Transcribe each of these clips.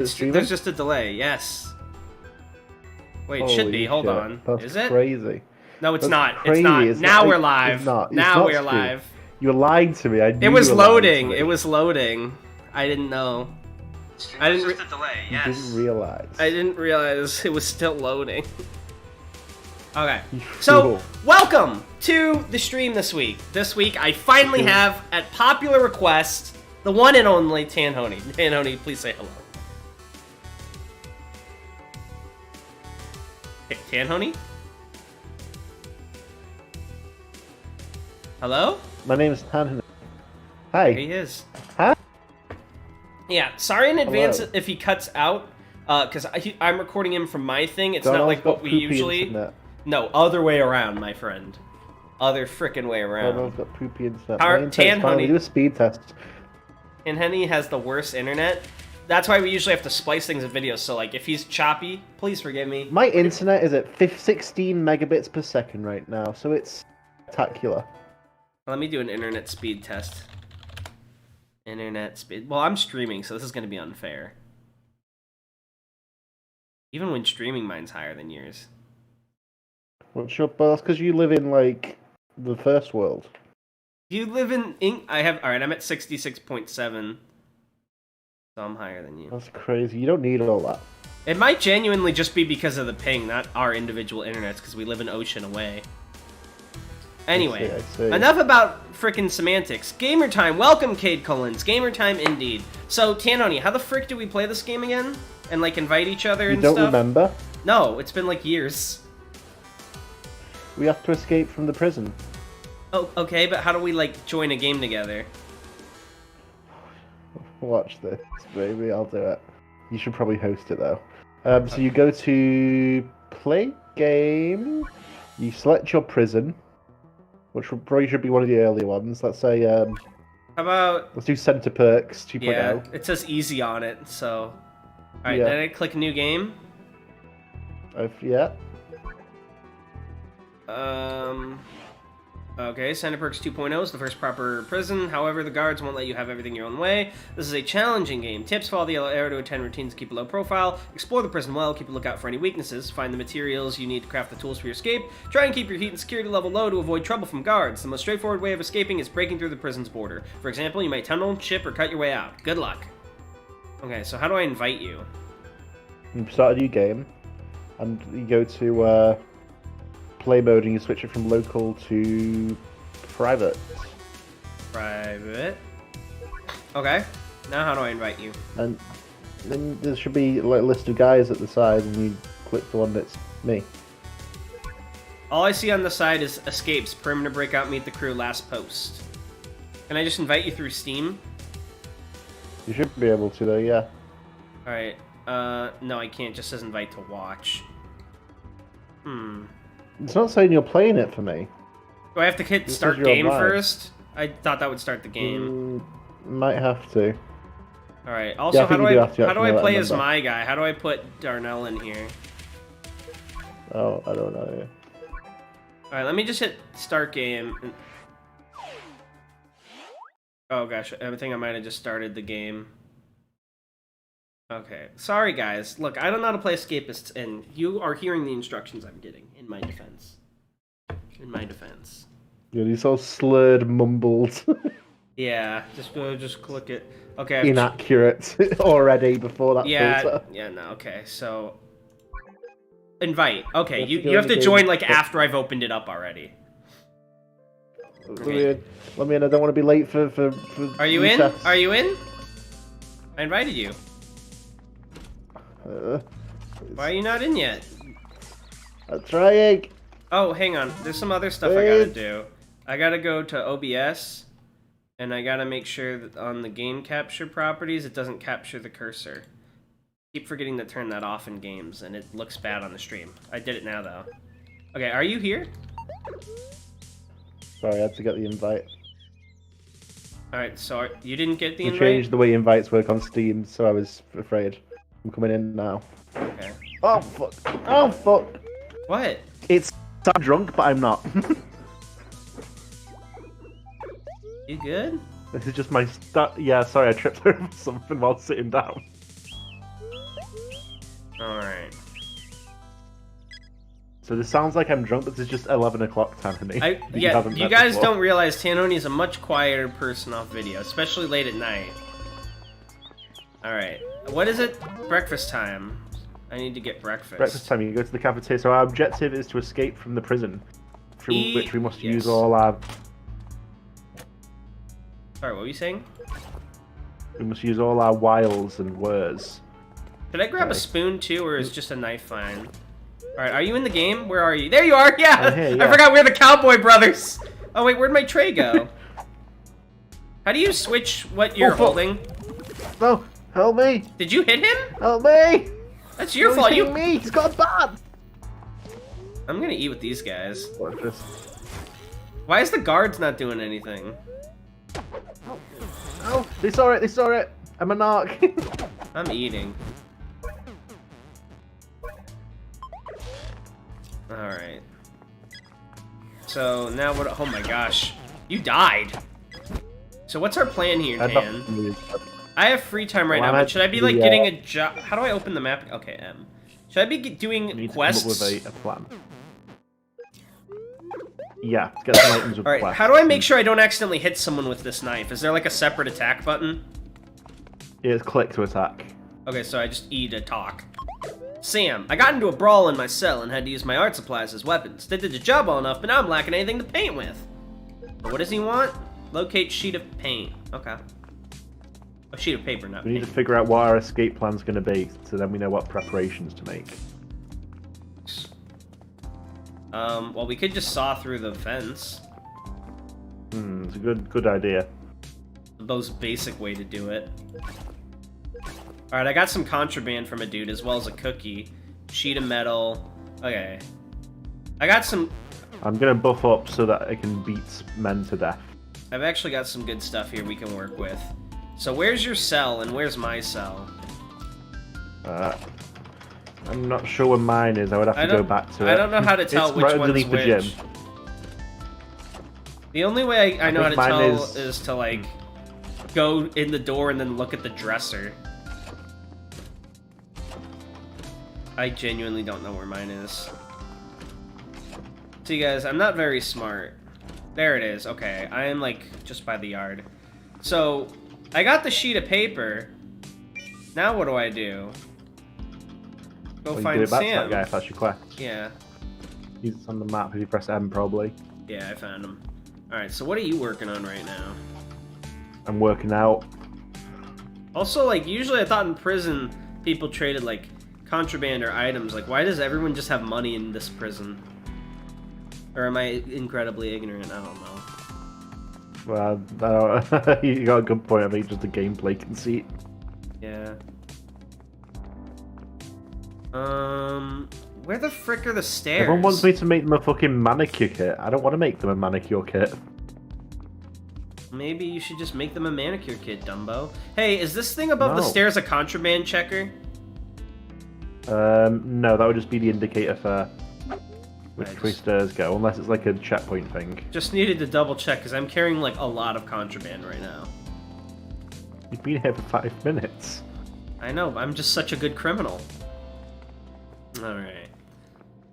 There's just a delay, yes. Wait, it should Holy be. Hold shit. on. That's Is it? crazy. No, it's That's not. crazy. It's not. It's Now not- we're live. It's not. It's Now not we're true. live. You're lying to me. I knew It was you were lying to loading. me. It was loading. I didn't know. I didn't. You didn't realize. I didn't realize it was still loading. Okay. You So, fool. welcome to the stream this week. This week, I finally have, at popular request, the one and only Tanhony. Tanhony, please say hello. Hey, Tanhony? Hello? My name is Tanhony. There Hi. he is. Huh? Yeah, sorry in advance Hello. if he cuts out, because I'm recording him from my thing. It's Donald's not like got what we poopy usually... internet. No, other way around, my friend. Other frickin' way around. Donald's got poopy internet. Our My internet's fine. Tanhony- Do a speed test. And Henny has the worst internet. That's why we usually have to splice things in videos, so like, if he's choppy, please forgive me. My internet is at 16 megabits per second right now, so it's spectacular. Let me do an internet speed test. Internet speed. Well, I'm streaming, so this is going to be unfair. Even when streaming, mine's higher than yours. What's your? But that's because you live in like the first world. You live in I have. Alright, I'm at 66.7. So I'm higher than you. That's crazy. You don't need all that. It might genuinely just be because of the ping, not our individual internets, because we live an ocean away. Anyway, I see. enough about frickin' semantics. Gamer time. Welcome, Cade Collins. Gamer time indeed. So, Tanhony, how the frick do we play this game again? And, like, invite each other You and don't stuff? remember? No, it's been, like, years. We have to escape from the prison. Oh, okay, but how do we, like, join a game together? Watch this, baby. I'll do it. You should probably host it though. So you go to play game. You select your prison, which probably should be one of the earlier ones. Let's say How about... let's do Center Perks 2.0. Yeah, it says easy on it, so... Alright, Yeah. then I click new game. Yeah. Okay, Center Perks 2.0 is the first proper prison. However, the guards won't let you have everything your own way. This is a challenging game. Tips: follow the yellow arrow to attend routines, keep a low profile, explore the prison well, keep a lookout for any weaknesses, find the materials you need to craft the tools for your escape, try and keep your heat and security level low to avoid trouble from guards. The most straightforward way of escaping is breaking through the prison's border. For example, you may tunnel, chip, or cut your way out. Good luck. Okay, so how do I invite you? You start a new game, and you go to play mode, and you switch it from local to private. Private. Okay. Now how do I invite you? And then there should be like a list of guys at the side, and you click the one that's me. All I see on the side is escapes, perimeter breakout, meet the crew, last post. Can I just invite you through Steam? You should be able to though, yeah. Alright, no I can't, just says invite to watch. It's not saying you're playing it for me. Do I have to hit This start is your game live. first? I thought that would start the game. Might have to. Alright, also I think how do you do I have to how do I actually play let as them know. my guy? How do I put Darnell in here? Oh, I don't know. Alright, let me just hit start game. Oh gosh, I think I might have just started the game. Okay, sorry guys. Look, I don't know how to play Escapists, and you are hearing the instructions I'm getting, in my defense. In my defense. Yeah, these all slurred, mumbled, Yeah, just click it. Okay. I've inaccurate already before that yeah, filter. yeah, no, okay, so... Invite. Okay, You you have have to go in to the join, game. like, after I've opened it up already. Let me in. I don't want to be late for Are you in? recess. Are you in? I invited you. Why are you not in yet? I'm trying. Oh, hang on. There's some other stuff I gotta do. I gotta go to OBS, and I gotta make sure that on the game capture properties, it doesn't capture the cursor. Keep forgetting to turn that off in games, and it looks bad on the stream. I did it now, though. Okay, are you here? Sorry, I had to get the invite. Alright, so you didn't get the We invite? changed the way invites work on Steam, so I was afraid. I'm coming in now. Okay. Oh fuck! Oh fuck! What? I'm drunk, but I'm not. You good? This is just my start. Yeah, sorry, I tripped over something while sitting down. Alright. So this sounds like I'm drunk, but it's just 11 o'clock, Tanhony. Yeah, you guys don't realize Tanhony is a much quieter person off video, especially late at night. Alright. What is it? Breakfast time. I need to get breakfast. Breakfast time, you go to the cafeteria. So our objective is to escape from the prison, through which we must use all our... Sorry, what were you saying? We must use all our wiles and wares. Should I grab a spoon too, or is just a knife fine? Alright, are you in the game? Where are you? There you are! Yeah! Here, yeah. I forgot we're the Cowboy Brothers! Oh wait, where'd my tray go? How do you switch what you're holding? No! Help me! Did you hit him? Help me! That's your fault, you... me! He's got a bat! I'm gonna eat with these guys. Watch this. Why is the guards not doing anything? Oh, they saw it, they saw it! I'm a narc. I'm eating. Alright. So, now what... Oh my gosh. You died! So what's our plan here, Dan? I have free time right now, but should I be, like, getting a job... How do I open the map? Okay, M. Should I be doing quests? Come up with a plan. Yeah, get some items with Alright, how do I make sure I don't accidentally hit someone with this knife? Is there, like, a separate attack button? Yeah, it's click to attack. Okay, so I just E to talk. Sam, I got into a brawl in my cell and had to use my art supplies as weapons. They did the job well enough, but now I'm lacking anything to paint with. What does he want? Locate sheet of paint. Okay. A sheet of paper, not We paint. need to figure out what our escape plan's going to be, so then we know what preparations to make. Well, we could just saw through the fence. It's a good idea. The most basic way to do it. Alright, I got some contraband from a dude, as well as a cookie. Sheet of metal. Okay. I got some... I'm gonna buff up so that I can beat men to death. I've actually got some good stuff here we can work with. So where's your cell, and where's my cell? I'm not sure where mine is. I would have to go back to it. I don't know how to tell it's which right one's underneath which. the gym. The only way I know how to tell is... is to, like, go in the door and then look at the dresser. I genuinely don't know where mine is. See, guys, I'm not very smart. There it is. Okay, I am, like, just by the yard. So, I got the sheet of paper. Now what do I do? Go find Sam. Sam. That guy, if that's your quest. Yeah. He's on the map. If you press M, probably. Yeah, I found him. Alright, so what are you working on right now? I'm working out. Also, like, usually I thought in prison people traded, like, contraband or items. Like, why does everyone just have money in this prison? Or am I incredibly ignorant? I don't know. Well, you got a good point. I mean, just a gameplay conceit. Yeah. Where the frick are the stairs? Everyone wants me to make them a fucking manicure kit. I don't want to make them a manicure kit. Maybe you should just make them a manicure kit, Dumbo. Hey, is this thing above the stairs a contraband checker? No, that would just be the indicator for which way stairs go, unless it's like a checkpoint thing. Just needed to double check, because I'm carrying, like, a lot of contraband right now. You've been here for 5 minutes. I know, I'm just such a good criminal. Alright.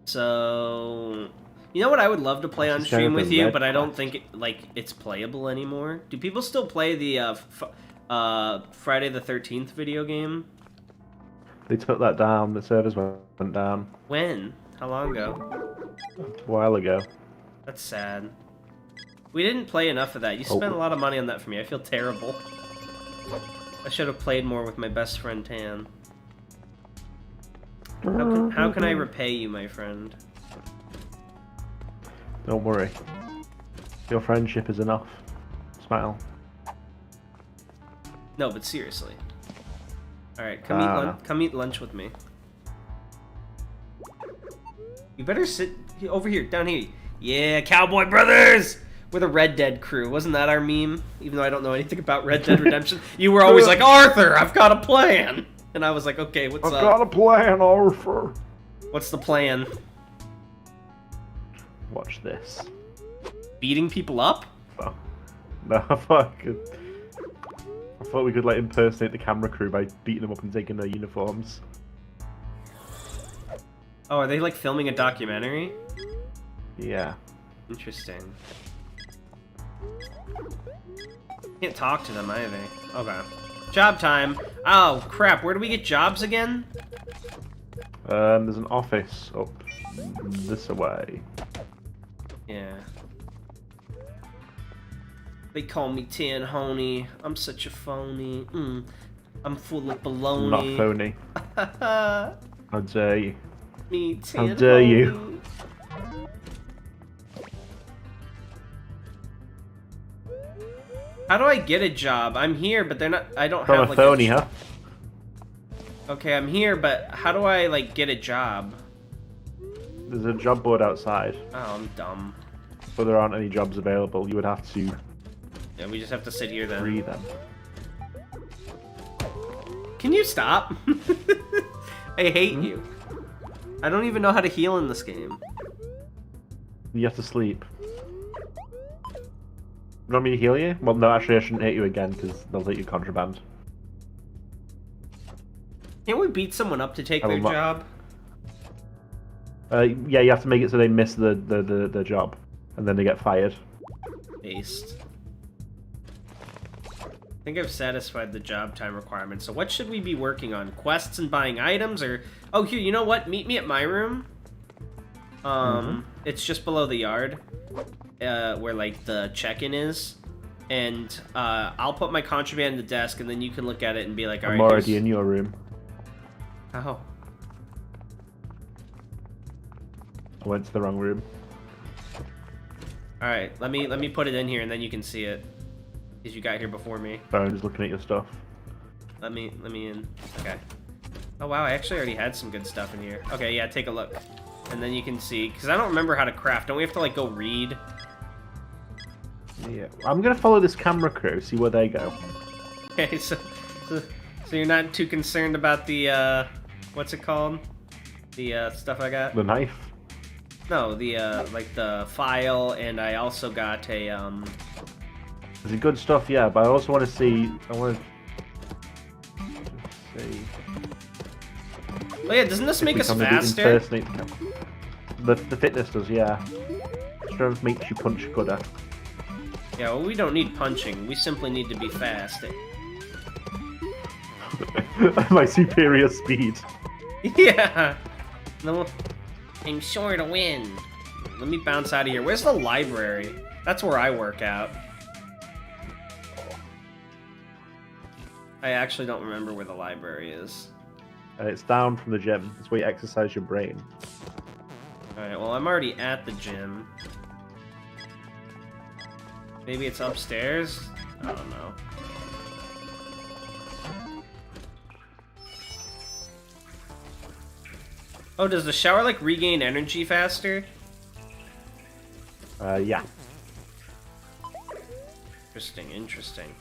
So... You know what I would love to play on stream with you, but I don't think, it's playable anymore? Do people still play the, Friday the 13th video game? They took that down. The servers went down. When? How long ago? A while ago. That's sad. We didn't play enough of that. You spent a lot of money on that for me. I feel terrible. I should have played more with my best friend Tan. How can I repay you, my friend? Don't worry. Your friendship is enough. Smile. No, but seriously. Alright, come eat lunch with me. You better sit over here, down here. Yeah, Cowboy Brothers! We're the Red Dead crew. Wasn't that our meme? Even though I don't know anything about Red Dead Redemption. You were always like, Arthur, I've got a plan! And I was like, okay, what's up? I've got a plan, Arthur. What's the plan? Watch this. Beating people up? Oh. No, I thought thought we could like impersonate the camera crew by beating them up and taking their uniforms. Oh, are they like filming a documentary? Yeah. Interesting. Can't talk to them either. Okay. Job time. Oh, crap. Where do we get jobs again? There's an office up this way. Yeah. They call me Tanhony. I'm such a phony. I'm full of baloney. Not phony. How dare you? Me, Tanhony. How dare you? How do I get a job? I'm here, but they're not. I don't From have a like phony, huh? Okay, I'm here, but how do I like get a job? There's a job board outside, Oh, I'm dumb. but there aren't any jobs available. You would have to Yeah, we just have to sit here then. read them. Can you stop? I hate you. I don't even know how to heal in this game. You have to sleep. You want me to heal you? Well, no, actually, I shouldn't hit you again because they'll take your contraband. Can't we beat someone up to take I will their not- job? Yeah, you have to make it so they miss the job, and then they get fired. Based. I think I've satisfied the job time requirement. So what should we be working on? Quests and buying items, or oh, here, you know what? Meet me at my room. It's just below the yard, where like the check-in is, and I'll put my contraband in the desk, and then you can look at it and be like, all right. I'm already in your room. Oh. I went to the wrong room. All right, let me put it in here, and then you can see it, because you got here before me. Sorry, I'm just looking at your stuff. Let me in. Okay. Oh wow, I actually already had some good stuff in here. Okay, yeah, take a look, and then you can see, because I don't remember how to craft. Don't we have to like go read? Yeah, I'm gonna follow this camera crew, see where they go. Okay, so you're not too concerned about the what's it called? The stuff I got? The knife. No, the like the file, and I also got a There's good stuff, yeah, but I also want to see. I want to see. Oh yeah, doesn't this make us faster? Impersonate the fitness does, yeah. Strength makes you punch gooder. Yeah, well, we don't need punching. We simply need to be fast. My superior speed. Yeah. No, I'm sure to win. Let me bounce out of here. Where's the library? That's where I work out. I actually don't remember where the library is. It's down from the gym. It's where you exercise your brain. Alright, well, I'm already at the gym. Maybe it's upstairs? I don't know. Oh, does the shower, like, regain energy faster? Yeah. Interesting.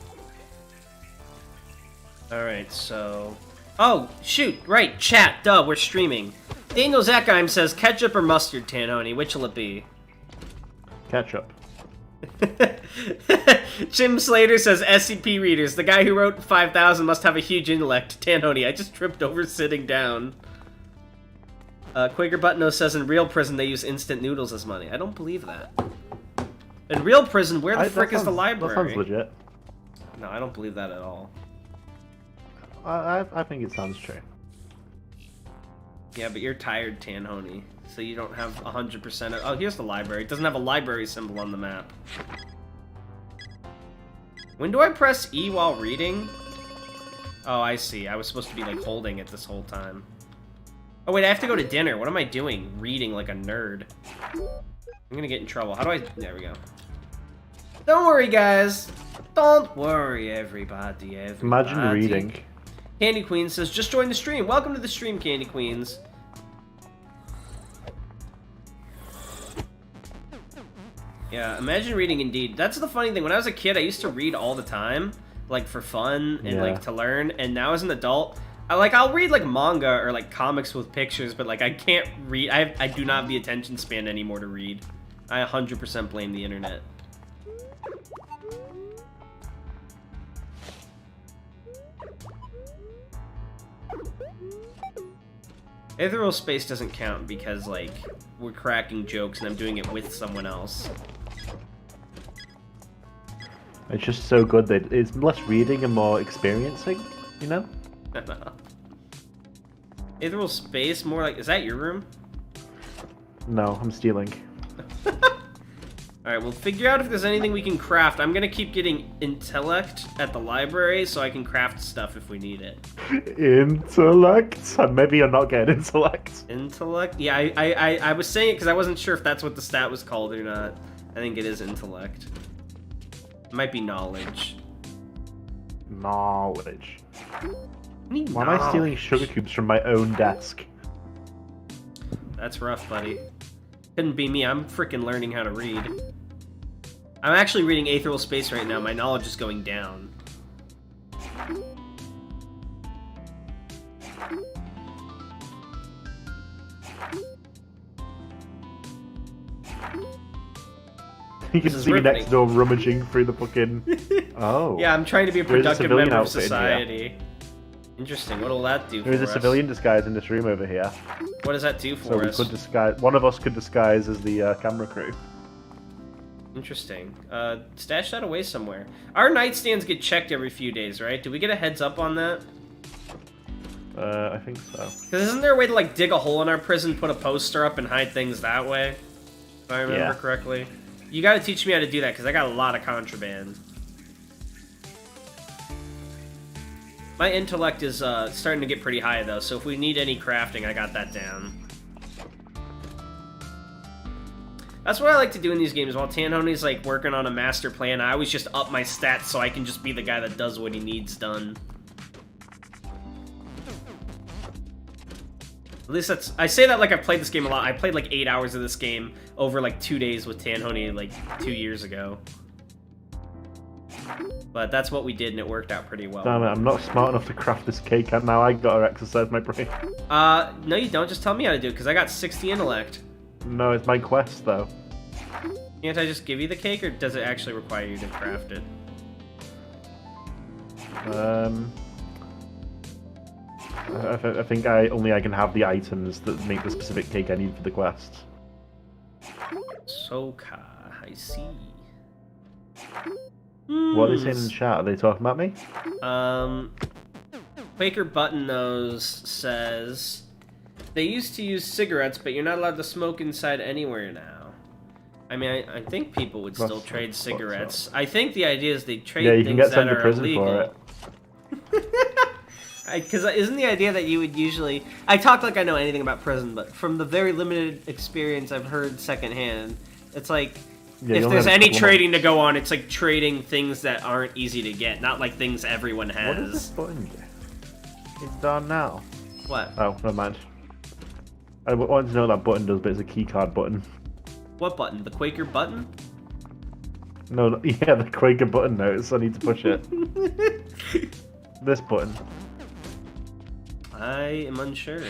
Alright, so... Oh, shoot! Right, chat, duh, we're streaming. Daniel Zackheim says, ketchup or mustard, Tanhony, which'll it be? Ketchup. Jim Slater says, SCP readers, the guy who wrote 5000 must have a huge intellect. Tanhony, I just tripped over sitting down. Quaker Butno says, in real prison they use instant noodles as money. I don't believe that. In real prison, where the frick is the library? That sounds legit. No, I don't believe that at all. I think it sounds true. Yeah, but you're tired, Tanhony, so you don't have 100% of... Oh, here's the library. It doesn't have a library symbol on the map. When do I press E while reading? Oh, I see. I was supposed to be, like, holding it this whole time. Oh, wait, I have to go to dinner. What am I doing? Reading like a nerd. I'm gonna get in trouble. How do I... There we go. Don't worry, guys. Don't worry, everybody. Imagine reading. Candy Queen says, just join the stream. Welcome to the stream, Candy Queens. Yeah, imagine reading indeed. That's the funny thing. When I was a kid, I used to read all the time, like for fun and like to learn. And now as an adult, I'll read like manga or like comics with pictures, but like I can't read. I do not have the attention span anymore to read. I 100% blame the internet. Ethereal space doesn't count because, like, we're cracking jokes and I'm doing it with someone else. It's just so good that it's less reading and more experiencing, you know? Ethereal space, more like... Is that your room? No, I'm stealing. Alright, we'll figure out if there's anything we can craft. I'm gonna keep getting intellect at the library so I can craft stuff if we need it. Intellect? Maybe you're not getting intellect. Intellect? Yeah, I was saying it because I wasn't sure if that's what the stat was called or not. I think it is intellect. It might be knowledge. Knowledge. Why am I stealing sugar cubes from my own desk? That's rough, buddy. Couldn't be me. I'm freaking learning how to read. I'm actually reading Ethereal Space right now. My knowledge is going down. You can see me next door rummaging through the fucking... Oh. Yeah, I'm trying to be a productive member of society. Interesting. What'll that do for us? There is a civilian disguise in this room over here. What does that do for us? So we could disguise... One of us could disguise as the camera crew. Interesting. Stash that away somewhere. Our nightstands get checked every few days, right? Do we get a heads up on that? I think so. Because isn't there a way to, like, dig a hole in our prison, put a poster up, and hide things that way? If I remember correctly. You gotta teach me how to do that, because I got a lot of contraband. My intellect is starting to get pretty high, though, so if we need any crafting, I got that down. That's what I like to do in these games. While Tanhony's, like, working on a master plan, I always just up my stats so I can just be the guy that does what he needs done. At least that's... I say that like I've played this game a lot. I played like 8 hours of this game over like 2 days with Tanhony like 2 years ago. But that's what we did and it worked out pretty well. Damn it, I'm not smart enough to craft this cake and now I gotta exercise my brain. No you don't. Just tell me how to do it because I got 60 intellect. No, it's my quest though. Can't I just give you the cake or does it actually require you to craft it? I think I can have the items that make the specific cake I need for the quest. Soka, I see. What are they saying in the chat? Are they talking about me? Quaker Buttonnose says, they used to use cigarettes, but you're not allowed to smoke inside anywhere now. I mean, I think people would still trade cigarettes. I think the idea is they trade things that are illegal. Because isn't the idea that you would usually... I talk like I know anything about prison, but from the very limited experience I've heard secondhand, it's like, if there's any trading to go on, it's like trading things that aren't easy to get, not like things everyone has. What does this button do? It's done now. What? Oh, never mind. I wanted to know what that button does, but it's a keycard button. What button? The Quaker button? No, yeah, the Quaker button notes. I need to push it. This button. I am unsure.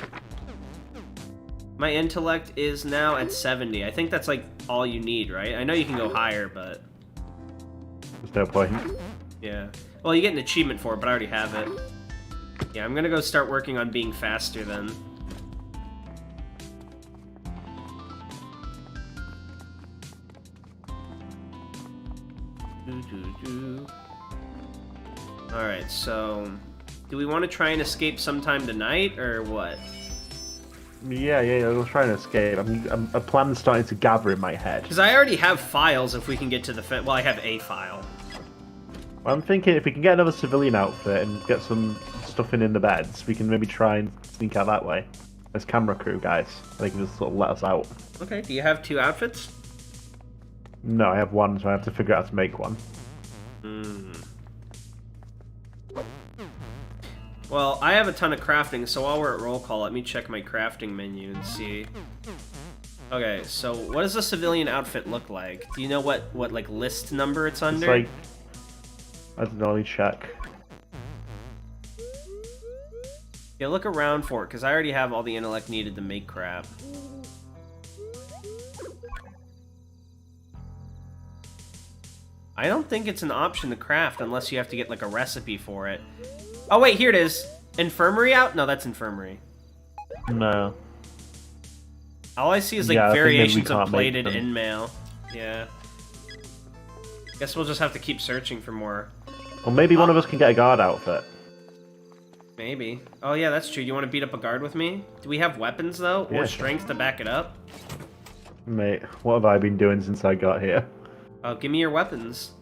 My intellect is now at 70. I think that's like all you need, right? I know you can go higher, but... There's no point. Yeah. Well, you get an achievement for it, but I already have it. Yeah, I'm gonna go start working on being faster then. Alright, so... Do we want to try and escape sometime tonight, or what? Yeah, we'll try and escape. A plan's starting to gather in my head. Because I already have files if we can get to the... Well, I have a file. Well, I'm thinking if we can get another civilian outfit and get some stuff in the beds, we can maybe try and sneak out that way. As camera crew guys. They can just sort of let us out. Okay, do you have 2 outfits? No, I have 1, so I have to figure out how to make one. Well, I have a ton of crafting, so while we're at roll call, let me check my crafting menu and see. Okay, so what does a civilian outfit look like? Do you know what like list number it's under? It's like, I don't know, let me check. Yeah, look around for it, because I already have all the intellect needed to make crap. I don't think it's an option to craft unless you have to get like a recipe for it. Oh wait, here it is. Infirmary out? No, that's infirmary. No. All I see is like Yeah, I think maybe we variations of can't make plated them. in mail. Yeah. Guess we'll just have to keep searching for more. Or maybe one of us can get a guard outfit. Maybe. Oh yeah, that's true. You want to beat up a guard with me? Do we have weapons though, or Yeah. strength to back it up? Mate, what have I been doing since I got here? Oh, give me your weapons.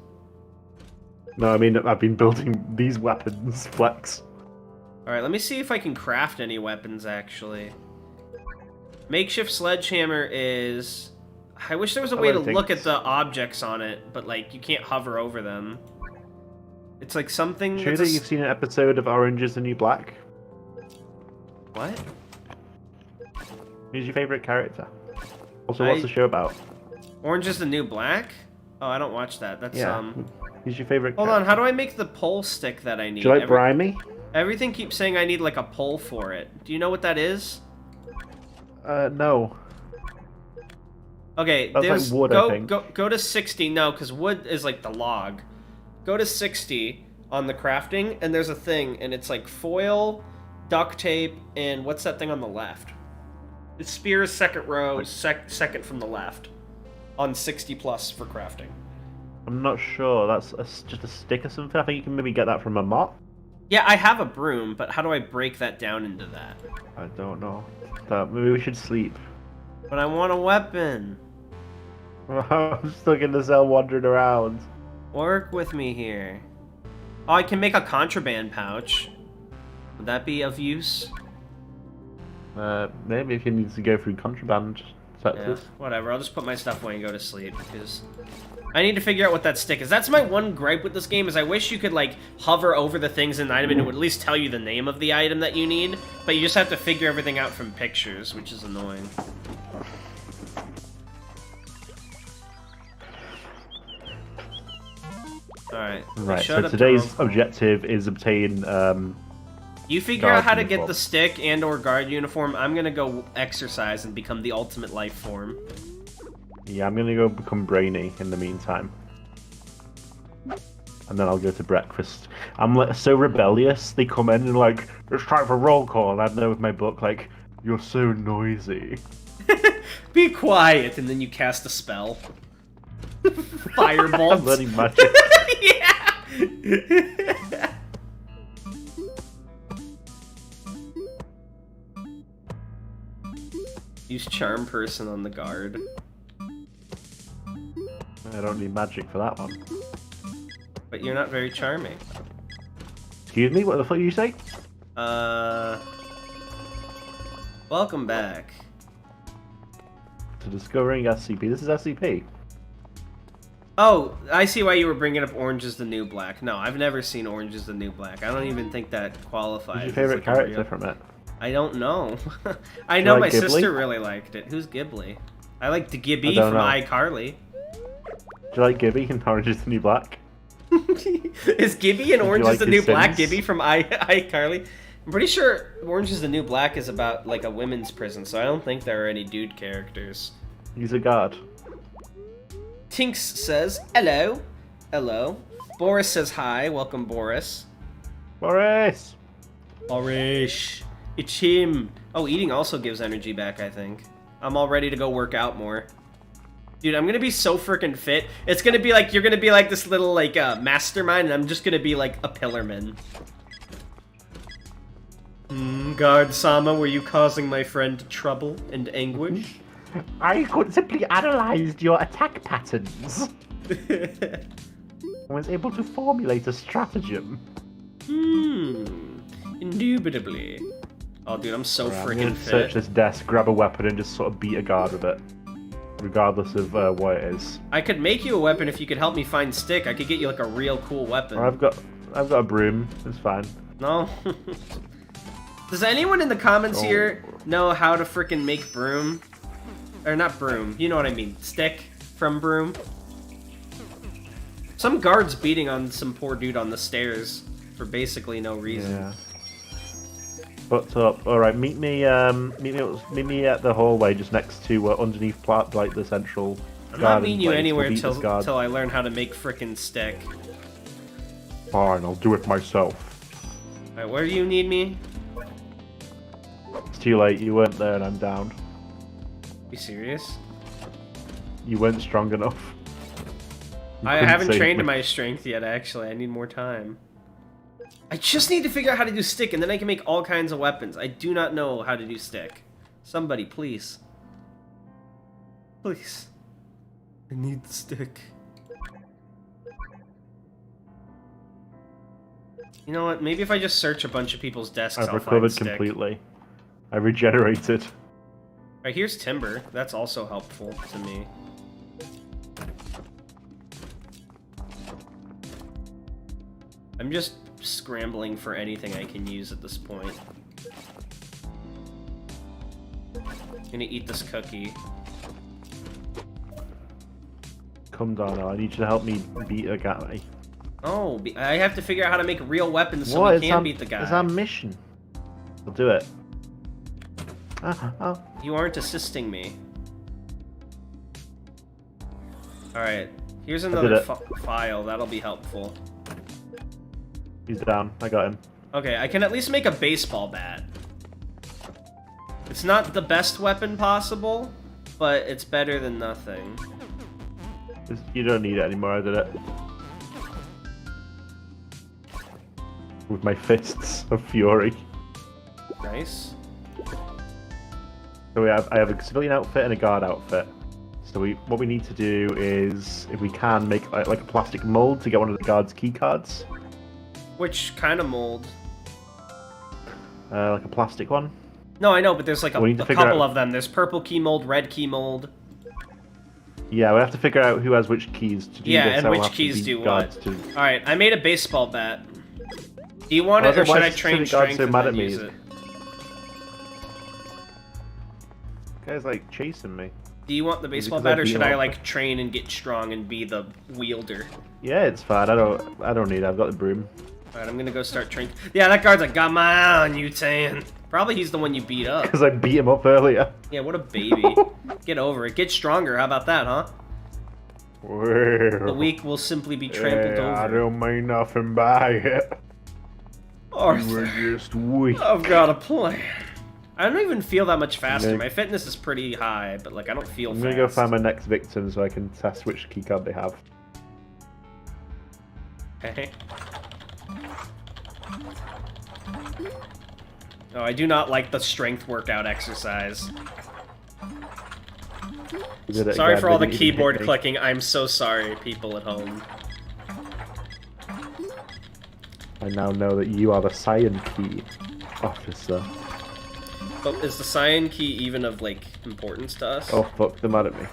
No, I mean, I've been building these weapons, Flex. All right, let me see if I can craft any weapons actually. Makeshift sledgehammer is. I wish there was a way to look at the objects on it, but like you can't hover over them. It's like something. Sure that you've seen an episode of Orange is the New Black? What? Who's your favorite character? Also, what's the show about? Orange is the New Black? Oh, I don't watch that. That's Who's your favorite Hold character? on, how do I make the pole stick that I need? Do you like Brimy? Everything keeps saying I need like a pole for it. Do you know what that is? No. Okay, That's there's like wood, I think. go to 60. No, because wood is like the log. Go to 60 on the crafting, and there's a thing, and it's like foil, duct tape, and what's that thing on the left? It's spears, second row, second from the left. On 60 plus for crafting. I'm not sure. That's just a stick or something. I think you can maybe get that from a mop. Yeah, I have a broom, but how do I break that down into that? I don't know. Maybe we should sleep. But I want a weapon. I'm stuck in the cell wandering around. Work with me here. Oh, I can make a contraband pouch. Would that be of use? Maybe if you need to go through contraband sectors. Yeah, whatever. I'll just put my stuff away and go to sleep, because I need to figure out what that stick is. That's my one gripe with this game, is I wish you could, like, hover over the things in the item and it would at least tell you the name of the item that you need, but you just have to figure everything out from pictures, which is annoying. Alright. Right, so today's objective is obtain, you figure out how to uniform. get the stick and or guard uniform. I'm gonna go exercise and become the ultimate life form. Yeah, I'm gonna go become brainy in the meantime. And then I'll go to breakfast. I'm like, so rebellious, they come in and like, it's time for roll call, and I'm there with my book like, you're so noisy. Be quiet, and then you cast a spell. Firebolt. I'm learning magic. Yeah! Use Charm Person on the guard. I don't need magic for that one. But you're not very charming. Excuse me, what the fuck did you say? Welcome back. To discovering SCP. This is SCP. Oh, I see why you were bringing up Orange is the New Black. No, I've never seen Orange is the New Black. I don't even think that qualifies. Who's your favorite as, like, character real... from it? I don't know. I know my like Ghibli? sister really liked it. Who's Ghibli? I like the Gibby I don't from know. iCarly. Do you like Gibby in Orange is the New Black? Is Gibby in Orange is like the his New Black Sims? Gibby from iCarly? I'm pretty sure Orange is the New Black is about like a women's prison, so I don't think there are any dude characters. He's a guard. Tinks says, hello. Hello. Boris says hi. Welcome, Boris. Boris! Boris. It's him. Oh, eating also gives energy back, I think. I'm all ready to go work out more. Dude, I'm gonna be so freaking fit. It's gonna be like, you're gonna be like this little, like, mastermind, and I'm just gonna be like a pillarman. Guard-sama, were you causing my friend trouble and anguish? I could simply analyzed your attack patterns. I was able to formulate a stratagem. Indubitably. Oh, dude, I'm so I'm freaking gonna fit. search this desk, grab a weapon, and just sort of beat a guard with it. Regardless of what it is. I could make you a weapon if you could help me find stick. I could get you like a real cool weapon. I've got a broom. It's fine. No. Does anyone in the comments here know how to freaking make broom? Or not broom, you know what I mean. Stick from broom. Some guard's beating on some poor dude on the stairs for basically no reason. Yeah. What's up? All right, meet me at the hallway just next to underneath like the central. I'm not meeting you place. anywhere We'll beat this guard. till I learn how to make frickin' stick. Fine, I'll do it myself. Alright, where do you need me? too late. You weren't there, and I'm down. You serious? You weren't strong enough. I haven't trained my strength yet, actually. I need more time. I just need to figure out how to do stick, and then I can make all kinds of weapons. I do not know how to do stick. Somebody, please. Please. I need the stick. You know what? Maybe if I just search a bunch of people's desks, I've I'll recovered find stick. completely. I regenerated. Alright, here's timber. That's also helpful to me. I'm just scrambling for anything I can use at this point. I'm gonna eat this cookie. Come Darnell, I need you to help me beat a guy. Oh, I have to figure out how to make real weapons so What? we can beat the guy. It's our mission. We'll do it. Oh. You aren't assisting me. Alright, here's another file. That'll be helpful. He's down. I got him. Okay, I can at least make a baseball bat. It's not the best weapon possible, but it's better than nothing. You don't need it anymore, I did it. With my fists of fury. Nice. So I have a civilian outfit and a guard outfit. So what we need to do is, if we can, make like a plastic mold to get one of the guard's key cards. Which kind of mold? Like a plastic one. No, I know, but there's like a couple out... of them. There's purple key mold, red key mold. Yeah, we have to figure out who has which keys to do yeah, this. and which keys do what. Alright, I made a baseball bat. Do you want it, or should I train strength and then use it? Guy's like chasing me. Do you want the baseball bat, or should I like train and get strong and be the wielder? Yeah, it's fine. I don't need it. I've got the broom. Alright, I'm gonna go start training. Yeah, that guard's like, got my eye on you, Tan. Probably he's the one you beat up. Because I beat him up earlier. Yeah, what a baby. Get over it. Get stronger. How about that, huh? Well, the weak will simply be trampled over. I don't mean nothing by it. Arthur, you were just weak. I've got a plan. I don't even feel that much faster. My fitness is pretty high, but like I don't feel fast. I'm gonna go find my next victim so I can test which keycard they have. Okay. Oh, I do not like the strength workout exercise. Sorry for all the keyboard clicking. I'm so sorry, people at home. I now know that you are the Cyan Key officer. But is the Cyan Key even of, like, importance to us? Oh, fuck, they're mad at me.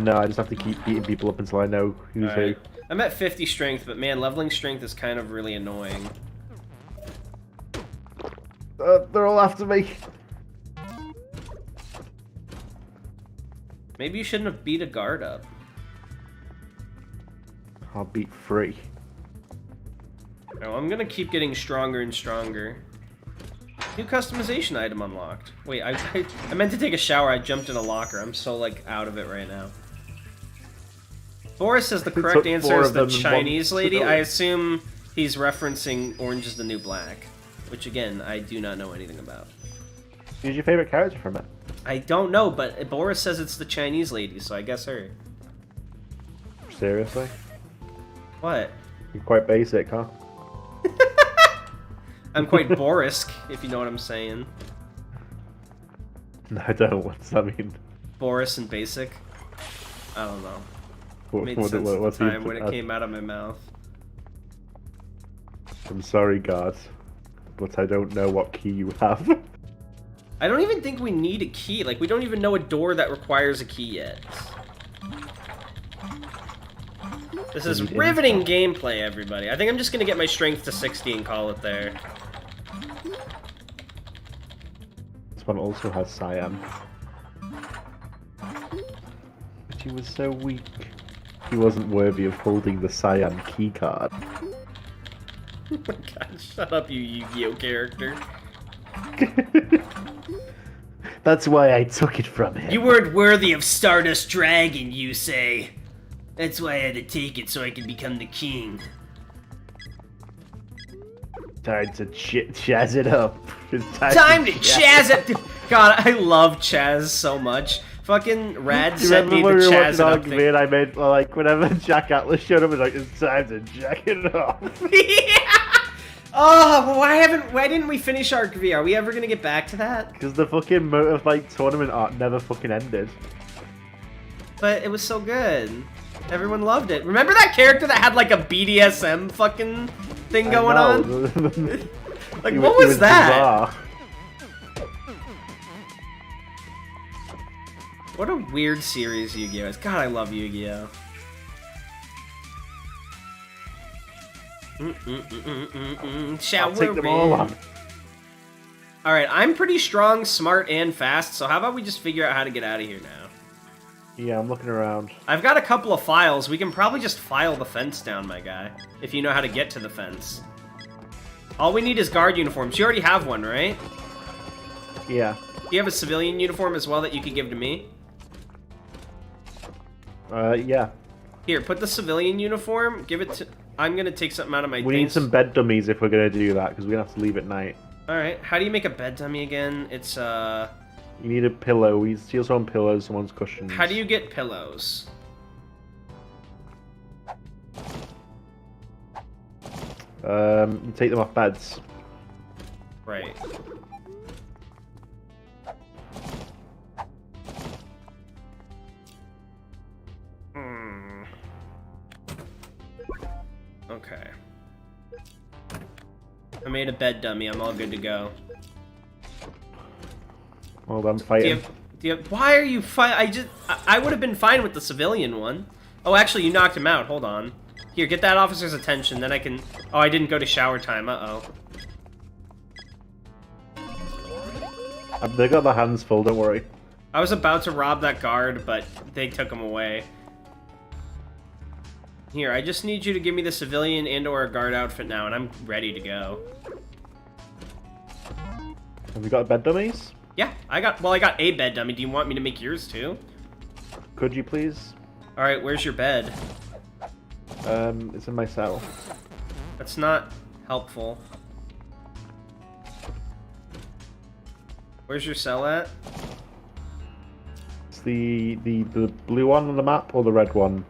No, I just have to keep beating people up until I know who's who. I'm at 50 strength, but man, leveling strength is kind of really annoying. They're all after me. Maybe you shouldn't have beat a guard up. I'll beat 3. No, I'm gonna keep getting stronger and stronger. New customization item unlocked. Wait, I meant to take a shower. I jumped in a locker. I'm so, like, out of it right now. Boris says the correct answer is the Chinese lady. I assume he's referencing Orange is the New Black. Which, again, I do not know anything about. Who's your favorite character from it? I don't know, but Boris says it's the Chinese lady, so I guess her. Seriously? What? You're quite basic, huh? I'm quite Borisk, if you know what I'm saying. No, I don't. What does that mean? Boris and basic? I don't know. It made sense at the time when it came out of my mouth. I'm sorry, God, but I don't know what key you have. I don't even think we need a key. Like, we don't even know a door that requires a key yet. This is riveting gameplay, everybody. I think I'm just gonna get my strength to 60 and call it there. This one also has Cyan. But he was so weak. He wasn't worthy of holding the Cyan keycard. Oh my god, shut up, you Yu-Gi-Oh character. That's why I took it from him. You weren't worthy of Stardust Dragon, you say. That's why I had to take it so I could become the king. time to chaz it up. It's Time to chaz it. God, I love Chaz so much. Fucking Rad sent me the Chaz it up thing. And I made like whenever Jack Atlas showed up, it was like it's time to jack it up. Yeah. Oh, why didn't we finish Arc V? Are we ever gonna get back to that? Because the fucking motorbike tournament arc never fucking ended. But it was so good. Everyone loved it. Remember that character that had like a BDSM fucking thing going on? Like, what was that? Bizarre. What a weird series Yu-Gi-Oh! Is. God, I love Yu-Gi-Oh! Shall I'll take them all on. Alright, I'm pretty strong, smart, and fast, so how about we just figure out how to get out of here now? Yeah, I'm looking around. I've got a couple of files. We can probably just file the fence down, my guy, if you know how to get to the fence. All we need is guard uniforms. You already have one, right? Yeah. Do you have a civilian uniform as well that you could give to me? Yeah. Here, put the civilian uniform, give it to... I'm gonna take something out of my We need some bed dummies if we're gonna do that, because we're gonna have to leave at night. Alright, how do you make a bed dummy again? It's, You need a pillow. We steal someone's pillows, someone's cushions. How do you get pillows? You take them off beds. Right. Okay. I made a bed dummy. I'm all good to go. Well, I'm fighting. Why are you fighting? I would have been fine with the civilian one. Oh, actually, you knocked him out. Hold on. Here, get that officer's attention, then I can... Oh, I didn't go to shower time. Uh-oh. They got their hands full, don't worry. I was about to rob that guard, but they took him away. Here, I just need you to give me the civilian and/or a guard outfit now, and I'm ready to go. Have you got bed dummies? Yeah, I got a bed dummy. Do you want me to make yours too? Could you please? Alright, where's your bed? It's in my cell. That's not helpful. Where's your cell at? It's the blue one on the map or the red one?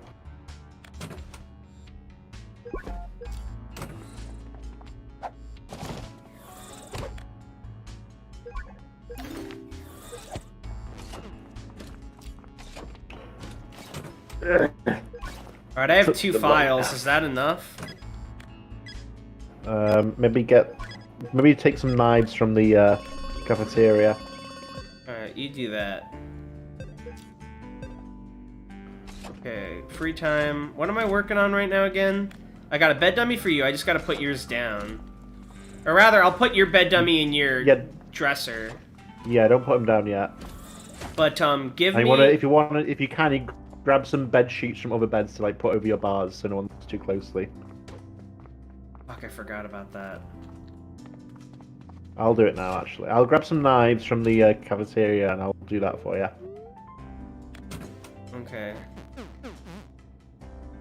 Alright, I have 2 files. Is that enough? Maybe take some knives from the cafeteria. Alright, you do that. Okay, free time. What am I working on right now again? I got a bed dummy for you. I just gotta put yours down. Or rather, I'll put your bed dummy in your dresser. Yeah, don't put him down yet. But give me. If you can, grab some bed sheets from other beds to like put over your bars so no one looks too closely. Fuck, I forgot about that. I'll do it now, actually. I'll grab some knives from the cafeteria and I'll do that for you. Okay.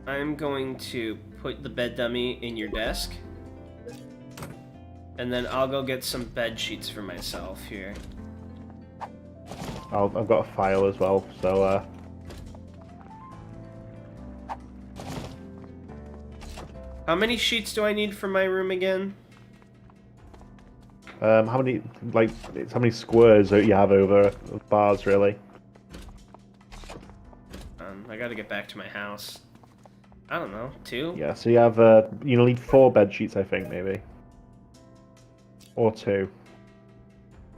I'm going to put the bed dummy in your desk. And then I'll go get some bed sheets for myself here. I've got a file as well, so How many sheets do I need for my room again? how many squares that you have over bars, really? I gotta get back to my house. I don't know, 2? Yeah, so you have, you need 4 bed sheets, I think, maybe. Or 2.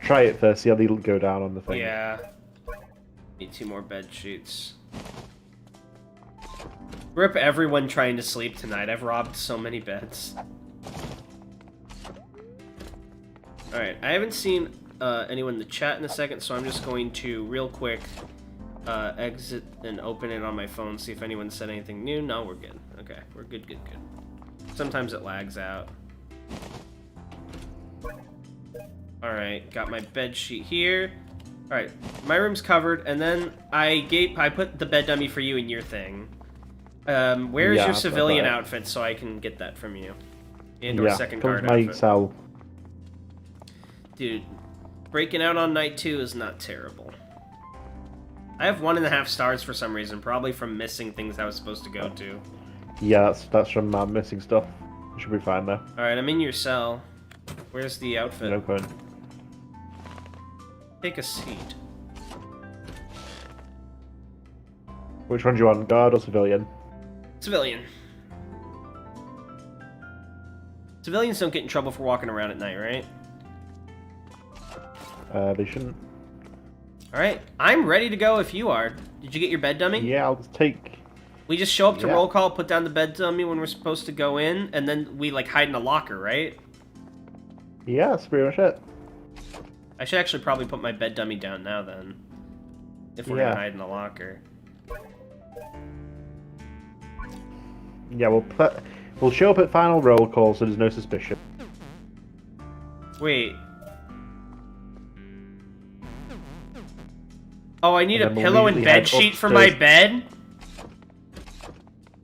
Try it first, see how they go down on the thing. Yeah. Need 2 more bed sheets. Rip everyone trying to sleep tonight. I've robbed so many beds. Alright, I haven't seen anyone in the chat in a second, so I'm just going to, real quick, exit and open it on my phone, see if anyone said anything new. No, we're good. Okay, we're good, good, good. Sometimes it lags out. Alright, got my bed sheet here. Alright, my room's covered, and then I put the bed dummy for you in your thing. Where's your civilian outfit so I can get that from you? And/or second come to guard my outfit. cell. Dude, breaking out on night 2 is not terrible. I have 1.5 stars for some reason, probably from missing things I was supposed to go to. Yeah, that's from missing stuff. You should be fine there. Alright, I'm in your cell. Where's the outfit? No point. Take a seat. Which one do you want, guard or civilian? Civilian. Civilians don't get in trouble for walking around at night, right? They shouldn't. Alright, I'm ready to go if you are. Did you get your bed dummy? Yeah, I'll just take... We just show up to Yeah. roll call, put down the bed dummy when we're supposed to go in, and then we, like, hide in a locker, right? Yeah, that's pretty much it. I should actually probably put my bed dummy down now, then. If we're gonna hide in the locker. Yeah, we'll show up at final roll call so there's no suspicion. Wait. Oh, I need a And then we'll pillow and immediately bed head sheet for my upstairs.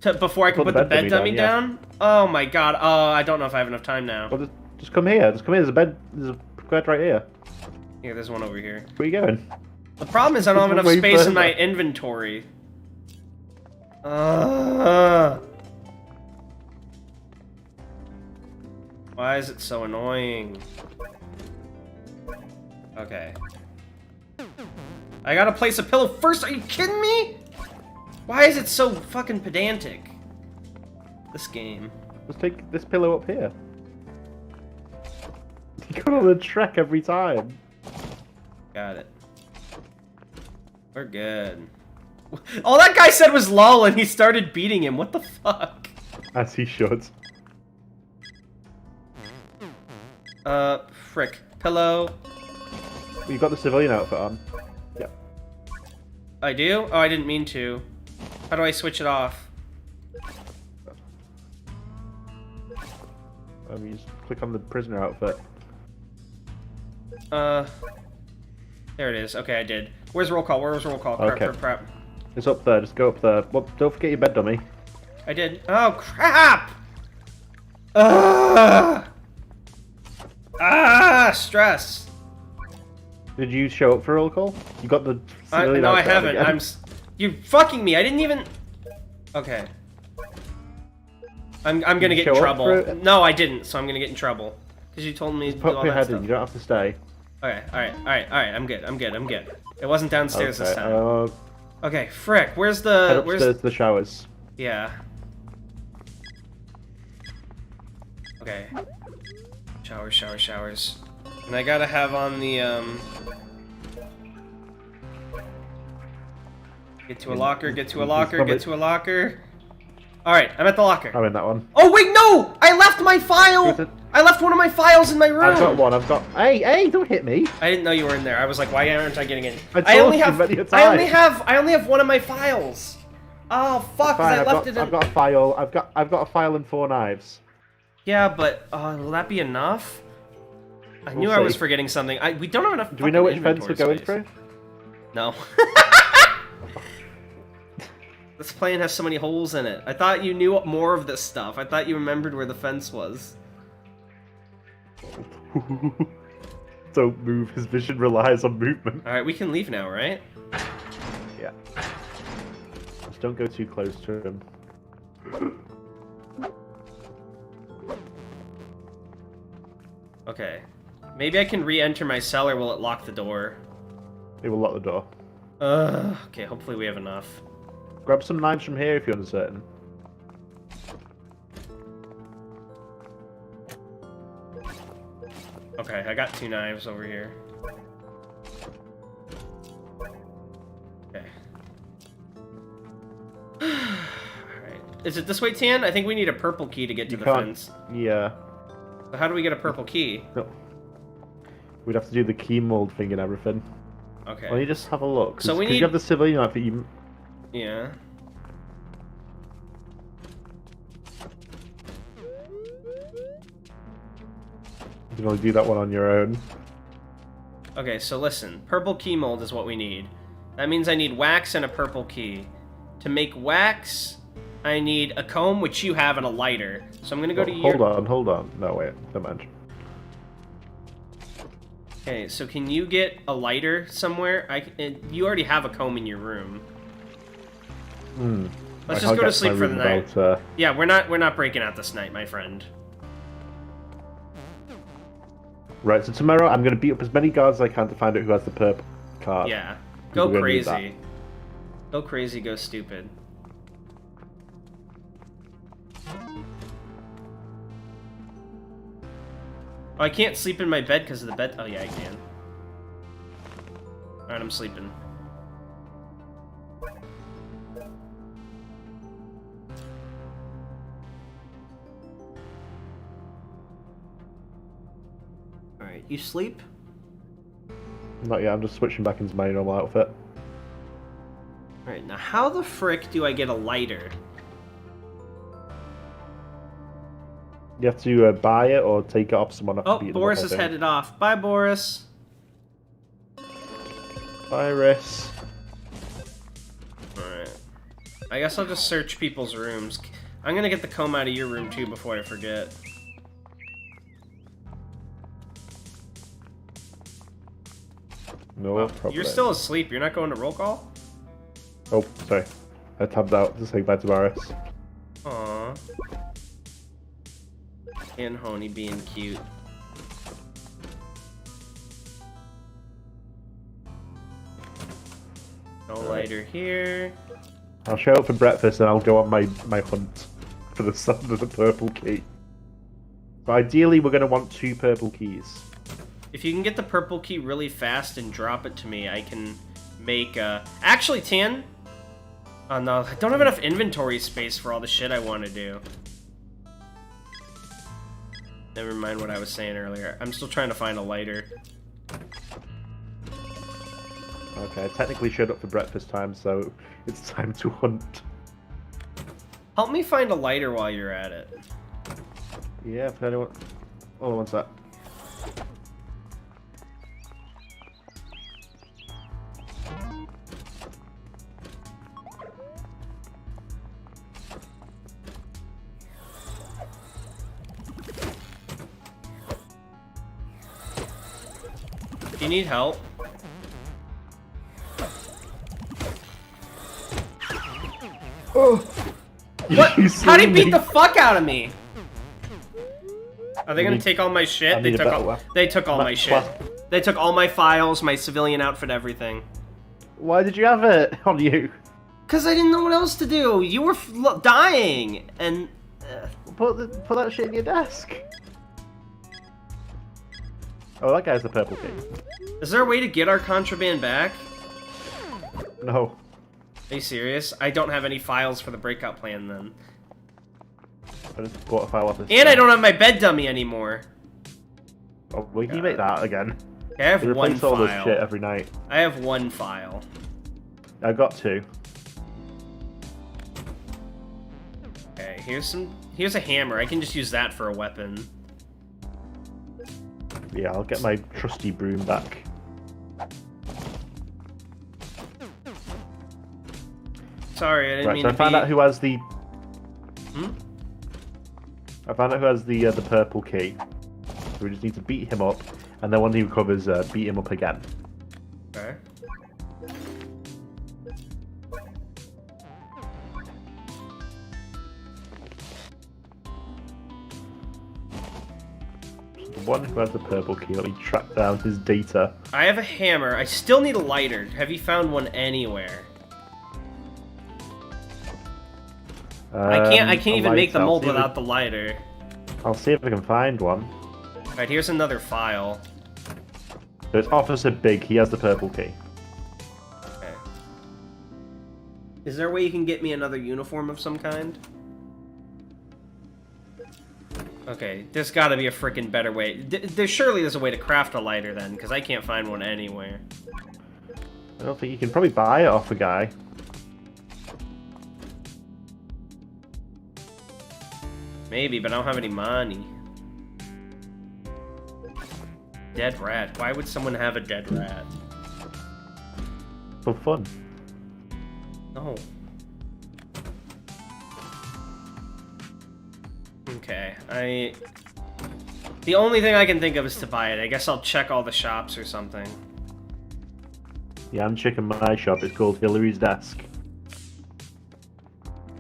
bed? Before I can put the bed dummy down? Oh my god. Oh, I don't know if I have enough time now. Well, just come here. Just come here. There's a bed right here. Here, there's one over here. Where are you going? The problem is I don't have enough Way space in further. my inventory. Why is it so annoying? Okay. I gotta place a pillow first? Are you kidding me? Why is it so fucking pedantic? This game. Just take this pillow up here. You go on the trek every time. Got it. We're good. All that guy said was lol and he started beating him. What the fuck? As he should. Frick. Pillow. You got the civilian outfit on. Yeah. I do? Oh, I didn't mean to. How do I switch it off? You just click on the prisoner outfit. There it is. Okay, I did. Where's roll call? Where's roll call? Crap, Okay. crap, crap. It's up there. Just go up there. Well, don't forget your bed dummy. I did. Oh, crap! Ah! Stress. Did you show up for roll call? You got the civilian No, I outfit on haven't. again? You're fucking me. I didn't even... Okay. I'm gonna you get show in up trouble. for it? No, I didn't, so I'm gonna get in trouble. Because you told me to do Put all your that head stuff. in. You don't have to stay. Okay, alright. I'm good. It wasn't downstairs this Okay, time. Okay, frick. Where's the... head upstairs to the showers. Yeah. Okay. Showers. And I gotta have on the, Get to a locker. Alright, I'm at the locker. I'm in that one. Oh, wait, no! I left my file! I left one of my files in my room! I've got one. Hey, don't hit me! I didn't know you were in there. I was like, why aren't I getting in? I only have one of my files. Oh fuck! 'Cause I left it in. I've got a file. I've got a file and 4 knives. Yeah, but will that be enough? I knew We'll I was see. forgetting something. We don't have enough. Do we know which fucking fence we're going inventory through? space. No. This plane has so many holes in it. I thought you knew more of this stuff. I thought you remembered where the fence was. Don't move. His vision relies on movement. All right, we can leave now, right? Yeah. Just don't go too close to him. Okay. Maybe I can re-enter my cell, or will it lock the door? He will lock the door. Okay, hopefully we have enough. Grab some knives from here if you're uncertain. Okay, I got 2 knives over here. Okay. Alright. Is it this way, Tan? I think we need a purple key to get to the fence. Yeah. So how do we get a purple key? No. We'd have to do the key mold thing and everything. Okay. Well, you just have a look. So we Because need... you have the civilian outfit, you... Yeah. You can only do that one on your own. Okay, so listen. Purple key mold is what we need. That means I need wax and a purple key. To make wax, I need a comb, which you have, and a lighter. So I'm gonna go to your... Hold on. No, wait. Never mind. Okay, so can you get a lighter somewhere? You already have a comb in your room. Let's just go to sleep for the night. Yeah, we're not breaking out this night, my friend. Right, so tomorrow I'm going to beat up as many guards as I can to find out who has the purple card. Yeah. Go crazy. Go crazy, go stupid. Oh, I can't sleep in my bed because of the bed. Oh, yeah, I can. Alright, I'm sleeping. Alright, you sleep? Not yet, I'm just switching back into my normal outfit. Alright, now how the frick do I get a lighter? You have to buy it or take it off someone. Oh, Boris is headed off. Bye, Boris. Iris. Alright. I guess I'll just search people's rooms. I'm gonna get the comb out of your room, too, before I forget. No problem. You're still asleep. You're not going to roll call? Oh, sorry. I tabbed out to say bye to Boris. Aww. Tanhony being cute. No lighter here. I'll show up for breakfast and I'll go on my hunt for the son of the purple key. So ideally we're going to want 2 purple keys. If you can get the purple key really fast and drop it to me, I can make Actually, Tan... Oh no, I don't have enough inventory space for all the shit I want to do. Never mind what I was saying earlier. I'm still trying to find a lighter. Okay, I technically showed up for breakfast time, so it's time to hunt. Help me find a lighter while you're at it. Yeah, if anyone... Hold on one sec. Do you need help? Oh! What? How'd he beat the fuck out of me? Are they gonna take all my shit? They took all my shit. They took all my files, my civilian outfit, everything. Why did you have it on you? Cause I didn't know what else to do. You were dying, and put that shit in your desk. Oh, that guy's the purple key. Is there a way to get our contraband back? No. Are you serious? I don't have any files for the breakout plan then. I just bought a file off this. And I don't have my bed dummy anymore. Oh, well, you make that again. Okay, I have one file. All this shit every night. I have one file. I got 2. Okay, here's a hammer. I can just use that for a weapon. Yeah, I'll get my trusty broom back. Sorry, I didn't mean to be... I found out who has the... Hmm? I found out who has the purple key. So we just need to beat him up, and then when he recovers, beat him up again. Okay. The one who has the purple key, let me track down his data. I have a hammer. I still need a lighter. Have you found one anywhere? I can't even make the mold without the lighter. I'll see if I can find one. Alright, here's another file. So it's Officer Big, he has the purple key. Okay. Is there a way you can get me another uniform of some kind? Okay, there's gotta be a freaking better way. Surely there's a way to craft a lighter then, because I can't find one anywhere. I don't think you can probably buy it off a guy. Maybe, but I don't have any money. Dead rat. Why would someone have a dead rat? For fun. No. Okay, the only thing I can think of is to buy it. I guess I'll check all the shops or something. Yeah, I'm checking my shop. It's called Hillary's Desk.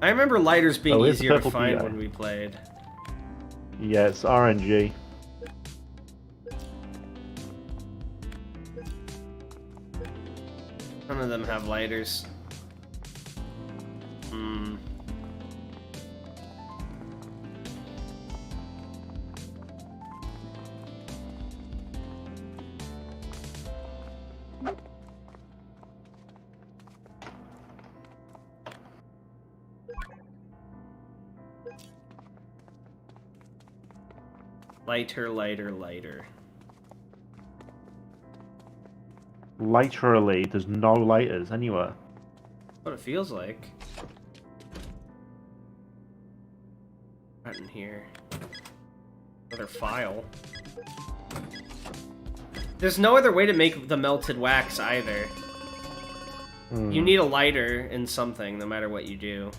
I remember lighters being here's the easier to purple find PI. when we played. Yeah, it's RNG. None of them have lighters. Hmm. Lighter, lighter, lighter. Literally, there's no lighters anywhere. That's what it feels like. Not in here. Another file. There's no other way to make the melted wax either. You need a lighter and something, no matter what you do.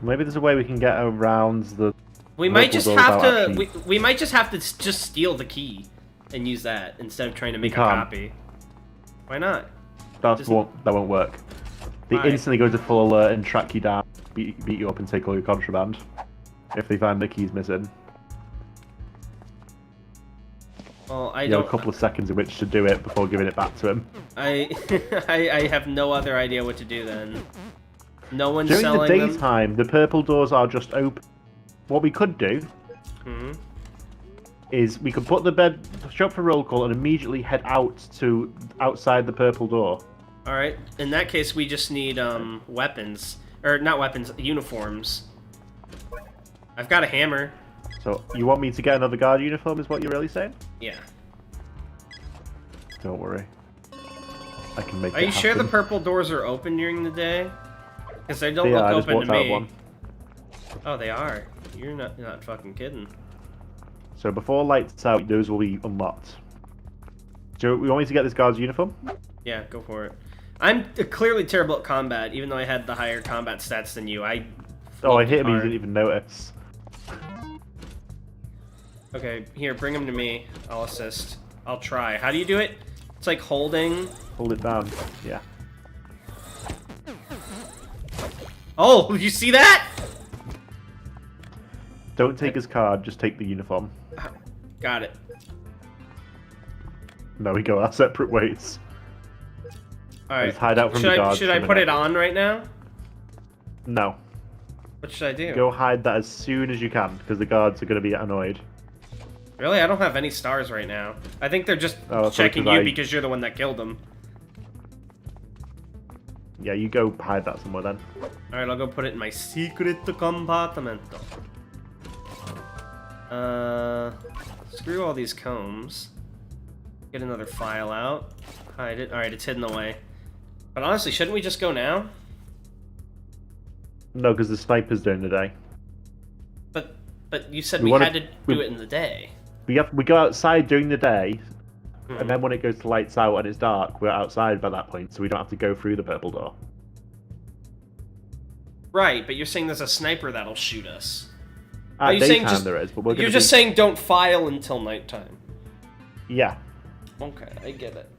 Maybe there's a way we can get around the. We might just purple have door to. without We might just have to just steal the key and use that instead of trying to make a can't. copy. Why not? That won't work. They Why? instantly go to full alert and track you down, beat you up, and take all your contraband. If they find the keys missing. Well, I You have don't. a couple of seconds in which to do it before giving it back to him. I have no other idea what to do then. No one's During the selling them. daytime, the purple doors are just open. What we could do is we could put the bed, shop for roll call, and immediately head out to outside the purple door. All right. In that case, we just need weapons, or not weapons, uniforms. I've got a hammer. So you want me to get another guard uniform? Is what you're really saying? Yeah. Don't worry. I can make. Are you sure the purple doors are open during the day? Because they don't Yeah, look I just open walked to out of me. one. Oh, they are. You're not fucking kidding. So before lights out, those will be unlocked. Do you want me to get this guard's uniform? Yeah, go for it. I'm clearly terrible at combat, even though I had the higher combat stats than you. I hit him. He hard. didn't even notice. Okay, here, bring him to me. I'll assist. I'll try. How do you do it? It's like holding. Hold it down. Yeah. Oh, you see that? Don't take his card. Just take the uniform. Got it. No, we go our separate ways. All right. Let's hide out from should the guards. Should I put it on right now? No. What should I do? Go hide that as soon as you can, because the guards are going to be annoyed. Really? I don't have any stars right now. I think they're just Oh, checking because you I- because you're the one that killed them. Yeah, you go hide that somewhere then. All right, I'll go put it in my secret compartmento. Screw all these combs. Get another file out. Hide it. All right, it's hidden away. But honestly, shouldn't we just go now? No, because the sniper's during the day. But you said We we wanna- had to do it in the day. We go outside during the day, and then when it goes to lights out and it's dark, we're outside by that point, so we don't have to go through the purple door. Right, but you're saying there's a sniper that'll shoot us. At Are you saying daytime just there is, but we're you're gonna just saying don't file until nighttime? Yeah. Okay, I get it.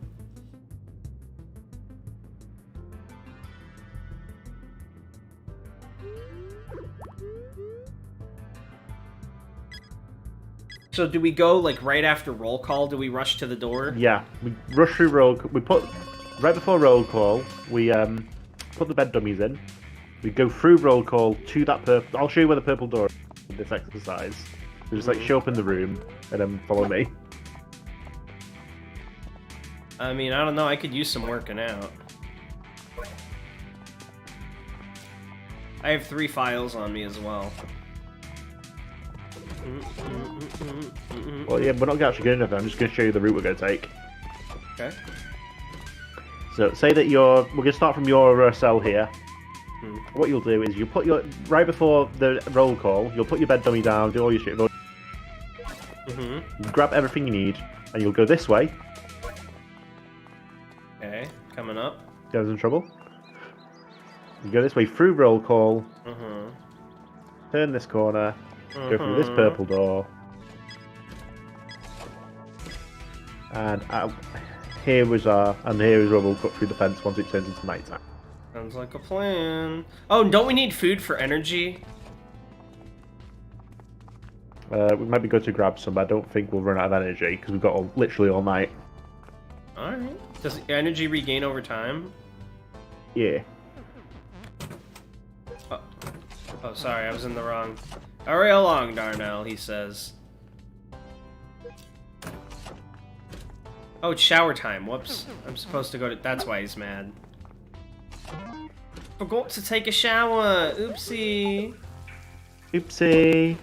So do we go like right after roll call? Do we rush to the door? Yeah, we rush through roll. We put right before roll call. We put the bed dummies in. We go through roll call to that purple. I'll show you where the purple door is in this exercise. So just like show up in the room and then follow me. I mean, I don't know. I could use some working out. I have 3 files on me as well. Well, yeah, we're not actually going to. I'm just going to show you the route we're going to take. Okay. So say that we're going to start from your cell here. What you'll do is you put right before the roll call, you'll put your bed dummy down, do all your shit, grab everything you need, and you'll go this way. Okay, coming up. You guys in trouble? You go this way through roll call, turn this corner, Go through this purple door. And here is where we'll cut through the fence once it turns into night time. Sounds like a plan. Oh, don't we need food for energy? We might be good to grab some, but I don't think we'll run out of energy because we've got literally all night. Alright. Does energy regain over time? Yeah. Oh, sorry, I was in the wrong. Hurry along, Darnell, he says. Oh, it's shower time. Whoops. I'm supposed to go to... That's why he's mad. Forgot to take a shower. Oopsie. Oopsie.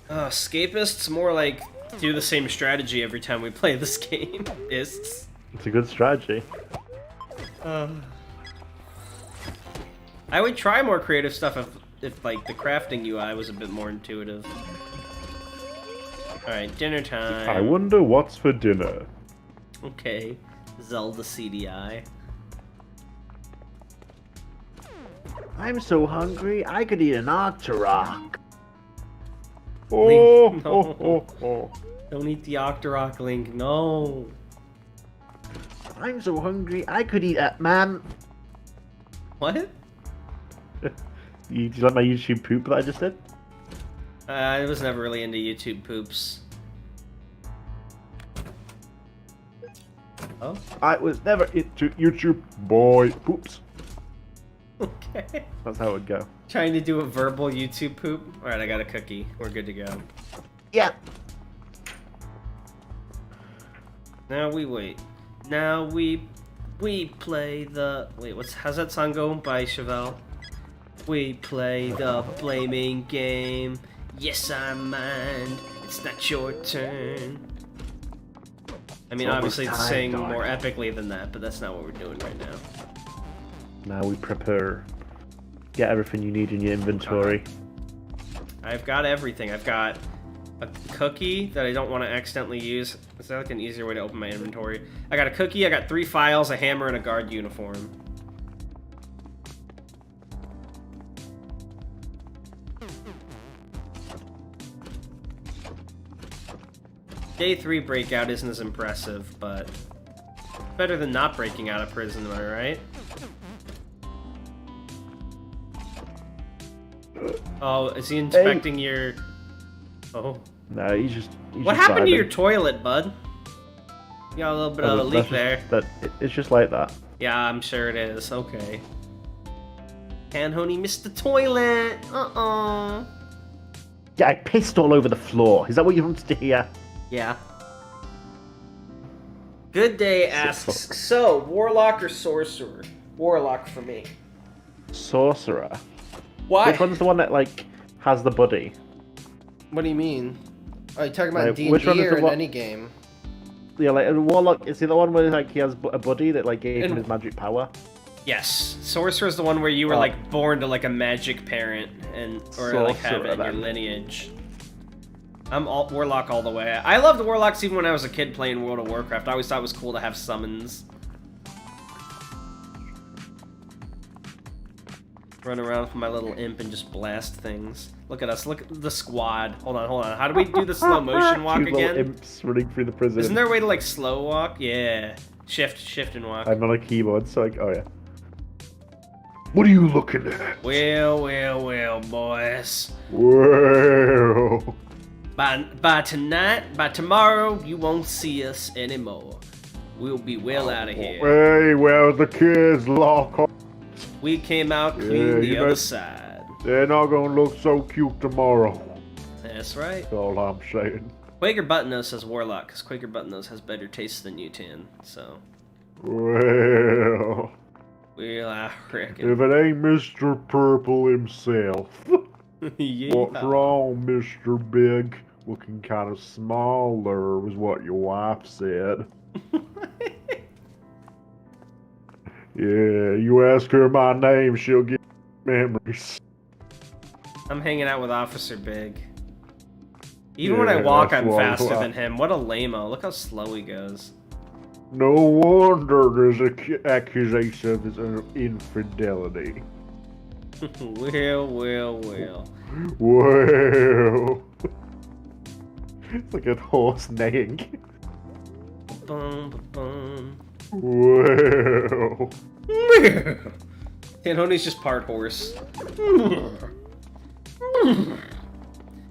Escapists, more like do the same strategy every time we play this game. It's a good strategy. I would try more creative stuff if like the crafting UI was a bit more intuitive. Alright, dinner time. I wonder what's for dinner. Okay, Zelda CDI. I'm so hungry, I could eat an Octorok. Oh, Link, no. oh. Don't eat the Octorok, Link, no. I'm so hungry, I could eat that man. What? Do you like my YouTube poop that I just did? I was never really into YouTube poops. Oh? I was never into YouTube boy poops. Okay. That's how it would go. Trying to do a verbal YouTube poop? Alright, I got a cookie. We're good to go. Yeah. Now we wait. Now we play the... Wait, how's that song go by Chevelle? We play the blaming game. Yes, I mind. It's not your turn. I mean, obviously it's saying more epically than that, but that's not what we're doing right now. Now we prepare. Get everything you need in your inventory. I've got everything. I've got a cookie that I don't want to accidentally use. Is that like an easier way to open my inventory? I got a cookie, I got 3 files, a hammer, and a guard uniform. Day 3 breakout isn't as impressive, but better than not breaking out of prison, am I right? Oh, is he inspecting your... Oh. No, he's just what happened to your toilet, bud? You got a little bit of a leak there. It's just like that. Yeah, I'm sure it is. Okay. Tanhony missed the toilet. Uh-uh. Yeah, I pissed all over the floor. Is that what you wanted to hear? Yeah. Good Day asks, so, Warlock or Sorcerer? Warlock for me. Sorcerer. Why? Which one's the one that, like, has the buddy? What do you mean? Are you talking about D&D which one is or the in one... any game? Yeah, like, a Warlock, is he the one where, like, he has a buddy that, like, gave him his magic power? Yes. Sorcerer is the one where you were, like, born to, like, a magic parent, or, like, have it in your lineage. I'm Warlock all the way. I loved Warlocks even when I was a kid playing World of Warcraft. I always thought it was cool to have summons. Run around with my little imp and just blast things. Look at us. Look at the squad. Hold on. How do we do the slow motion walk again? Little imps running through the prison. Isn't there a way to, like, slow walk? Yeah. Shift and walk. I'm on a keyboard, so, like, oh, yeah. What are you looking at? Well, boys. Well... By tomorrow, you won't see us anymore. We'll be well out of here. Hey, where's the kids? Lock up. We came out clean the other side. They're not gonna look so cute tomorrow. That's right. That's all I'm saying. Quaker Buttnose says Warlock, because Quaker Buttnose has better taste than you, Tan. So. Well, I reckon. if it ain't Mr. Purple himself. Yeah. What's wrong, Mr. Big? Looking kind of smaller was what your wife said. Yeah, you ask her my name, she'll get memories. I'm hanging out with Officer Big. Even when I walk, I'm faster than him. What a lame-o. Look how slow he goes. No wonder there's accusations of infidelity. Well. Well. It's like a horse neighing. Bum. Well. Tanhony's just part horse.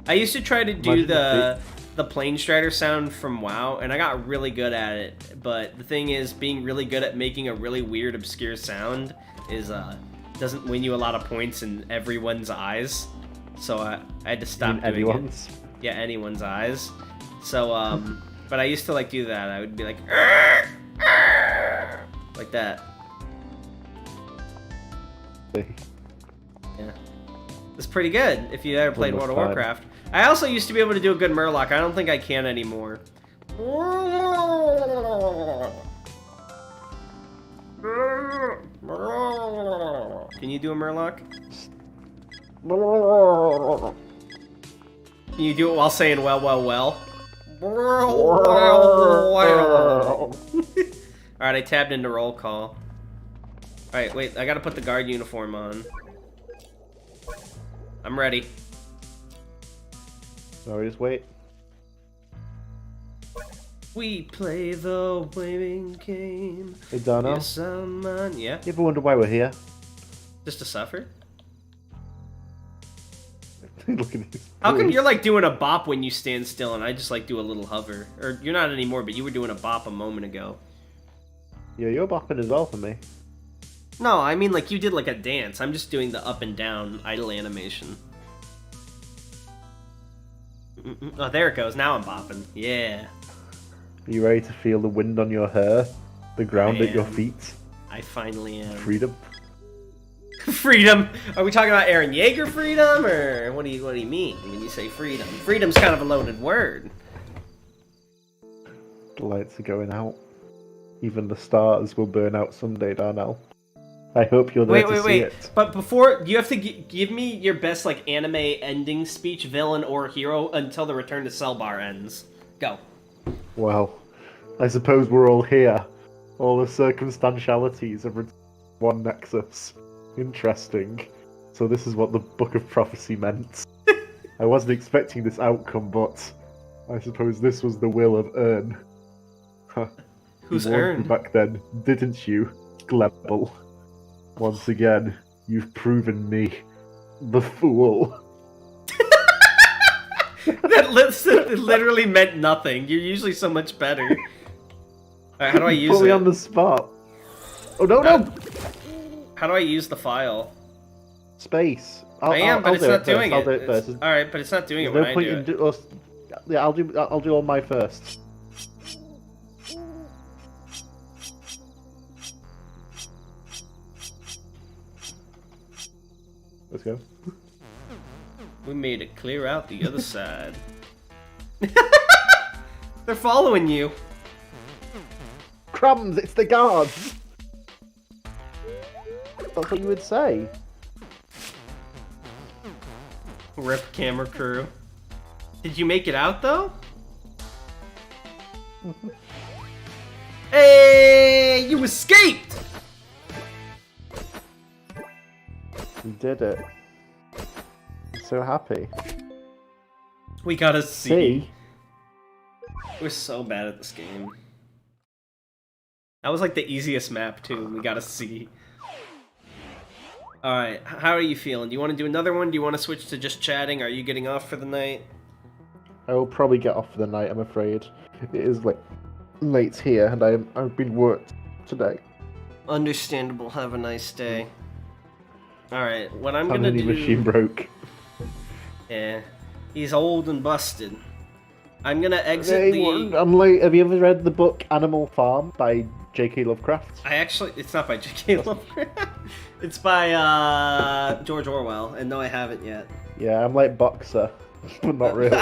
I used to try to do the plane strider sound from WoW, and I got really good at it. But the thing is, being really good at making a really weird, obscure sound is doesn't win you a lot of points in everyone's eyes. So I had to stop doing anyone's? it. Yeah, anyone's eyes. So but I used to like do that. I would be like that. Yeah, it's pretty good if you ever played World of Warcraft. I also used to be able to do a good Murloc. I don't think I can anymore. Can you do a Murloc? Can you do it while saying well? Alright, I tabbed into roll call. Alright, wait, I gotta put the guard uniform on. I'm ready. No, just wait. We play the waving game. Hey, Darnell. Yes, yeah. You ever wonder why we're here? Just to suffer? Look at this. How come you're like doing a bop when you stand still and I just like do a little hover? Or you're not anymore, but you were doing a bop a moment ago. Yeah, you're bopping as well for me. No, I mean like you did like a dance. I'm just doing the up and down idle animation. Oh, there it goes. Now I'm bopping. Yeah. Are you ready to feel the wind on your hair? The ground at your feet? I finally am. Freedom? Freedom? Are we talking about Aaron Yeager freedom, or what do you mean when you say freedom? Freedom's kind of a loaded word. The lights are going out. Even the stars will burn out someday, Darnell. I hope you're there to see it. But before, you have to give me your best like anime ending speech, villain or hero, until the Return to Selbar ends. Go. Well, I suppose we're all here. All the circumstantialities of one nexus. Interesting. So this is what the Book of Prophecy meant. I wasn't expecting this outcome, but I suppose this was the will of Ern. Who's you warned Ern? me back then, didn't you, Glebel? Once again, you've proven me the fool. That literally meant nothing. You're usually so much better. Alright, how do I use it? Put me on the spot. Oh, no! How do I use the file? Space. I'll it's not doing it. I'll do it first. Alright, but it's not doing it There's when no I point do in it. Yeah, I'll do all my first. Let's go. We made it clear out the other side. They're following you. Crumbs, it's the guards! That's what you would say. Rip camera crew. Did you make it out though? Hey, you escaped! You did it. I'm so happy. We got a C. We're so bad at this game. That was like the easiest map too, and we got a C. Alright, how are you feeling? Do you want to do another one? Do you want to switch to just chatting? Are you getting off for the night? I will probably get off for the night, I'm afraid. It is like late here, and I've been worked today. Understandable. Have a nice day. Alright, what I'm gonna do... machine broke. Yeah, he's old and busted. I'm gonna exit the... I'm late. Have you ever read the book Animal Farm by J.K. Lovecraft? It's not by J.K. Lovecraft. It's by George Orwell, and no, I haven't yet. Yeah, I'm like Boxer, but not really.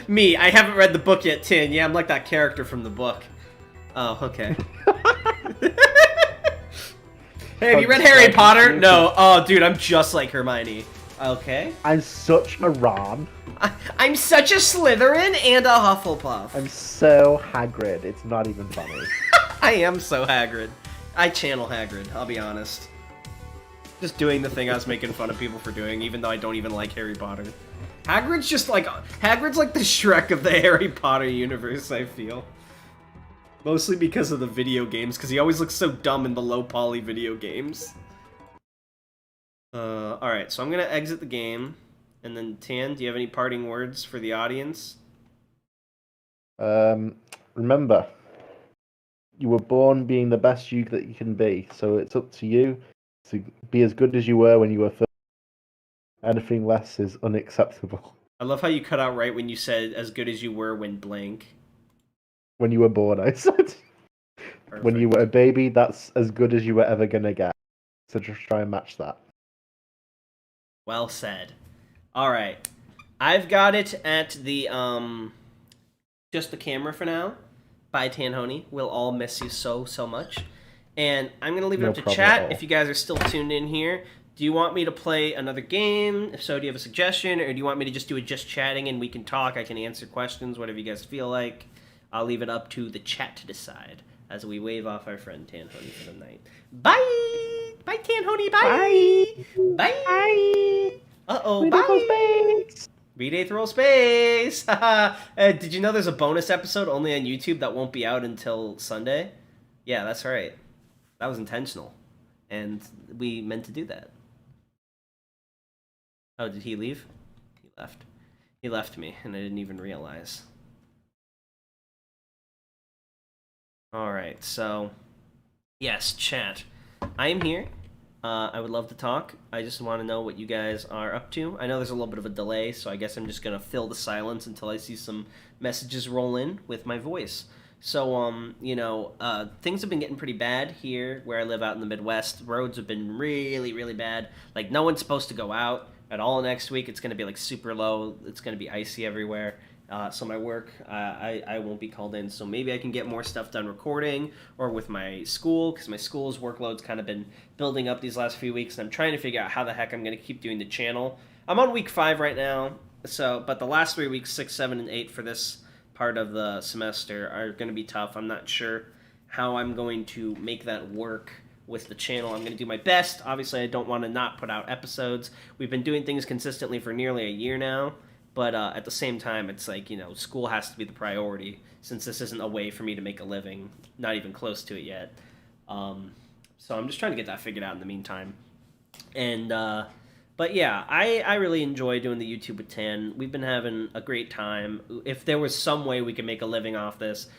Me, I haven't read the book yet, Tin. Yeah, I'm like that character from the book. Oh, okay. Hey, have you read Harry Potter? No. Oh, dude, I'm just like Hermione. Okay. I'm such a Ron. I'm such a Slytherin and a Hufflepuff. I'm so Hagrid, it's not even funny. I am so Hagrid. I channel Hagrid, I'll be honest. Just doing the thing I was making fun of people for doing, even though I don't even like Harry Potter. Hagrid's like the Shrek of the Harry Potter universe, I feel. Mostly because of the video games, because he always looks so dumb in the low poly video games. Alright, so I'm gonna exit the game. And then, Tan, do you have any parting words for the audience? Remember, you were born being the best you that you can be, so it's up to you to be as good as you were when you were first. Anything less is unacceptable. I love how you cut out right when you said as good as you were when blank. When you were born, I said. Perfect. When you were a baby, that's as good as you were ever gonna get. So just try and match that. Well said. Alright. I've got it at the, just the camera for now. Bye, Tanhony. We'll all miss you so much. And I'm going to leave it up to chat if you guys are still tuned in here. Do you want me to play another game? If so, do you have a suggestion? Or do you want me to just do it just chatting and we can talk? I can answer questions, whatever you guys feel like. I'll leave it up to the chat to decide as we wave off our friend Tanhony for the night. Bye! Bye, Tanhony! Bye! Bye! Bye! Uh-oh, bye! Read Aetheral Space! Did you know there's a bonus episode only on YouTube that won't be out until Sunday? Yeah, that's right. That was intentional. And we meant to do that. Oh, did he leave? He left. He left me, and I didn't even realize. Alright, so... Yes, chat. I am here. I would love to talk. I just want to know what you guys are up to. I know there's a little bit of a delay, so I guess I'm just going to fill the silence until I see some messages roll in with my voice. So, things have been getting pretty bad here where I live out in the Midwest. Roads have been really bad. Like, no one's supposed to go out at all next week. It's going to be, like, super low. It's going to be icy everywhere. So my work, I won't be called in, so maybe I can get more stuff done recording or with my school, because my school's workload's kind of been building up these last few weeks, and I'm trying to figure out how the heck I'm going to keep doing the channel. I'm on week 5 right now, but the last 3 weeks, 6, 7, and 8 for this part of the semester are going to be tough. I'm not sure how I'm going to make that work with the channel. I'm going to do my best. Obviously, I don't want to not put out episodes. We've been doing things consistently for nearly a year now. But at the same time, it's like, school has to be the priority, since this isn't a way for me to make a living, not even close to it yet. So I'm just trying to get that figured out in the meantime. And, but yeah, I really enjoy doing the YouTube with Tan. We've been having a great time. If there was some way we could make a living off this,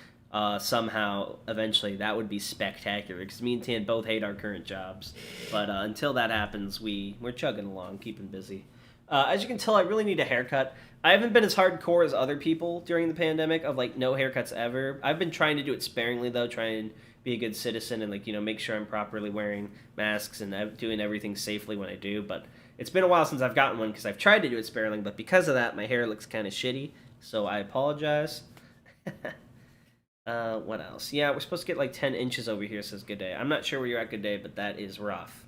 somehow, eventually, that would be spectacular, because me and Tan both hate our current jobs. But until that happens, we're chugging along, keeping busy. As you can tell, I really need a haircut. I haven't been as hardcore as other people during the pandemic of, like, no haircuts ever. I've been trying to do it sparingly, though, try and be a good citizen and, like, make sure I'm properly wearing masks and doing everything safely when I do. But it's been a while since I've gotten one because I've tried to do it sparingly, but because of that, my hair looks kind of shitty, so I apologize. What else? Yeah, we're supposed to get, like, 10 inches over here, says Good Day. I'm not sure where you're at, Good Day, but that is rough.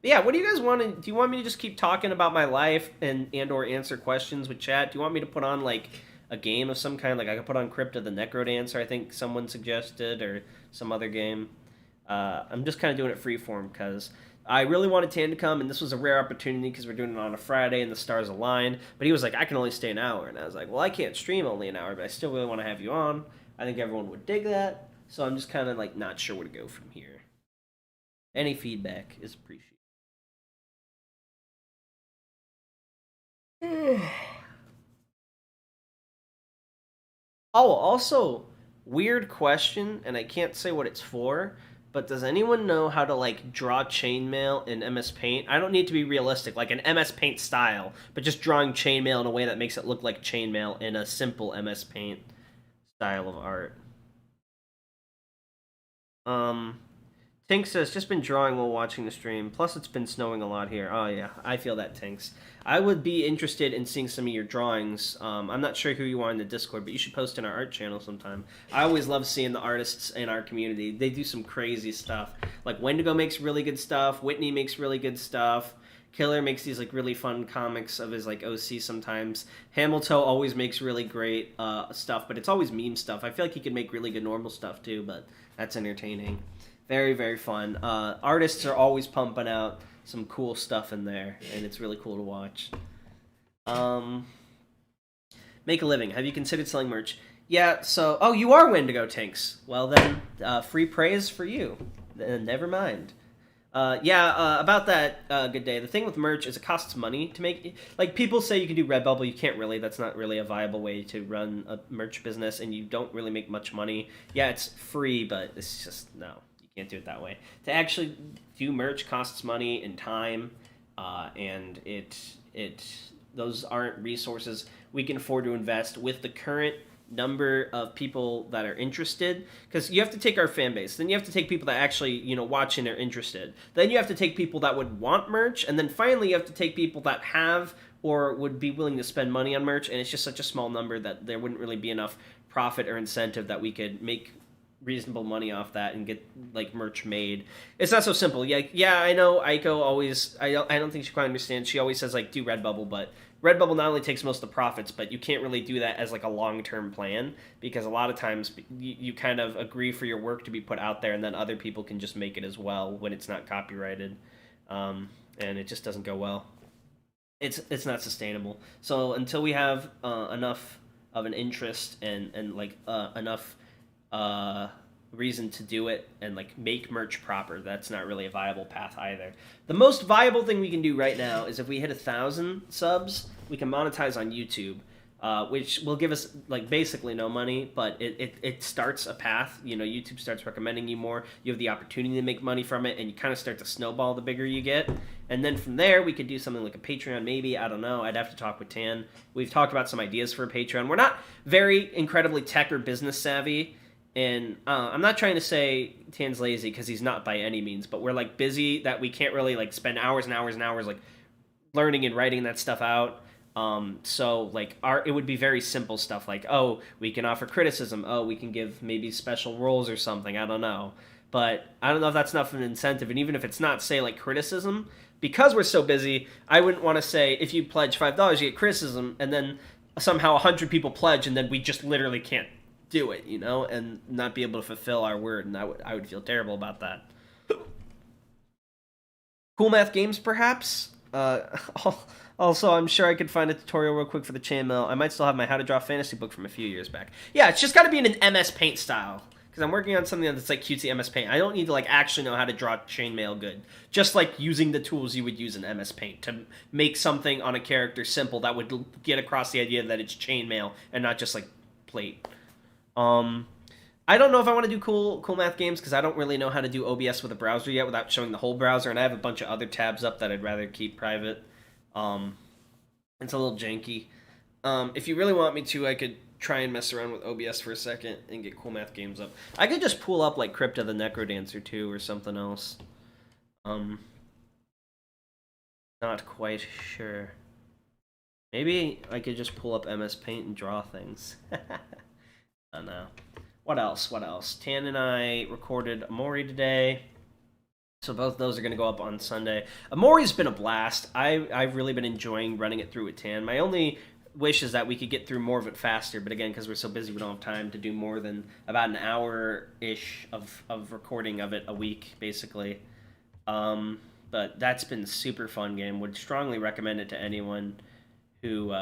Yeah, what do you guys want to... Do you want me to just keep talking about my life and or answer questions with chat? Do you want me to put on, like, a game of some kind? Like, I could put on Crypt of the Necrodancer, I think someone suggested, or some other game. I'm just kind of doing it freeform, because I really wanted Tan to come, and this was a rare opportunity, because we're doing it on a Friday, and the stars aligned. But he was like, I can only stay an hour. And I was like, well, I can't stream only an hour, but I still really want to have you on. I think everyone would dig that. So I'm just kind of, like, not sure where to go from here. Any feedback is appreciated. Oh, also, weird question, and I can't say what it's for, but does anyone know how to, like, draw chainmail in MS Paint? I don't need to be realistic, like an MS Paint style, but just drawing chainmail in a way that makes it look like chainmail in a simple MS Paint style of art. Tink says, just been drawing while watching the stream. Plus, it's been snowing a lot here. Oh, yeah. I feel that, Tinks. I would be interested in seeing some of your drawings. I'm not sure who you are in the Discord, but you should post in our art channel sometime. I always love seeing the artists in our community. They do some crazy stuff. Like, Wendigo makes really good stuff. Whitney makes really good stuff. Killer makes these like really fun comics of his like OC sometimes. Hamilton always makes really great stuff, but it's always meme stuff. I feel like he could make really good normal stuff too, but that's entertaining. Very, very fun. Artists are always pumping out some cool stuff in there, and it's really cool to watch. Make a living. Have you considered selling merch? Yeah, so... Oh, you are Wendigo Tinks. Well then, free praise for you. Never mind. About that, good day. The thing with merch is it costs money to make... Like, people say you can do Redbubble. You can't really. That's not really a viable way to run a merch business, and you don't really make much money. Yeah, it's free, but it's just... No, you can't do it that way. To actually do merch costs money and time, and those aren't resources we can afford to invest with the current number of people that are interested, because you have to take our fan base, then you have to take people that actually watch and are interested, then you have to take people that would want merch, and then finally you have to take people that have or would be willing to spend money on merch, and it's just such a small number that there wouldn't really be enough profit or incentive that we could make reasonable money off that and get like merch made. It's not so simple. Yeah, I know Aiko always, I don't think she quite understands. She always says like do Redbubble, but Redbubble not only takes most of the profits, but you can't really do that as like a long-term plan, because a lot of times you kind of agree for your work to be put out there, and then other people can just make it as well when it's not copyrighted, and it just doesn't go well. It's not sustainable. So until we have enough of an interest and like enough reason to do it and like make merch proper, that's not really a viable path either. The most viable thing we can do right now is if we hit 1,000 subs, we can monetize on YouTube, which will give us like basically no money, but it starts a path. YouTube starts recommending you more. You have the opportunity to make money from it, and you kind of start to snowball the bigger you get. And then from there, we could do something like a Patreon, maybe. I don't know. I'd have to talk with Tan. We've talked about some ideas for a Patreon. We're not very incredibly tech or business savvy. And I'm not trying to say Tan's lazy, because he's not by any means, but we're like busy that we can't really like spend hours and hours and hours like learning and writing that stuff out. So like it would be very simple stuff like, oh, we can offer criticism. Oh, we can give maybe special roles or something. I don't know. But I don't know if that's enough of an incentive. And even if it's not, say like criticism, because we're so busy, I wouldn't want to say if you pledge $5, you get criticism, and then somehow 100 people pledge, and then we just literally can't do it, and not be able to fulfill our word, and I would feel terrible about that. Cool math games, perhaps? Also, I'm sure I could find a tutorial real quick for the chainmail. I might still have my How to Draw Fantasy book from a few years back. Yeah, it's just got to be in an MS Paint style, because I'm working on something that's like cutesy MS Paint. I don't need to like actually know how to draw chainmail good. Just like using the tools you would use in MS Paint to make something on a character simple that would get across the idea that it's chainmail and not just like plate. I don't know if I want to do cool math games, because I don't really know how to do OBS with a browser yet without showing the whole browser, and I have a bunch of other tabs up that I'd rather keep private. It's a little janky. If you really want me to, I could try and mess around with OBS for a second and get cool math games up. I could just pull up like Crypta the Necrodancer too, or something else. Not quite sure. Maybe I could just pull up MS Paint and draw things. I don't know. What else? Tan and I recorded Amori today, so both those are going to go up on Sunday. Amori's been a blast. I've really been enjoying running it through with Tan. My only wish is that we could get through more of it faster, but again, because we're so busy, we don't have time to do more than about an hour-ish of recording of it a week, basically. But that's been super fun game. Would strongly recommend it to anyone who...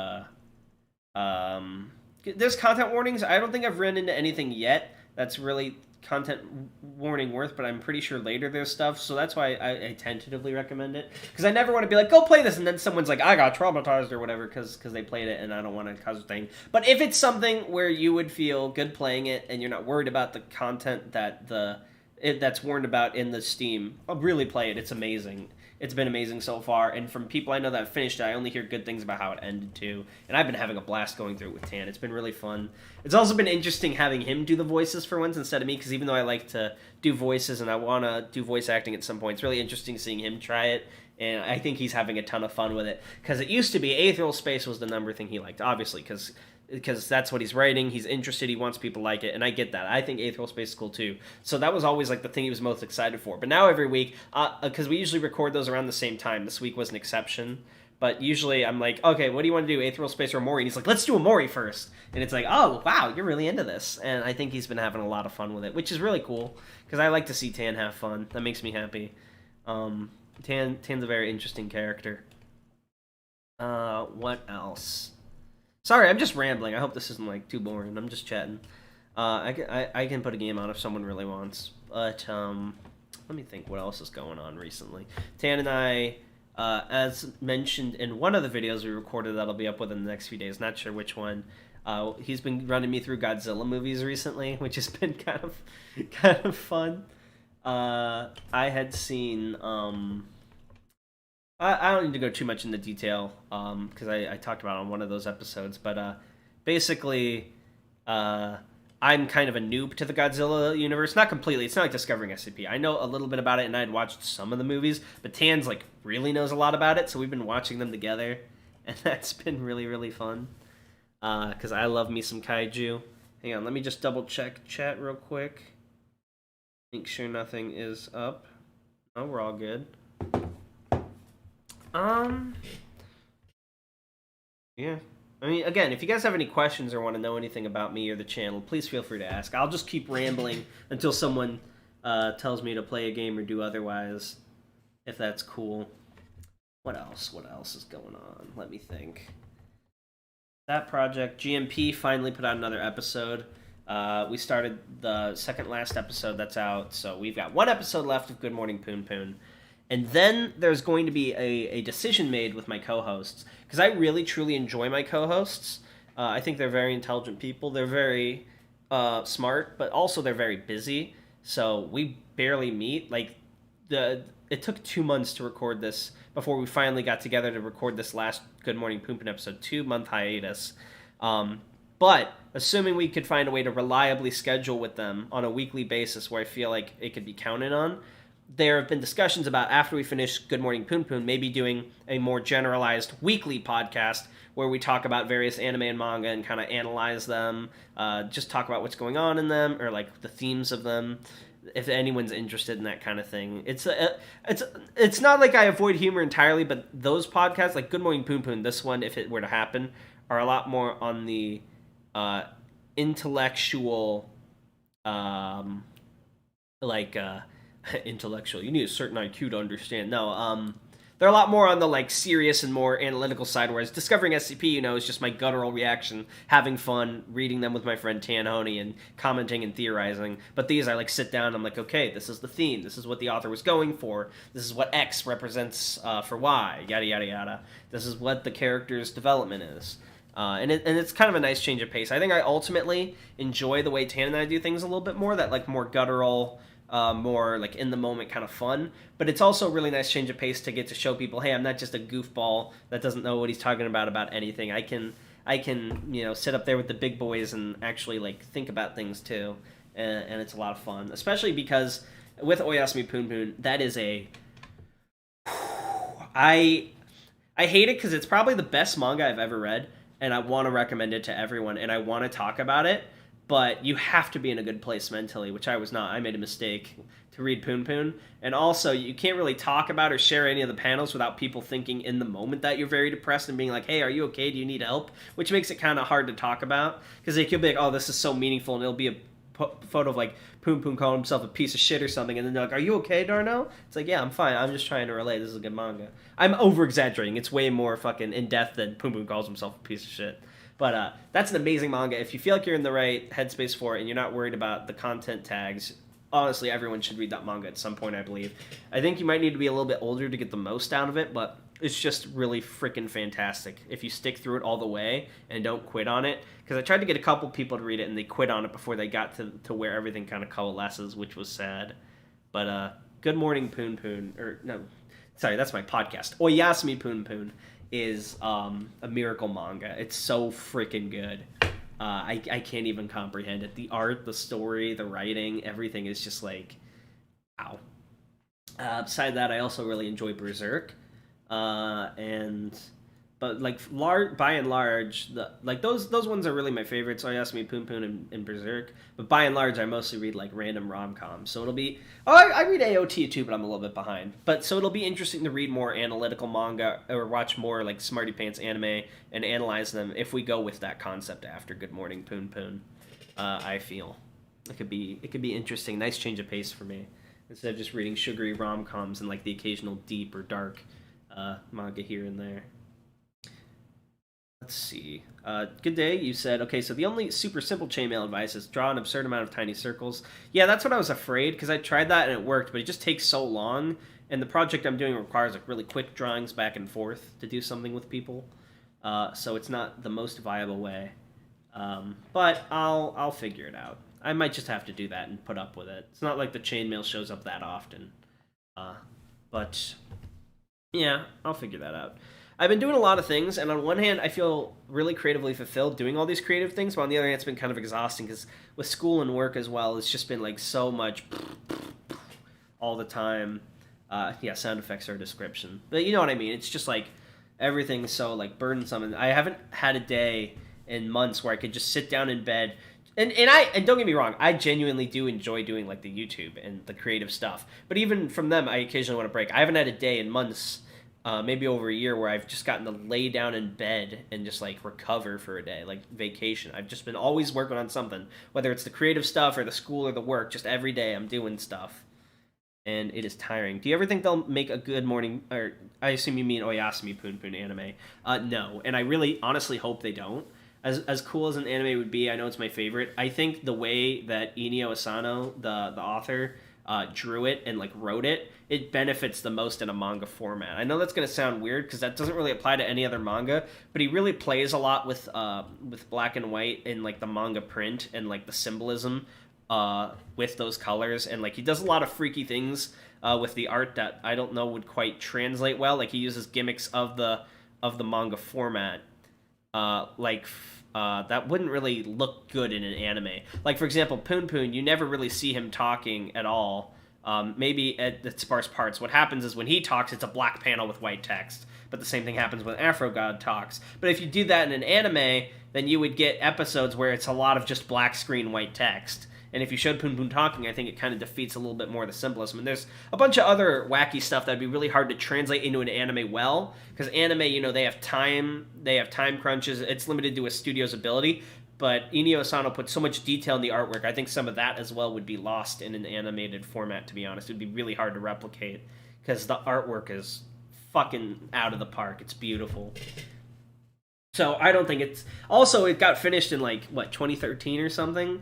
There's content warnings. I don't think I've run into anything yet that's really content warning worth, but I'm pretty sure later there's stuff, so that's why I tentatively recommend it. Because I never want to be like, go play this, and then someone's like, I got traumatized or whatever because they played it, and I don't want to cause a thing. But if it's something where you would feel good playing it, and you're not worried about the content that's warned about in the Steam, I'll really play it. It's amazing. It's been amazing so far, and from people I know that have finished it, I only hear good things about how it ended too, and I've been having a blast going through it with Tan. It's been really fun. It's also been interesting having him do the voices for once instead of me, because even though I like to do voices and I want to do voice acting at some point, it's really interesting seeing him try it and I think he's having a ton of fun with it. Because it used to be Aetheral Space was the number thing he liked, obviously, because that's what he's writing. He's interested. He wants people to like it, and I get that. I think Aetheral Space is cool too. So that was always like the thing he was most excited for. But now every week, because we usually record those around the same time. This week was an exception. But usually I'm like, okay, what do you want to do, Aetheral Space or Mori? And he's like, let's do a Mori first. And it's like, oh, wow, you're really into this. And I think he's been having a lot of fun with it, which is really cool. Because I like to see Tan have fun. That makes me happy. Tan's a very interesting character. What else? Sorry, I'm just rambling. I hope this isn't like too boring. I'm just chatting. I can put a game on if someone really wants. But let me think what else is going on recently. Tan and I, as mentioned in one of the videos we recorded that'll be up within the next few days, not sure which one, he's been running me through Godzilla movies recently, which has been kind of fun. I had seen I don't need to go too much into detail because I talked about it on one of those episodes, but basically I'm kind of a noob to the Godzilla universe. Not completely. It's not like discovering SCP. I know a little bit about it, and I had watched some of the movies, but Tan's like really knows a lot about it, so we've been watching them together, and that's been really, really fun. Because I love me some kaiju. Hang on, let me just double check chat real quick. Make sure nothing is up. Oh, we're all good. Yeah. I mean, again, if you guys have any questions or want to know anything about me or the channel, please feel free to ask. I'll just keep rambling until someone tells me to play a game or do otherwise, if that's cool. What else? What else is going on? Let me think. That project, GMP, finally put out another episode. We started the second last episode that's out, so we've got one episode left of Good Morning Poon Poon. And then there's going to be a decision made with my co-hosts, because I really, truly enjoy my co-hosts. I think they're very intelligent people. They're very smart, but also they're very busy. So we barely meet. Like, it took 2 months to record this before we finally got together to record this last Good Morning Poon Poon episode, 2-month hiatus. But assuming we could find a way to reliably schedule with them on a weekly basis where I feel like it could be counted on, there have been discussions about, after we finish Good Morning Poon Poon, maybe doing a more generalized weekly podcast where we talk about various anime and manga and kind of analyze them, just talk about what's going on in them, or like the themes of them, if anyone's interested in that kind of thing. It's not like I avoid humor entirely, but those podcasts, like Good Morning Poon Poon, this one, if it were to happen, are a lot more on the intellectual, intellectual. You need a certain IQ to understand. No, they're a lot more on the like serious and more analytical side. Whereas Discovering SCP, is just my guttural reaction, having fun, reading them with my friend Tanhony, and commenting and theorizing. But these, I like sit down. I'm like, okay, this is the theme. This is what the author was going for. This is what X represents for Y. Yada yada yada. This is what the character's development is. And it's kind of a nice change of pace. I think I ultimately enjoy the way Tan and I do things a little bit more. That like more guttural, more like in the moment kind of fun, but it's also a really nice change of pace to get to show people, hey, I'm not just a goofball that doesn't know what he's talking about anything. I can sit up there with the big boys and actually like think about things too, and it's a lot of fun, especially because with Oyasumi Poon Poon, that is I hate it because it's probably the best manga I've ever read, and I want to recommend it to everyone, and I want to talk about it. But you have to be in a good place mentally, which I was not. I made a mistake to read Poon Poon. And also, you can't really talk about or share any of the panels without people thinking in the moment that you're very depressed and being like, hey, are you okay? Do you need help? Which makes it kind of hard to talk about. Because they could be like, oh, this is so meaningful, and it'll be a photo of like Poon Poon calling himself a piece of shit or something. And then they're like, are you okay, Darnell? It's like, yeah, I'm fine. I'm just trying to relate. This is a good manga. I'm over-exaggerating. It's way more fucking in-depth than Poon Poon calls himself a piece of shit. But that's an amazing manga. If you feel like you're in the right headspace for it and you're not worried about the content tags, honestly, everyone should read that manga at some point, I believe. I think you might need to be a little bit older to get the most out of it, but it's just really freaking fantastic if you stick through it all the way and don't quit on it. Because I tried to get a couple people to read it and they quit on it before they got to where everything kind of coalesces, which was sad. But Good Morning Poon Poon, or no, sorry, that's my podcast. Oyasumi Poon Poon is a miracle manga. It's so freaking good. I can't even comprehend it. The art, the story, the writing, everything is just like, wow. Beside that, I also really enjoy Berserk. And but like by and large, those ones are really my favorites. So Oyasumi Poon Poon and Berserk. But by and large, I mostly read like random rom coms. So it'll be I read AOT too, but I'm a little bit behind. But so it'll be interesting to read more analytical manga or watch more like Smarty Pants anime and analyze them if we go with that concept after Good Morning Poon Poon. I feel it could be interesting. Nice change of pace for me instead of just reading sugary rom coms and like the occasional deep or dark manga here and there. Let's see. Good day. You said, okay, so the only super simple chainmail advice is draw an absurd amount of tiny circles. Yeah, that's what I was afraid, because I tried that and it worked, but it just takes so long, and the project I'm doing requires like really quick drawings back and forth to do something with people, so it's not the most viable way. But I'll figure it out. I might just have to do that and put up with it. It's not like the chainmail shows up that often. But yeah, I'll figure that out. I've been doing a lot of things, and on one hand, I feel really creatively fulfilled doing all these creative things, but on the other hand, it's been kind of exhausting, because with school and work as well, it's just been, like, so much all the time. Yeah, sound effects are a description. But you know what I mean. It's just, like, everything's so, like, burdensome, and I haven't had a day in months where I could just sit down in bed, and don't get me wrong, I genuinely do enjoy doing, like, the YouTube and the creative stuff, but even from them, I occasionally want to break. I haven't had a day in months, maybe over a year, where I've just gotten to lay down in bed and just like recover for a day, like vacation. I've just been always working on something, whether it's the creative stuff or the school or the work. Just every day I'm doing stuff, and it is tiring. Do you ever think they'll make a Good Morning, or I assume you mean Oyasumi Poon Poon anime? No, and I really honestly hope they don't. As cool as an anime would be, I know it's my favorite. I think the way that Inio Asano, the author, drew it and like wrote it, it benefits the most in a manga format. I know that's going to sound weird because that doesn't really apply to any other manga, but he really plays a lot with black and white and like the manga print and like the symbolism with those colors, and like he does a lot of freaky things with the art that I don't know would quite translate well. Like he uses gimmicks of the manga format, that wouldn't really look good in an anime. Like, for example, Poon Poon, you never really see him talking at all. Maybe at the sparse parts. What happens is when he talks, it's a black panel with white text. But the same thing happens when Afro God talks. But if you do that in an anime, then you would get episodes where it's a lot of just black screen, white text. And if you showed Poon Poon talking, I think it kind of defeats a little bit more of the symbolism. And there's a bunch of other wacky stuff that'd be really hard to translate into an anime well, because anime, they have time crunches. It's limited to a studio's ability. But Inio Asano put so much detail in the artwork. I think some of that as well would be lost in an animated format. To be honest, it'd be really hard to replicate because the artwork is fucking out of the park. It's beautiful. So I don't think it's... Also, it got finished in, 2013 or something?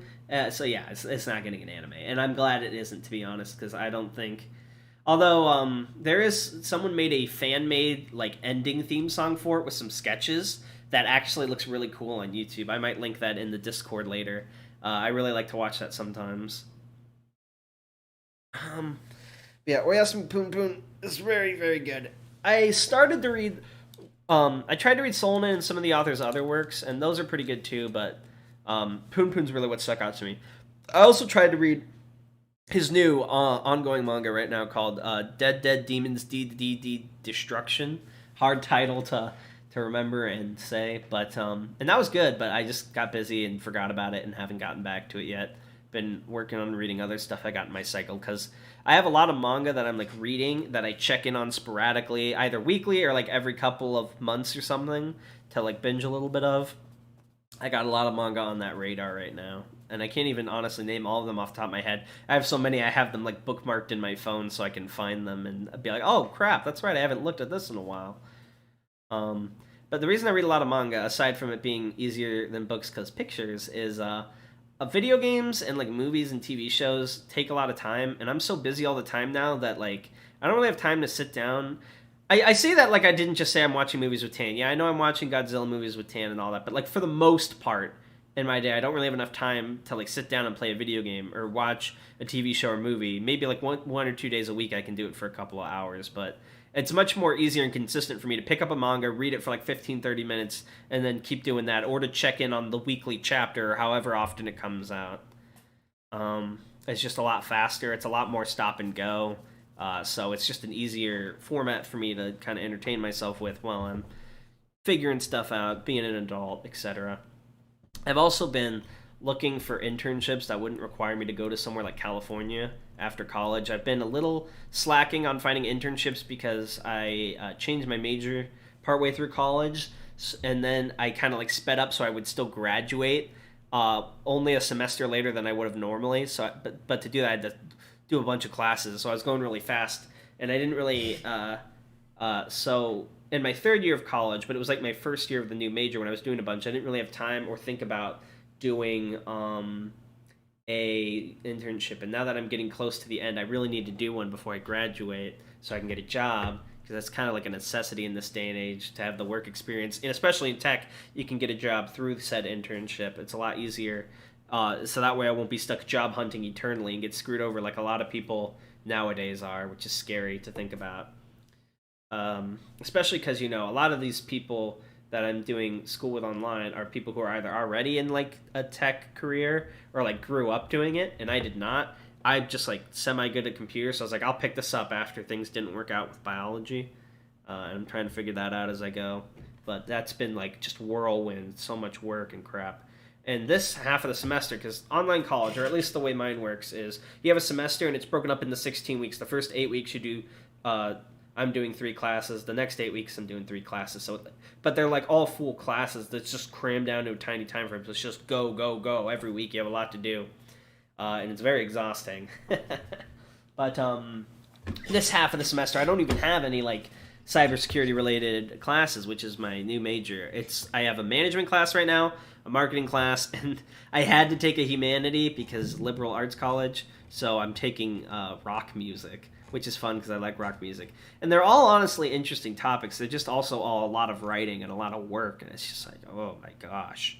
So yeah, it's not getting an anime. And I'm glad it isn't, to be honest, because I don't think... Although, someone made a fan-made, ending theme song for it with some sketches that actually looks really cool on YouTube. I might link that in the Discord later. I really like to watch that sometimes. Yeah, Oyasumi Poon Poon is very, very good. I started to read... I tried to read Solna and some of the author's other works, and those are pretty good too, but Poon Poon's really what stuck out to me. I also tried to read his new ongoing manga right now called Dead Demons D Destruction. Hard title to remember and say, but and that was good, but I just got busy and forgot about it and haven't gotten back to it yet. Been working on reading other stuff I got in my cycle, because I have a lot of manga that I'm reading that I check in on sporadically, either weekly or every couple of months or something, to binge a little bit of. I got a lot of manga on that radar right now, and I can't even honestly name all of them off the top of my head. I have so many, I have them bookmarked in my phone so I can find them and be like, oh crap, that's right, I haven't looked at this in a while. But the reason I read a lot of manga, aside from it being easier than books because pictures, is video games and movies and TV shows take a lot of time, and I'm so busy all the time now that I don't really have time to sit down. I say that I didn't just say I'm watching movies with Tan. Yeah, I know I'm watching Godzilla movies with Tan and all that, but for the most part in my day, I don't really have enough time to sit down and play a video game or watch a TV show or movie. Maybe one or 2 days a week I can do it for a couple of hours, but it's much more easier and consistent for me to pick up a manga, read it for 15-30 minutes, and then keep doing that, or to check in on the weekly chapter, however often it comes out. It's just a lot faster. It's a lot more stop and go. So it's just an easier format for me to kind of entertain myself with while I'm figuring stuff out, being an adult, etc. I've also been looking for internships that wouldn't require me to go to somewhere like California after college. I've been a little slacking on finding internships because I changed my major partway through college, and then I kind of like sped up so I would still graduate only a semester later than I would have normally. But to do that, I had to do a bunch of classes, so I was going really fast, and I didn't really. So in my third year of college, but it was like my first year of the new major when I was doing a bunch, I didn't really have time or think about doing a internship. And now that I'm getting close to the end, I really need to do one before I graduate so I can get a job, because that's kind of like a necessity in this day and age to have the work experience. And especially in tech, you can get a job through said internship. It's a lot easier. So that way I won't be stuck job hunting eternally and get screwed over like a lot of people nowadays are, which is scary to think about. Especially because, a lot of these people that I'm doing school with online are people who are either already in like a tech career or like grew up doing it, and I did not. I'm just like semi good at computers, so I was like, I'll pick this up after things didn't work out with biology. And I'm trying to figure that out as I go. But that's been like just whirlwind, so much work and crap. And this half of the semester, because online college, or at least the way mine works, is you have a semester and it's broken up into 16 weeks. The first 8 weeks you do I'm doing 3 classes. The next 8 weeks, I'm doing 3 classes. But they're like all full classes that's just crammed down to a tiny time frame. So it's just go, go, go. Every week you have a lot to do. And it's very exhausting. But this half of the semester, I don't even have any like cybersecurity related classes, which is my new major. I have a management class right now, a marketing class, and I had to take a humanity because liberal arts college. So I'm taking rock music, which is fun because I like rock music. And they're all honestly interesting topics. They're just also all a lot of writing and a lot of work. And it's just like, oh my gosh.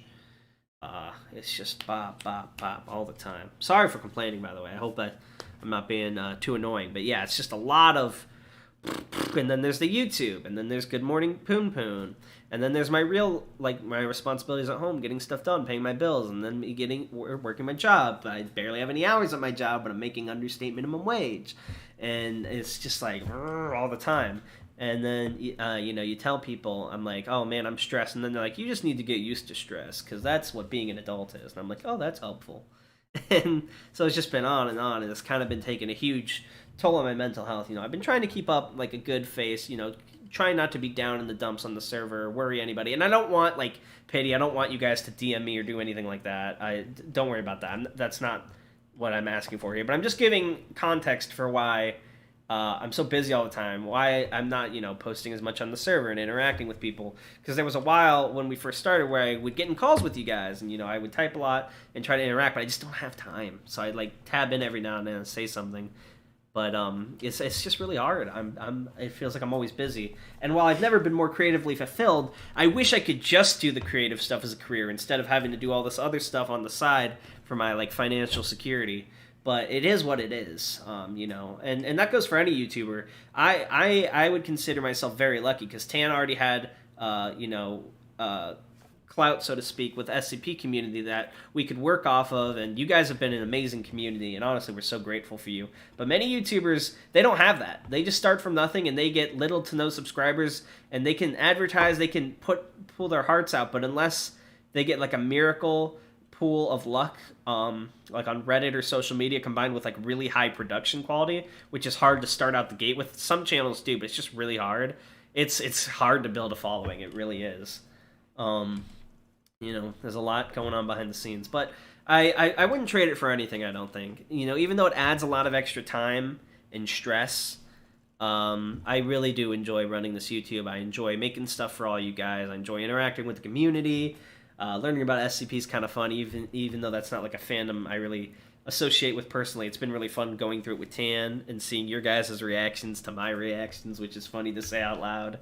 It's just bop, bop, bop all the time. Sorry for complaining, by the way. I hope that I'm not being too annoying. But yeah, it's just a lot of... And then there's the YouTube. And then there's Good Morning Poon Poon. And then there's my my responsibilities at home, getting stuff done, paying my bills, and then me working my job. I barely have any hours at my job, but I'm making under state minimum wage. And it's just like all the time. And then you tell people, I'm like, oh man, I'm stressed, and then they're like, you just need to get used to stress because that's what being an adult is. And I'm like, oh, that's helpful. And so it's just been on, and it's kind of been taking a huge toll on my mental health. I've been trying to keep up like a good face, trying not to be down in the dumps on the server or worry anybody. And I don't want like pity. I don't want you guys to DM me or do anything like that. Don't worry about that. That's not what I'm asking for here. But I'm just giving context for why I'm so busy all the time, why I'm not, posting as much on the server and interacting with people. Because there was a while when we first started where I would get in calls with you guys, and, I would type a lot and try to interact, but I just don't have time. So I'd, tab in every now and then and say something. But it's just really hard. It feels like I'm always busy. And while I've never been more creatively fulfilled, I wish I could just do the creative stuff as a career instead of having to do all this other stuff on the side for my, financial security. But it is what it is, and that goes for any YouTuber. I would consider myself very lucky because Tan already had, clout, so to speak, with the SCP community that we could work off of, and you guys have been an amazing community, and honestly, we're so grateful for you. But many YouTubers, they don't have that. They just start from nothing, and they get little to no subscribers, and they can advertise, they can pull their hearts out, but unless they get, a miracle pool of luck, on Reddit or social media, combined with really high production quality, which is hard to start out the gate with. Some channels do, but it's just really hard. It's hard to build a following. It really is. There's a lot going on behind the scenes, but I wouldn't trade it for anything. I don't think. Even though it adds a lot of extra time and stress, I really do enjoy running this YouTube. I enjoy making stuff for all you guys. I enjoy interacting with the community. Learning about SCP is kind of fun, even though that's not a fandom I really associate with personally. It's been really fun going through it with Tan and seeing your guys' reactions to my reactions, which is funny to say out loud.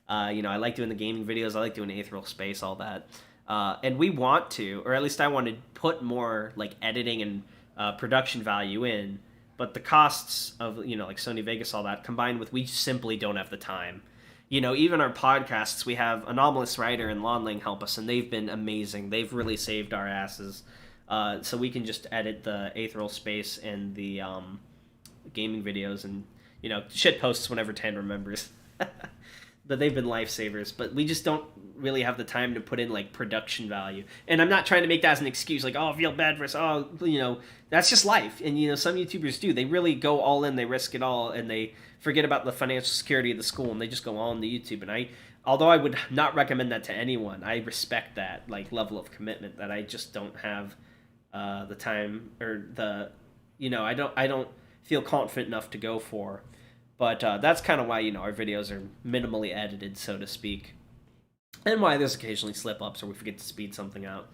I like doing the gaming videos. I like doing Aetheral Space, all that. And we want to, or at least I want to put more editing and production value in, but the costs of Sony Vegas, all that, combined with we simply don't have the time. Even our podcasts, we have Anomalous Writer and Lonling help us, and they've been amazing. They've really saved our asses. So we can just edit the Aetheral Space and the gaming videos, and shit posts whenever Tan remembers. But they've been lifesavers. But we just don't really have the time to put in like production value. And I'm not trying to make that as an excuse, like, oh, I feel bad for us. That's just life. And some YouTubers do. They really go all in. They risk it all, and they forget about the financial security of the school, and they just go all into YouTube. And although I would not recommend that to anyone, I respect that like level of commitment that I just don't have the time or I don't feel confident enough to go for. But that's kind of why, our videos are minimally edited, so to speak. And why there's occasionally slip-ups or we forget to speed something out.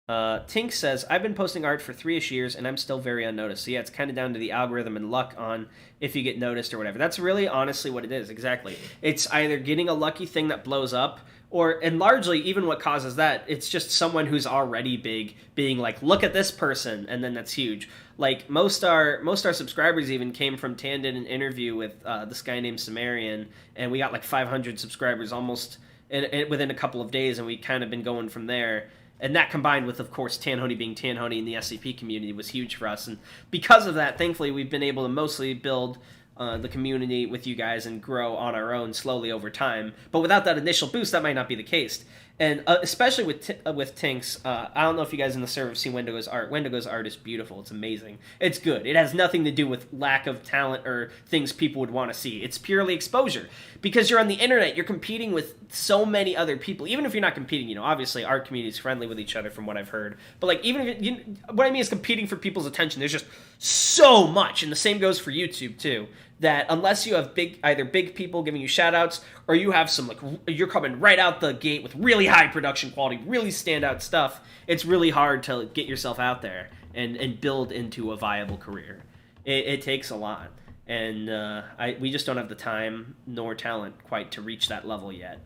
Tink says, I've been posting art for 3-ish years, and I'm still very unnoticed. So yeah, it's kind of down to the algorithm and luck on if you get noticed or whatever. That's really honestly what it is, exactly. It's either getting a lucky thing that blows up, and largely, even what causes that, it's just someone who's already big being like, look at this person, and then that's huge. Like, most our subscribers even came from Tan did an interview with this guy named Sumerian, and we got like 500 subscribers almost within a couple of days, and we kind of been going from there. And that combined with, of course, Tanhony being Tanhony in the SCP community was huge for us. And because of that, thankfully, we've been able to mostly build the community with you guys and grow on our own slowly over time. But without that initial boost, that might not be the case. And especially with Tinks, I don't know if you guys in the server have seen Wendigo's art. Wendigo's art is beautiful. It's amazing. It's good. It has nothing to do with lack of talent or things people would want to see. It's purely exposure. Because you're on the internet, you're competing with so many other people. Even if you're not competing, obviously our community is friendly with each other from what I've heard. But like, even if what I mean is competing for people's attention. There's just so much, and the same goes for YouTube too. That unless you have either big people giving you shout-outs, or you have some, you're coming right out the gate with really high production quality, really standout stuff, it's really hard to get yourself out there and build into a viable career. It takes a lot. And we just don't have the time nor talent quite to reach that level yet.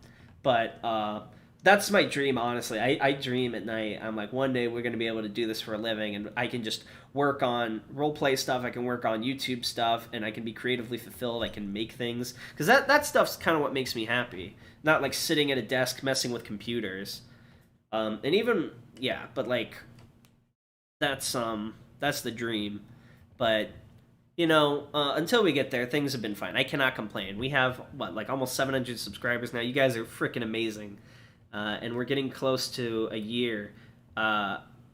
But that's my dream, honestly. I dream at night. I'm like, one day we're going to be able to do this for a living, and I can just work on roleplay stuff, I can work on YouTube stuff, and I can be creatively fulfilled, I can make things. Because that stuff's kind of what makes me happy. Not like sitting at a desk messing with computers. And even, yeah, but like, that's the dream. But, until we get there, things have been fine. I cannot complain. We have, almost 700 subscribers now. You guys are freaking amazing. And we're getting close to a year.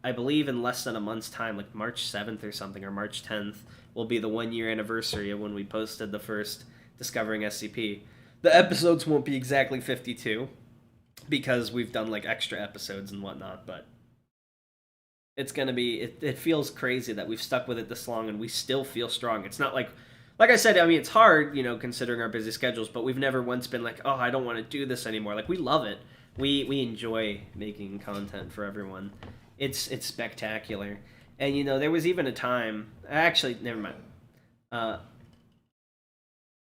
I believe in less than a month's time, like March 7th or something, or March 10th, will be the 1-year anniversary of when we posted the first Discovering SCP. The episodes won't be exactly 52, because we've done, extra episodes and whatnot, but it's gonna be, it feels crazy that we've stuck with it this long, and we still feel strong. It's not like I said, I mean, it's hard, considering our busy schedules, but we've never once been like, oh, I don't want to do this anymore. We love it. We enjoy making content for everyone. It's spectacular. And, there was even a time... Actually, never mind.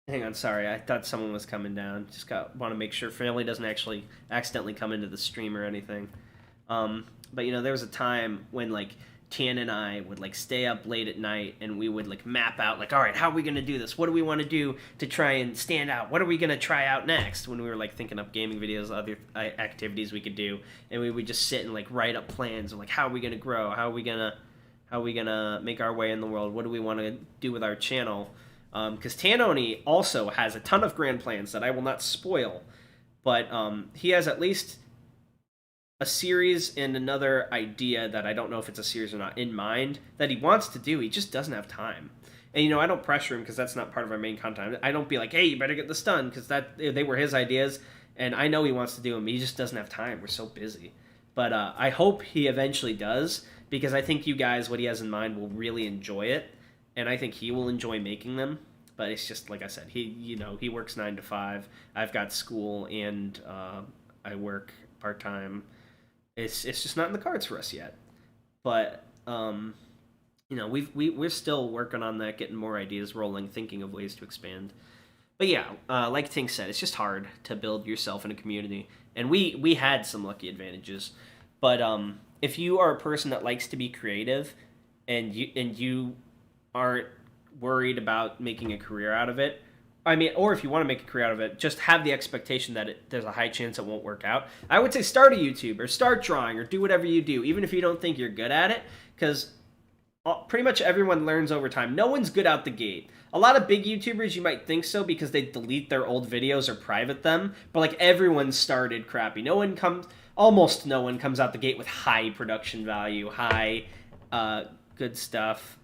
Hang on, sorry. I thought someone was coming down. Just want to make sure family doesn't actually accidentally come into the stream or anything. But, there was a time when, Tan and I would stay up late at night, and we would map out all right, how are we gonna do this? What do we want to do to try and stand out? What are we gonna try out next? When we were thinking up gaming videos, other activities we could do, and we would just sit and write up plans of how are we gonna grow? How are we gonna make our way in the world? What do we want to do with our channel? Because Tanhony also has a ton of grand plans that I will not spoil, but he has at least a series and another idea that I don't know if it's a series or not in mind that he wants to do. He just doesn't have time. And, I don't pressure him because that's not part of our main content. I don't be like, hey, you better get this done, because they were his ideas, and I know he wants to do them. He just doesn't have time. We're so busy. But I hope he eventually does, because I think you guys, what he has in mind, will really enjoy it, and I think he will enjoy making them. But it's just, like I said, he works 9 to 5. I've got school, and I work part-time. It's just not in the cards for us yet, but we're still working on that, getting more ideas rolling, thinking of ways to expand. But yeah, like Tink said, it's just hard to build yourself in a community, and we had some lucky advantages. But if you are a person that likes to be creative, and you aren't worried about making a career out of it, I mean, or if you want to make a career out of it, just have the expectation that there's a high chance it won't work out. I would say start a YouTube, or start drawing, or do whatever you do, even if you don't think you're good at it, because pretty much everyone learns over time. No one's good out the gate. A lot of big YouTubers, you might think so because they delete their old videos or private them, but like everyone started crappy. Almost no one comes out the gate with high production value, high good stuff.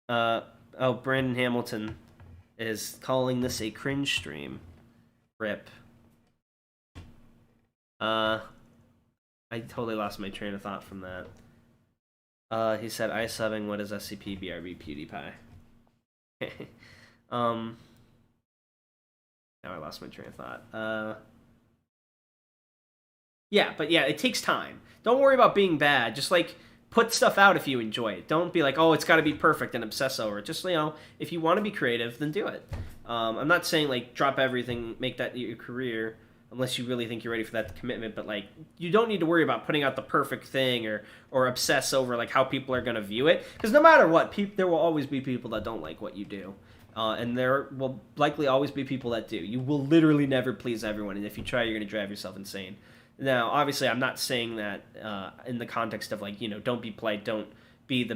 Brandon Hamilton is calling this a cringe stream. Rip. I totally lost my train of thought from that. He said, I subbing, what is SCP, BRB, PewDiePie? Now I lost my train of thought. Yeah, it takes time. Don't worry about being bad. Just, like, put stuff out if you enjoy it. Don't be like, oh, it's got to be perfect and obsess over it. Just, if you want to be creative, then do it. I'm not saying, like, drop everything, make that your career, unless you really think you're ready for that commitment, but, like, you don't need to worry about putting out the perfect thing or obsess over, like, how people are going to view it. Because no matter what, there will always be people that don't like what you do. And there will likely always be people that do. You will literally never please everyone, and if you try, you're going to drive yourself insane. Now, obviously, I'm not saying that in the context of, like, don't be polite, don't be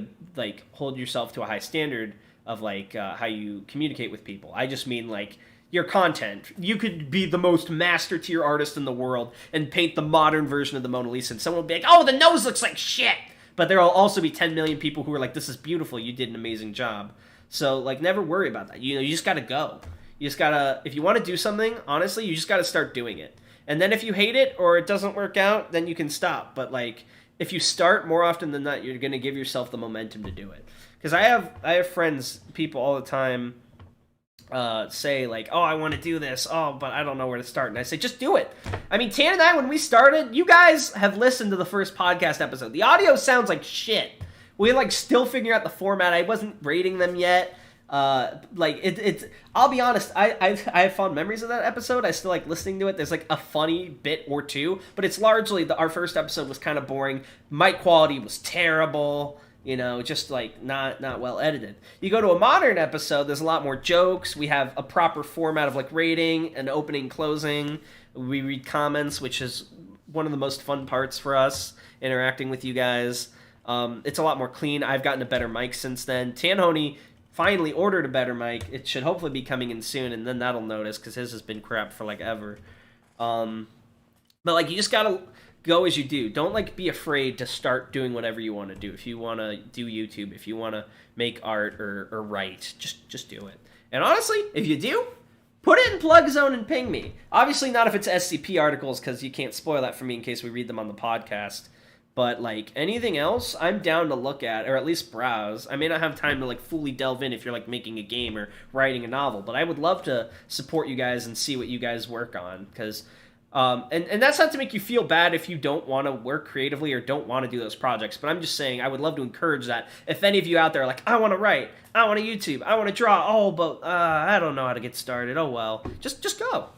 hold yourself to a high standard of, like, how you communicate with people. I just mean, like, your content. You could be the most master tier artist in the world and paint the modern version of the Mona Lisa, and someone will be like, oh, the nose looks like shit! But there will also be 10 million people who are like, this is beautiful, you did an amazing job. So, like, never worry about that. You just gotta go. You just gotta, if you want to do something, honestly, you just gotta start doing it. And then if you hate it or it doesn't work out, then you can stop. But, like, if you start, more often than not, you're gonna give yourself the momentum to do it. Because I have friends, people all the time, say, like, oh, I want to do this, but I don't know where to start. And I say, just do it. I mean, Tan and I, when we started, you guys have listened to the first podcast episode. The audio sounds like shit. We're, like, still figuring out the format. I wasn't rating them yet. It's I'll be honest, I have fond memories of that episode. I still like listening to it. There's, like, a funny bit or two, but it's largely, our first episode was kind of boring. Mic quality was terrible. Just, like, not well edited. You go to a modern episode, there's a lot more jokes. We have a proper format of, like, rating and opening, closing. We read comments, which is one of the most fun parts for us, interacting with you guys. It's a lot more clean. I've gotten a better mic since then. Tanhony finally ordered a better mic. It should hopefully be coming in soon, and then that'll notice, because his has been crap for, like, ever. But, like, you just gotta go as you do. Don't, like, be afraid to start doing whatever you want to do. If you want to do YouTube, if you want to make art or write, just do it. And honestly, if you do, put it in Plug Zone and ping me. Obviously not if it's SCP articles, because you can't spoil that for me in case we read them on the podcast. But, like, anything else, I'm down to look at, or at least browse. I may not have time to, like, fully delve in if you're, like, making a game or writing a novel, but I would love to support you guys and see what you guys work on, because and that's not to make you feel bad if you don't want to work creatively or don't want to do those projects, but I'm just saying I would love to encourage that. If any of you out there are like, I want to write, I want to YouTube, I want to draw, but I don't know how to get started, oh well, just go.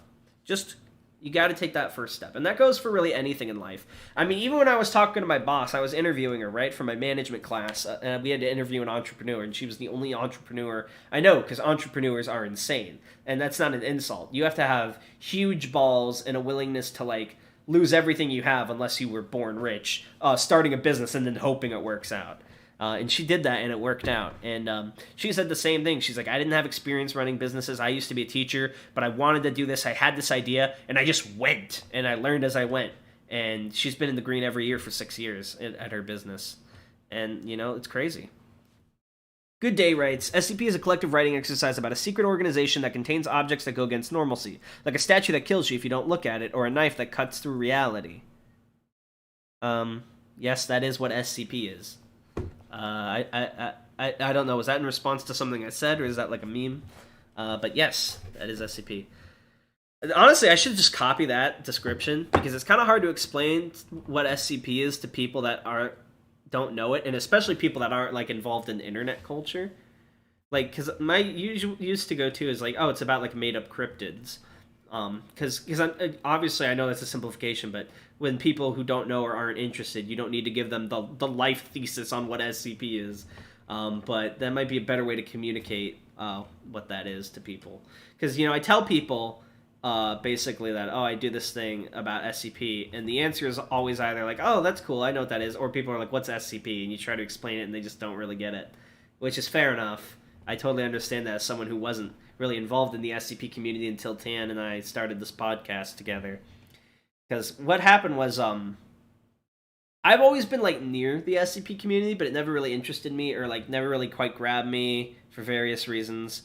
You got to take that first step. And that goes for really anything in life. I mean, even when I was talking to my boss, I was interviewing her, right, for my management class, and we had to interview an entrepreneur, and she was the only entrepreneur I know, because entrepreneurs are insane. And that's not an insult. You have to have huge balls and a willingness to, like, lose everything you have unless you were born rich, starting a business and then hoping it works out. And she did that, and it worked out. And she said the same thing. She's like, I didn't have experience running businesses. I used to be a teacher, but I wanted to do this. I had this idea, and I just went, and I learned as I went. And she's been in the green every year for 6 years at her business. And, it's crazy. Good Day writes, SCP is a collective writing exercise about a secret organization that contains objects that go against normalcy, like a statue that kills you if you don't look at it, or a knife that cuts through reality. Yes, that is what SCP is. I don't know, was that in response to something I said, or is that like a meme? But yes, that is SCP. Honestly, I should just copy that description, because it's kind of hard to explain what SCP is to people that don't know it, and especially people that aren't, like, involved in internet culture. Like, because my used to go to is like, oh, it's about, like, made-up cryptids. Because obviously I know that's a simplification, but when people who don't know or aren't interested, you don't need to give them the life thesis on what SCP is. But that might be a better way to communicate what that is to people. Because, I tell people, basically that, oh, I do this thing about SCP, and the answer is always either like, oh, that's cool, I know what that is, or people are like, what's SCP, and you try to explain it and they just don't really get it, which is fair enough. I totally understand that as someone who wasn't really involved in the SCP community until Tan and I started this podcast together. Because what happened was, I've always been like near the SCP community, but it never really interested me, or like never really quite grabbed me for various reasons.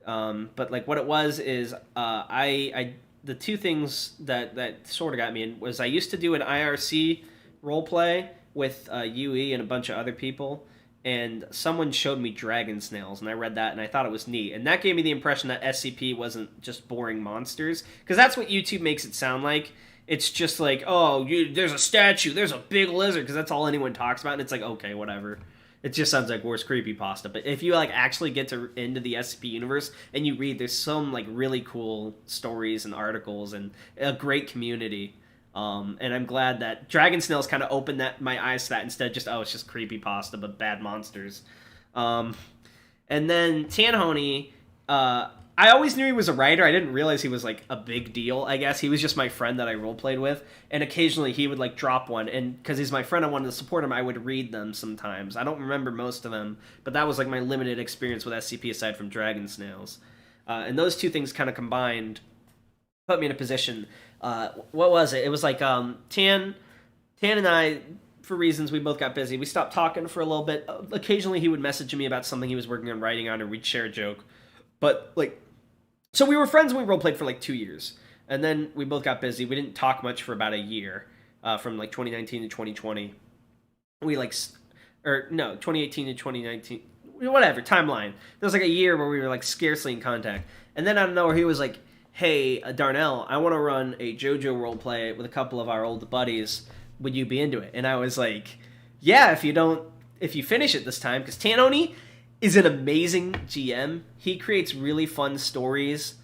But like what it was is, I the two things that sort of got me in was I used to do an IRC roleplay with UE and a bunch of other people, and someone showed me dragon snails, and I read that and I thought it was neat, and that gave me the impression that SCP wasn't just boring monsters, because that's what YouTube makes it sound like. It's just like, oh, there's a statue, there's a big lizard, because that's all anyone talks about, and it's like, okay, whatever. It just sounds like worse creepypasta. But if you like actually get into the SCP universe and you read, there's some like really cool stories and articles and a great community. And I'm glad that Dragon Snails kind of opened my eyes to that instead of just, oh, it's just creepypasta but bad monsters. And then Tanhony, I always knew he was a writer. I didn't realize he was like a big deal, I guess. He was just my friend that I roleplayed with, and occasionally he would like drop one, and because he's my friend, I wanted to support him, I would read them sometimes. I don't remember most of them, but that was like my limited experience with SCP aside from Dragon Snails. And those two things kind of combined put me in a position. What was it? It was like Tan and I, for reasons we both got busy, we stopped talking for a little bit. Occasionally he would message me about something he was working on writing on, or we'd share a joke. But like, so we were friends when we roleplayed for like 2 years, and then we both got busy. We didn't talk much for about a year, from like 2019 to 2020. We like, or no, 2018 to 2019, whatever, timeline. There was like a year where we were like scarcely in contact. And then out of nowhere, he was like, hey, Darnell, I want to run a JoJo roleplay with a couple of our old buddies. Would you be into it? And I was like, yeah, if you finish it this time, because Tanhony is an amazing GM. He creates really fun stories.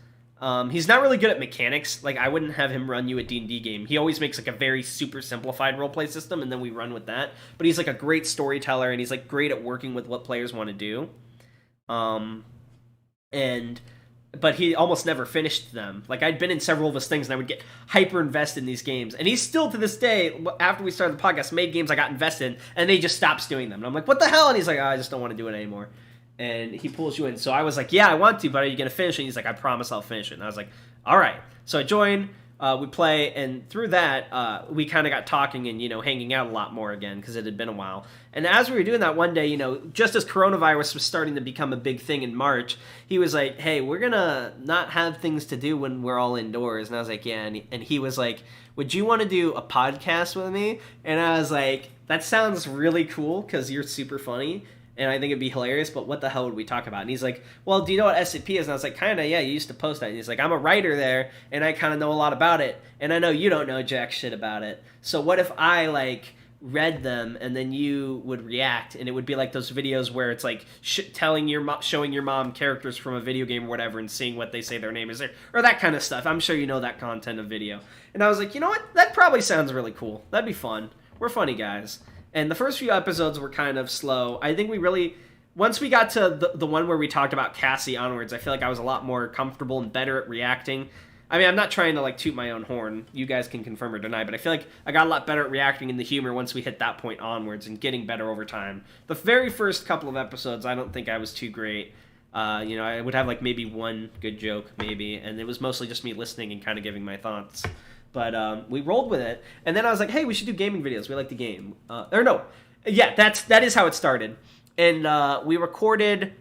He's not really good at mechanics. Like, I wouldn't have him run you a D&D game. He always makes like a very super simplified roleplay system, and then we run with that. But he's like a great storyteller, and he's like great at working with what players want to do. But he almost never finished them. Like, I'd been in several of his things, and I would get hyper invested in these games. And he's still, to this day, after we started the podcast, made games I got invested in, and he just stops doing them. And I'm like, what the hell? And he's like, oh, I just don't want to do it anymore. And he pulls you in. So I was like, yeah, I want to, but are you going to finish it? And he's like, I promise I'll finish it. And I was like, all right. So I joined, we play, and through that, we kind of got talking and, hanging out a lot more again, because it had been a while. And as we were doing that one day, just as coronavirus was starting to become a big thing in March, he was like, hey, we're going to not have things to do when we're all indoors. And I was like, yeah. And he was like, would you want to do a podcast with me? And I was like, that sounds really cool, because you're super funny. And I think it'd be hilarious, but what the hell would we talk about? And he's like, well, do you know what SCP is? And I was like, kind of, yeah, you used to post that. And he's like, I'm a writer there, and I kind of know a lot about it. And I know you don't know jack shit about it. So what if I, like, read them, and then you would react, and it would be like those videos where it's like showing your mom characters from a video game or whatever, and seeing what they say their name is there, or that kind of stuff. I'm sure you know that content of video. And I was like, you know what? That probably sounds really cool. That'd be fun. We're funny guys. And the first few episodes were kind of slow. I think we really, once we got to the one where we talked about Cassie onwards, I feel like I was a lot more comfortable and better at reacting. I mean, I'm not trying to like toot my own horn. You guys can confirm or deny, but I feel like I got a lot better at reacting in the humor once we hit that point onwards, and getting better over time. The very first couple of episodes, I don't think I was too great. I would have like maybe one good joke, maybe, and it was mostly just me listening and kind of giving my thoughts. But we rolled with it, and then I was like, hey, we should do gaming videos. We like the game. That is how it started. And we recorded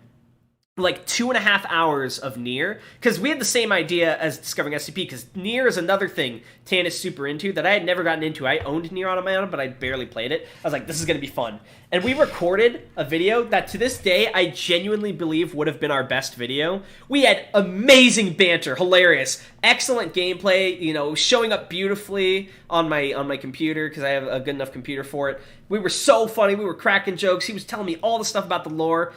like 2.5 hours of Nier, because we had the same idea as discovering SCP, because Nier is another thing Tan is super into that I had never gotten into. I owned Nier Automata, but I barely played it. I was like, this is going to be fun. And we recorded a video that to this day I genuinely believe would have been our best video. We had amazing banter, hilarious, excellent gameplay, showing up beautifully on my computer, because I have a good enough computer for it. We were so funny. We were cracking jokes. He was telling me all the stuff about the lore.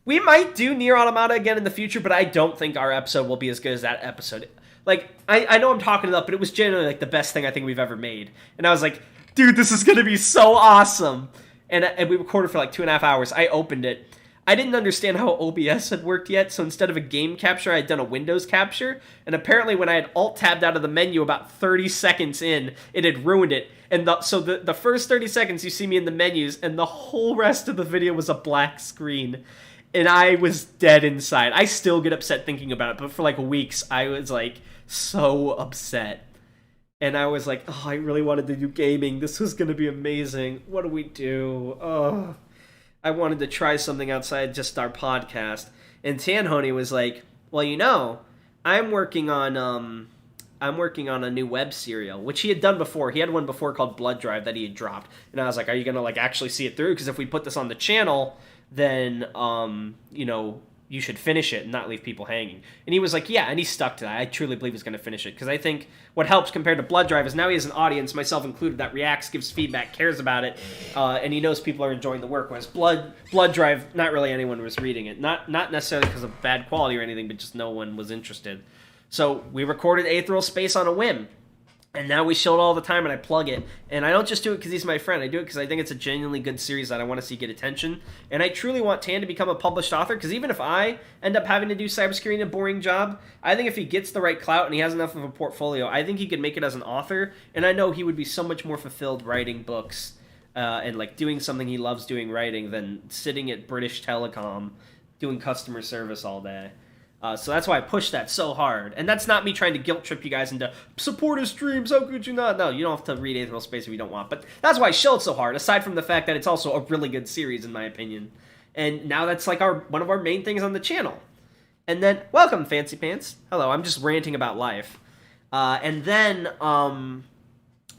We might do Nier Automata again in the future, but I don't think our episode will be as good as that episode. Like, I know I'm talking it up, but it was genuinely like the best thing I think we've ever made. And I was like, dude, this is going to be so awesome. And we recorded for like 2.5 hours. I opened it. I didn't understand how OBS had worked yet, so instead of a game capture, I had done a Windows capture, and apparently when I had alt-tabbed out of the menu about 30 seconds in, it had ruined it. And so the first 30 seconds you see me in the menus, and the whole rest of the video was a black screen. And I was dead inside. I still get upset thinking about it, but for like weeks, I was like so upset. And I was like, oh, I really wanted to do gaming. This was going to be amazing. What do we do? Oh, I wanted to try something outside just our podcast. And Tanhony was like, well, you know, I'm working on a new web serial, which he had done before. He had one before called Blood Drive that he had dropped. And I was like, are you going to like actually see it through? Because if we put this on the channel, then, you know, you should finish it and not leave people hanging. And he was like, yeah, and he stuck to that. I truly believe he's going to finish it. Because I think what helps compared to Blood Drive is now he has an audience, myself included, that reacts, gives feedback, cares about it, and he knows people are enjoying the work. Whereas Blood Drive, not really anyone was reading it. Not necessarily because of bad quality or anything, but just no one was interested. So we recorded Aetheral Space on a whim. And now we show it all the time, and I plug it. And I don't just do it because he's my friend. I do it because I think it's a genuinely good series that I want to see get attention. And I truly want Tan to become a published author, because even if I end up having to do cybersecurity in a boring job, I think if he gets the right clout and he has enough of a portfolio, I think he could make it as an author. And I know he would be so much more fulfilled writing books and like doing something he loves doing, writing, than sitting at British Telecom doing customer service all day. So that's why I push that so hard. And that's not me trying to guilt trip you guys into support his streams, how could you not? No, you don't have to read Aetheral Space if you don't want. But that's why I show it so hard, aside from the fact that it's also a really good series, in my opinion. And now that's like one of our main things on the channel. And then, welcome, Fancy Pants. Hello, I'm just ranting about life. And then,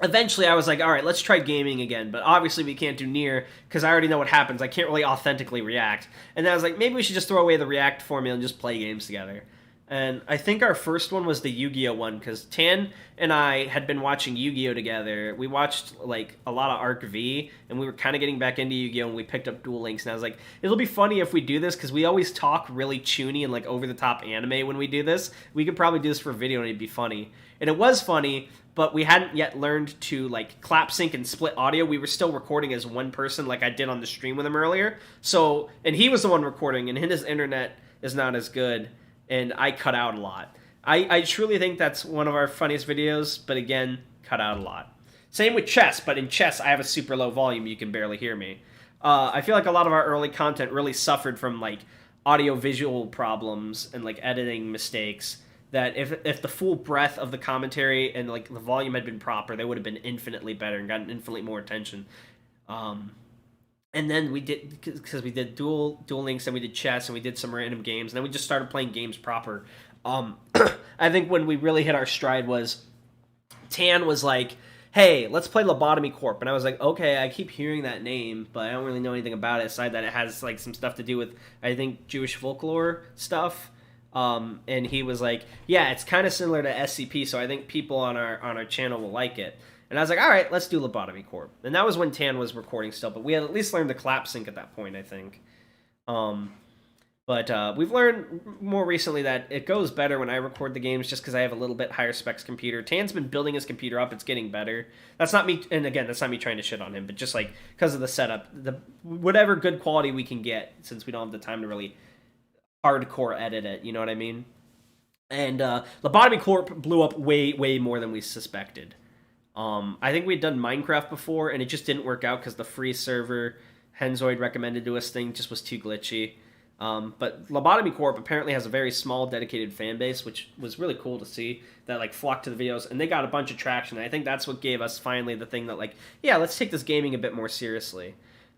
eventually I was like, all right, let's try gaming again. But obviously we can't do Nier, because I already know what happens. I can't really authentically react. And then I was like, maybe we should just throw away the react formula and just play games together. And I think our first one was the Yu-Gi-Oh one, because Tan and I had been watching Yu-Gi-Oh together. We watched like a lot of Arc V, and we were kind of getting back into Yu-Gi-Oh, and we picked up Duel Links. And I was like, it'll be funny if we do this, because we always talk really choony and like over-the-top anime when we do this. We could probably do this for a video, and it'd be funny. And it was funny, but we hadn't yet learned to like clap sync and split audio. We were still recording as one person, like I did on the stream with him earlier. So, and he was the one recording, and his internet is not as good, and I cut out a lot. I truly think that's one of our funniest videos, but again, cut out a lot. Same with chess, but in chess I have a super low volume, you can barely hear me. I feel like a lot of our early content really suffered from like audio-visual problems and like editing mistakes, that if the full breadth of the commentary and like the volume had been proper, they would have been infinitely better and gotten infinitely more attention. And then we did, because we did Duel Links, and we did chess, and we did some random games, and then we just started playing games proper. I think when we really hit our stride was Tan was like, hey, let's play Lobotomy Corp. And I was like, okay, I keep hearing that name, but I don't really know anything about it, aside that it has like some stuff to do with, I think, Jewish folklore stuff. And he was like, yeah, it's kind of similar to SCP, so I think people on our channel will like it. And I was like, all right, let's do Lobotomy Corp. And that was when Tan was recording still, but we had at least learned the clap sync at that point, I think. But we've learned more recently that it goes better when I record the games, just because I have a little bit higher specs computer. Tan's been building his computer up, it's getting better. That's not me, and again, that's not me trying to shit on him, but just like because of the setup, whatever good quality we can get, since we don't have the time to really hardcore edit it, you know what I mean? And Lobotomy Corp blew up way more than we suspected. I think we had done Minecraft before, and it just didn't work out because the free server Henzoid recommended to us thing just was too glitchy. But Lobotomy Corp apparently has a very small dedicated fan base, which was really cool to see, that like flocked to the videos, and they got a bunch of traction. And I think that's what gave us finally the thing that like, yeah, let's take this gaming a bit more seriously.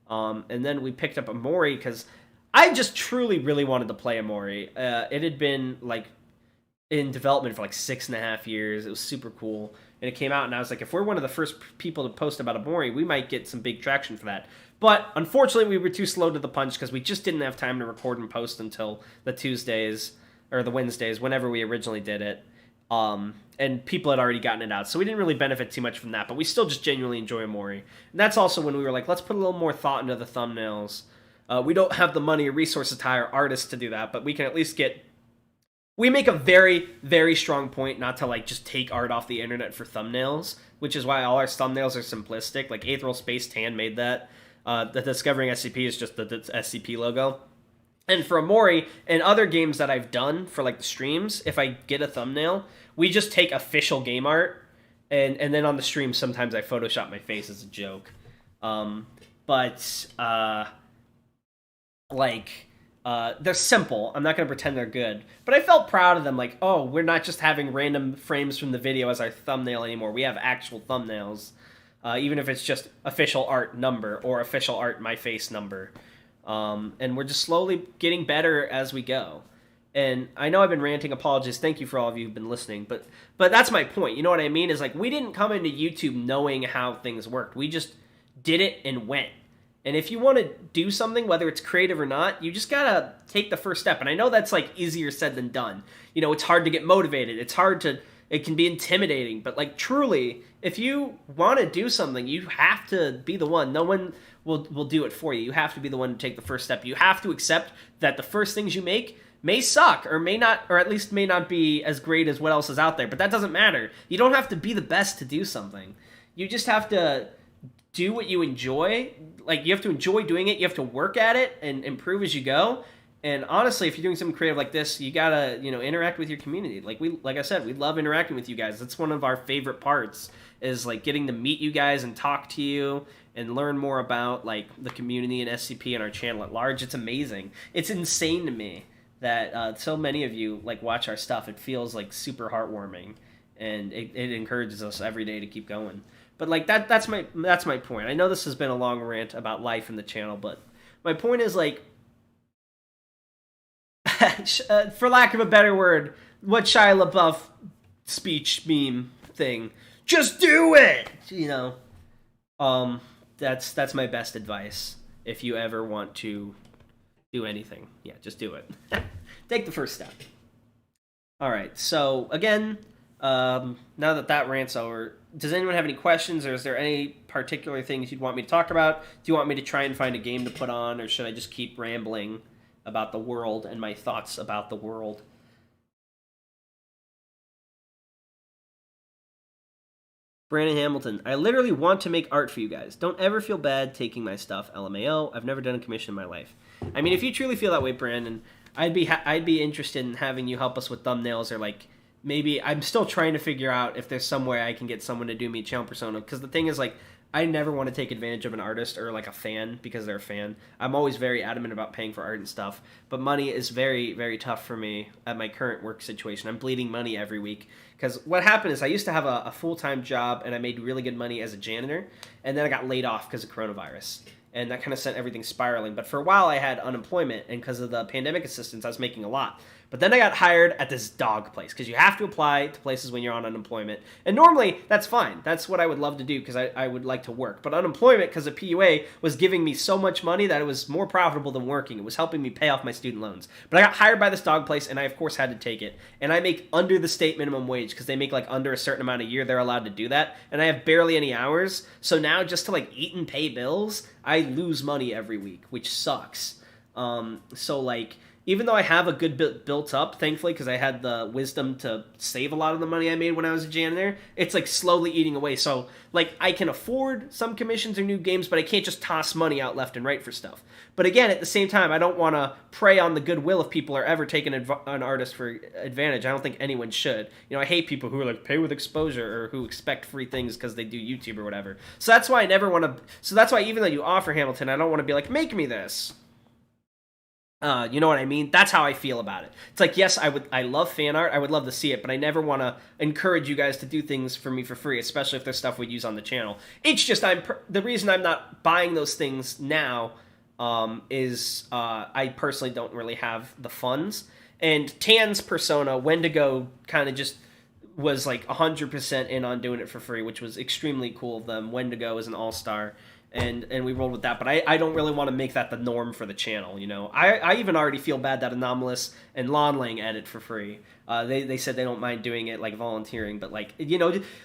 And then we picked up Amori, because I just truly really wanted to play Amori. It had been like in development for like 6.5 years. It was super cool. And it came out, and I was like, if we're one of the first people to post about Amori, we might get some big traction for that. But unfortunately, we were too slow to the punch, because we just didn't have time to record and post until the Tuesdays, or the Wednesdays, whenever we originally did it. And people had already gotten it out, so we didn't really benefit too much from that, but we still just genuinely enjoy Amori. And that's also when we were like, let's put a little more thought into the thumbnails. We don't have the money or resources to hire artists to do that, but we can at least get... We make a very, very strong point not to like just take art off the internet for thumbnails, which is why all our thumbnails are simplistic. Like Aetheral Space Tan made that. The Discovering SCP is just the SCP logo. And for Amori and other games that I've done for like the streams, if I get a thumbnail, we just take official game art, and then on the stream sometimes I Photoshop my face as a joke. But they're simple. I'm not going to pretend they're good. But I felt proud of them. Like, oh, we're not just having random frames from the video as our thumbnail anymore. We have actual thumbnails. Even if it's just official art number or official art my face number. And we're just slowly getting better as we go. And I know I've been ranting. Apologies. Thank you for all of you who've been listening. But that's my point. You know what I mean? Is like we didn't come into YouTube knowing how things worked. We just did it and went. And if you want to do something, whether it's creative or not, you just gotta take the first step. And I know that's like easier said than done. You know, it's hard to get motivated. It can be intimidating. But like truly, if you want to do something, you have to be the one. No one will do it for you. You have to be the one to take the first step. You have to accept that the first things you make may suck or may not, or at least may not be as great as what else is out there. But that doesn't matter. You don't have to be the best to do something. You just have to do what you enjoy. Like, you have to enjoy doing it. You have to work at it and improve as you go. And honestly, if you're doing something creative like this, you gotta, interact with your community. Like I said, we love interacting with you guys. That's one of our favorite parts, is like getting to meet you guys and talk to you and learn more about like the community and SCP and our channel at large. It's amazing. It's insane to me that so many of you like watch our stuff. It feels like super heartwarming, and it encourages us every day to keep going. But like that's my point. I know this has been a long rant about life in the channel, but my point is like, for lack of a better word, what Shia LaBeouf speech meme thing, just do it. That's my best advice if you ever want to do anything. Yeah, just do it. Take the first step. All right. So again, now that rant's over, does anyone have any questions, or is there any particular things you'd want me to talk about? Do you want me to try and find a game to put on, or should I just keep rambling about the world and my thoughts about the world? Brandon Hamilton, I literally want to make art for you guys. Don't ever feel bad taking my stuff. LMAO. I've never done a commission in my life. I mean, if you truly feel that way, Brandon, I'd be interested in having you help us with thumbnails, or like maybe I'm still trying to figure out if there's some way I can get someone to do me channel persona. Because the thing is, like, I never want to take advantage of an artist or like a fan because they're a fan. I'm always very adamant about paying for art and stuff, but money is very, very tough for me at my current work situation. I'm bleeding money every week because what happened is I used to have a full-time job and I made really good money as a janitor, and then I got laid off because of coronavirus. And that kind of sent everything spiraling. But for a while I had unemployment, and because of the pandemic assistance I was making a lot. But then I got hired at this dog place, because you have to apply to places when you're on unemployment. And normally, that's fine. That's what I would love to do, because I would like to work. But unemployment, because of PUA, was giving me so much money that it was more profitable than working. It was helping me pay off my student loans. But I got hired by this dog place, and I, of course, had to take it. And I make under the state minimum wage, because they make, like, under a certain amount a year. They're allowed to do that. And I have barely any hours. So now, just to, like, eat and pay bills, I lose money every week, which sucks. So, like, even though I have a good bit built up, thankfully, because I had the wisdom to save a lot of the money I made when I was a janitor, it's like slowly eating away. So, like, I can afford some commissions or new games, but I can't just toss money out left and right for stuff. But again, at the same time, I don't want to prey on the goodwill of people or ever take an artist for advantage. I don't think anyone should. I hate people who are like, pay with exposure, or who expect free things because they do YouTube or whatever. So that's why I never want to... So that's why even though you offer Hamilton, I don't want to be like, make me this. You know what I mean? That's how I feel about it. It's like, yes, I love fan art. I would love to see it, but I never want to encourage you guys to do things for me for free, especially if there's stuff we use on the channel. It's just the reason I'm not buying those things now is I personally don't really have the funds. And Tan's persona, Wendigo, kind of just was like 100% in on doing it for free, which was extremely cool of them. Wendigo is an all-star. And we rolled with that, but I don't really want to make that the norm for the channel, I even already feel bad that Anomalous and Lonlang edit for free. They said they don't mind doing it, like, volunteering, but, like,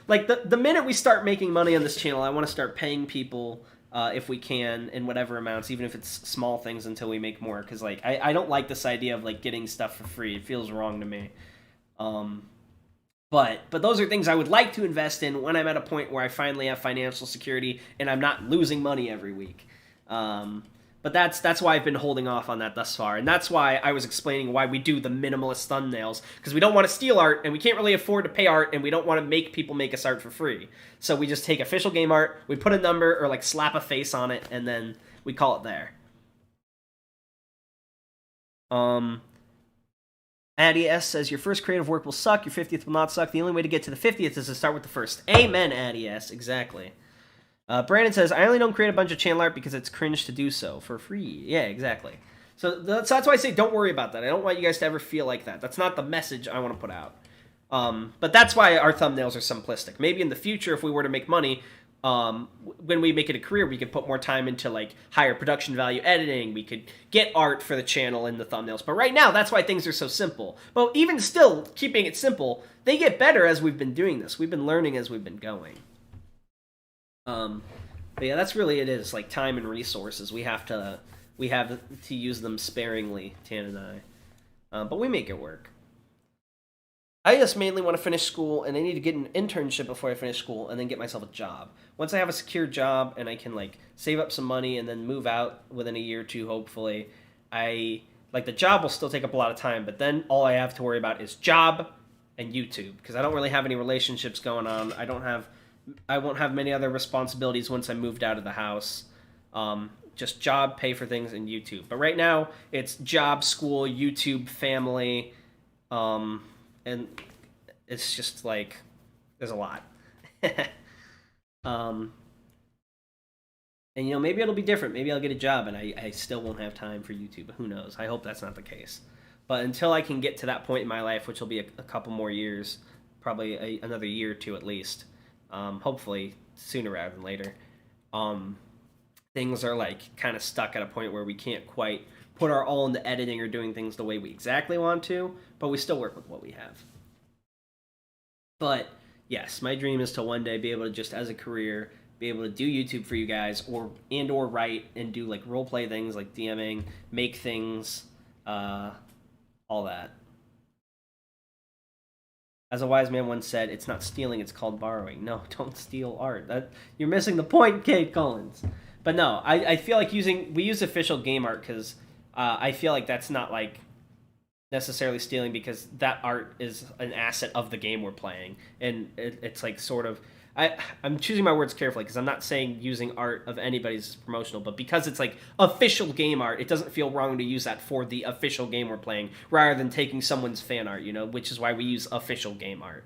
like, the minute we start making money on this channel, I want to start paying people if we can, in whatever amounts, even if it's small things, until we make more, because, like, I don't like this idea of, like, getting stuff for free. It feels wrong to me. But those are things I would like to invest in when I'm at a point where I finally have financial security and I'm not losing money every week. But that's why I've been holding off on that thus far, and that's why I was explaining why we do the minimalist thumbnails, because we don't want to steal art, and we can't really afford to pay art, and we don't want to make people make us art for free. So we just take official game art, we put a number or like slap a face on it, and then we call it there. Addy S says, your first creative work will suck, your 50th will not suck. The only way to get to the 50th is to start with the first. Amen, Addy S. Exactly. Brandon says, I only don't create a bunch of channel art because it's cringe to do so for free. Yeah, exactly. So that's why I say don't worry about that. I don't want you guys to ever feel like that. That's not the message I want to put out. But that's why our thumbnails are simplistic. Maybe in the future, if we were to make money, when we make it a career, we could put more time into like higher production value editing. We could get art for the channel in the thumbnails. But right now, that's why things are so simple. But even still, keeping it simple, they get better as we've been doing this. We've been learning as we've been going. But yeah, that's really it is, like time and resources. We have to use them sparingly, Tan and I. But we make it work. I just mainly want to finish school, and I need to get an internship before I finish school, and then get myself a job. Once I have a secure job, and I can like save up some money, and then move out within a year or two, hopefully, the job will still take up a lot of time, but then all I have to worry about is job and YouTube, because I don't really have any relationships going on. I won't have many other responsibilities once I moved out of the house. Just job, pay for things, and YouTube. But right now, it's job, school, YouTube, family, and it's just like, there's a lot. And maybe it'll be different. Maybe I'll get a job and I still won't have time for YouTube. Who knows? I hope that's not the case. But until I can get to that point in my life, which will be a couple more years, probably another year or two at least, hopefully sooner rather than later, things are like kind of stuck at a point where we can't quite put our all into editing or doing things the way we exactly want to, but we still work with what we have. But yes, my dream is to one day be able to just as a career be able to do YouTube for you guys, or write and do like role play things like DMing, make things, all that. As a wise man once said, it's not stealing, it's called borrowing. No, don't steal art. You're missing the point, Kate Collins. But no, I feel like we use official game art because I feel like that's not like necessarily stealing, because that art is an asset of the game we're playing, and it's like sort of, I'm choosing my words carefully because I'm not saying using art of anybody's is promotional, but because it's like official game art, it doesn't feel wrong to use that for the official game we're playing rather than taking someone's fan art, which is why we use official game art.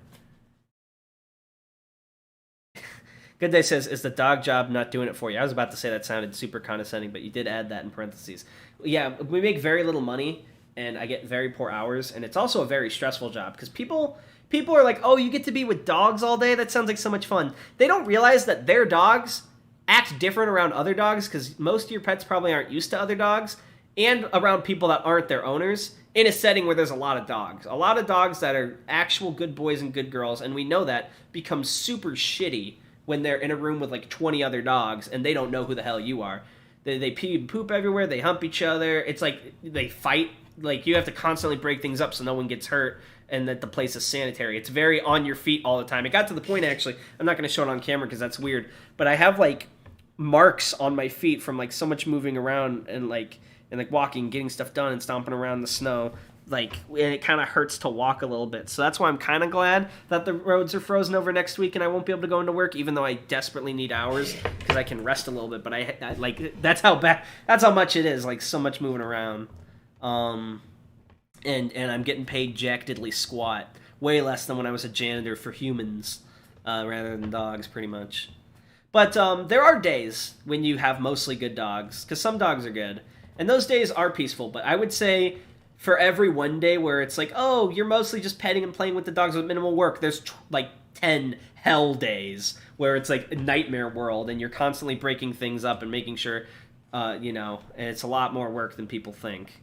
Good Day says, is the dog job not doing it for you? I was about to say that sounded super condescending, but you did add that in parentheses. Yeah, we make very little money, and I get very poor hours, and it's also a very stressful job, because people are like, oh, you get to be with dogs all day? That sounds like so much fun. They don't realize that their dogs act different around other dogs, because most of your pets probably aren't used to other dogs, and around people that aren't their owners, in a setting where there's a lot of dogs. A lot of dogs that are actual good boys and good girls, and we know that, become super shitty when they're in a room with like 20 other dogs, and they don't know who the hell you are. They pee and poop everywhere, they hump each other, it's like they fight, like you have to constantly break things up so no one gets hurt, and that the place is sanitary. It's very on your feet all the time. It got to the point, actually, I'm not going to show it on camera because that's weird, but I have like marks on my feet from like so much moving around and like walking, getting stuff done and stomping around the snow. Like, and it kind of hurts to walk a little bit. So that's why I'm kind of glad that the roads are frozen over next week and I won't be able to go into work, even though I desperately need hours because I can rest a little bit. But I like, that's how much it is, like so much moving around. And I'm getting paid jack diddly squat, way less than when I was a janitor for humans, rather than dogs, pretty much. But there are days when you have mostly good dogs, because some dogs are good, and those days are peaceful. But I would say for every one day where it's like, oh, you're mostly just petting and playing with the dogs with minimal work, there's like 10 hell days where it's like a nightmare world, and you're constantly breaking things up and making sure, and it's a lot more work than people think.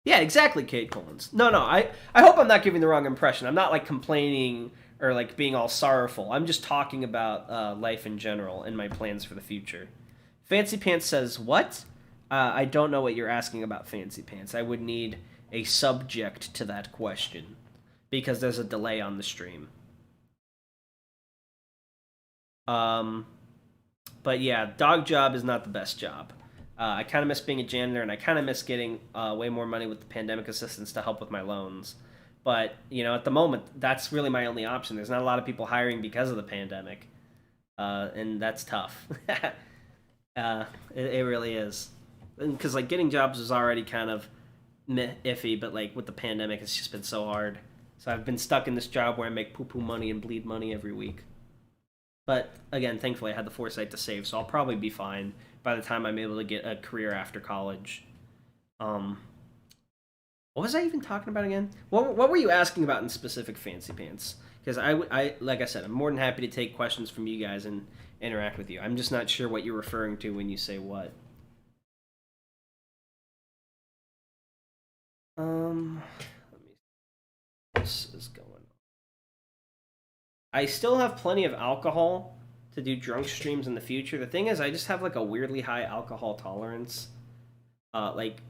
Yeah, exactly, Kate Collins. No, I hope I'm not giving the wrong impression. I'm not, like, complaining or, like, being all sorrowful. I'm just talking about life in general and my plans for the future. Fancy Pants says, what? I don't know what you're asking about, Fancy Pants. I would need a subject to that question, because there's a delay on the stream. But yeah, dog job is not the best job. I kind of miss being a janitor, and I kind of miss getting way more money with the pandemic assistance to help with my loans. But, at the moment, that's really my only option. There's not a lot of people hiring because of the pandemic, and that's tough. It really is. Because, getting jobs is already kind of iffy, but, with the pandemic, it's just been so hard. So I've been stuck in this job where I make poo-poo money and bleed money every week. But, again, thankfully, I had the foresight to save, so I'll probably be fine by the time I'm able to get a career after college. What was I even talking about again? What were you asking about in specific, Fancy Pants? Because I like I said, I'm more than happy to take questions from you guys and interact with you. I'm just not sure what you're referring to when you say what. Let me. This is going on. I still have plenty of alcohol to do drunk streams in the future. The thing is, I just have a weirdly high alcohol tolerance.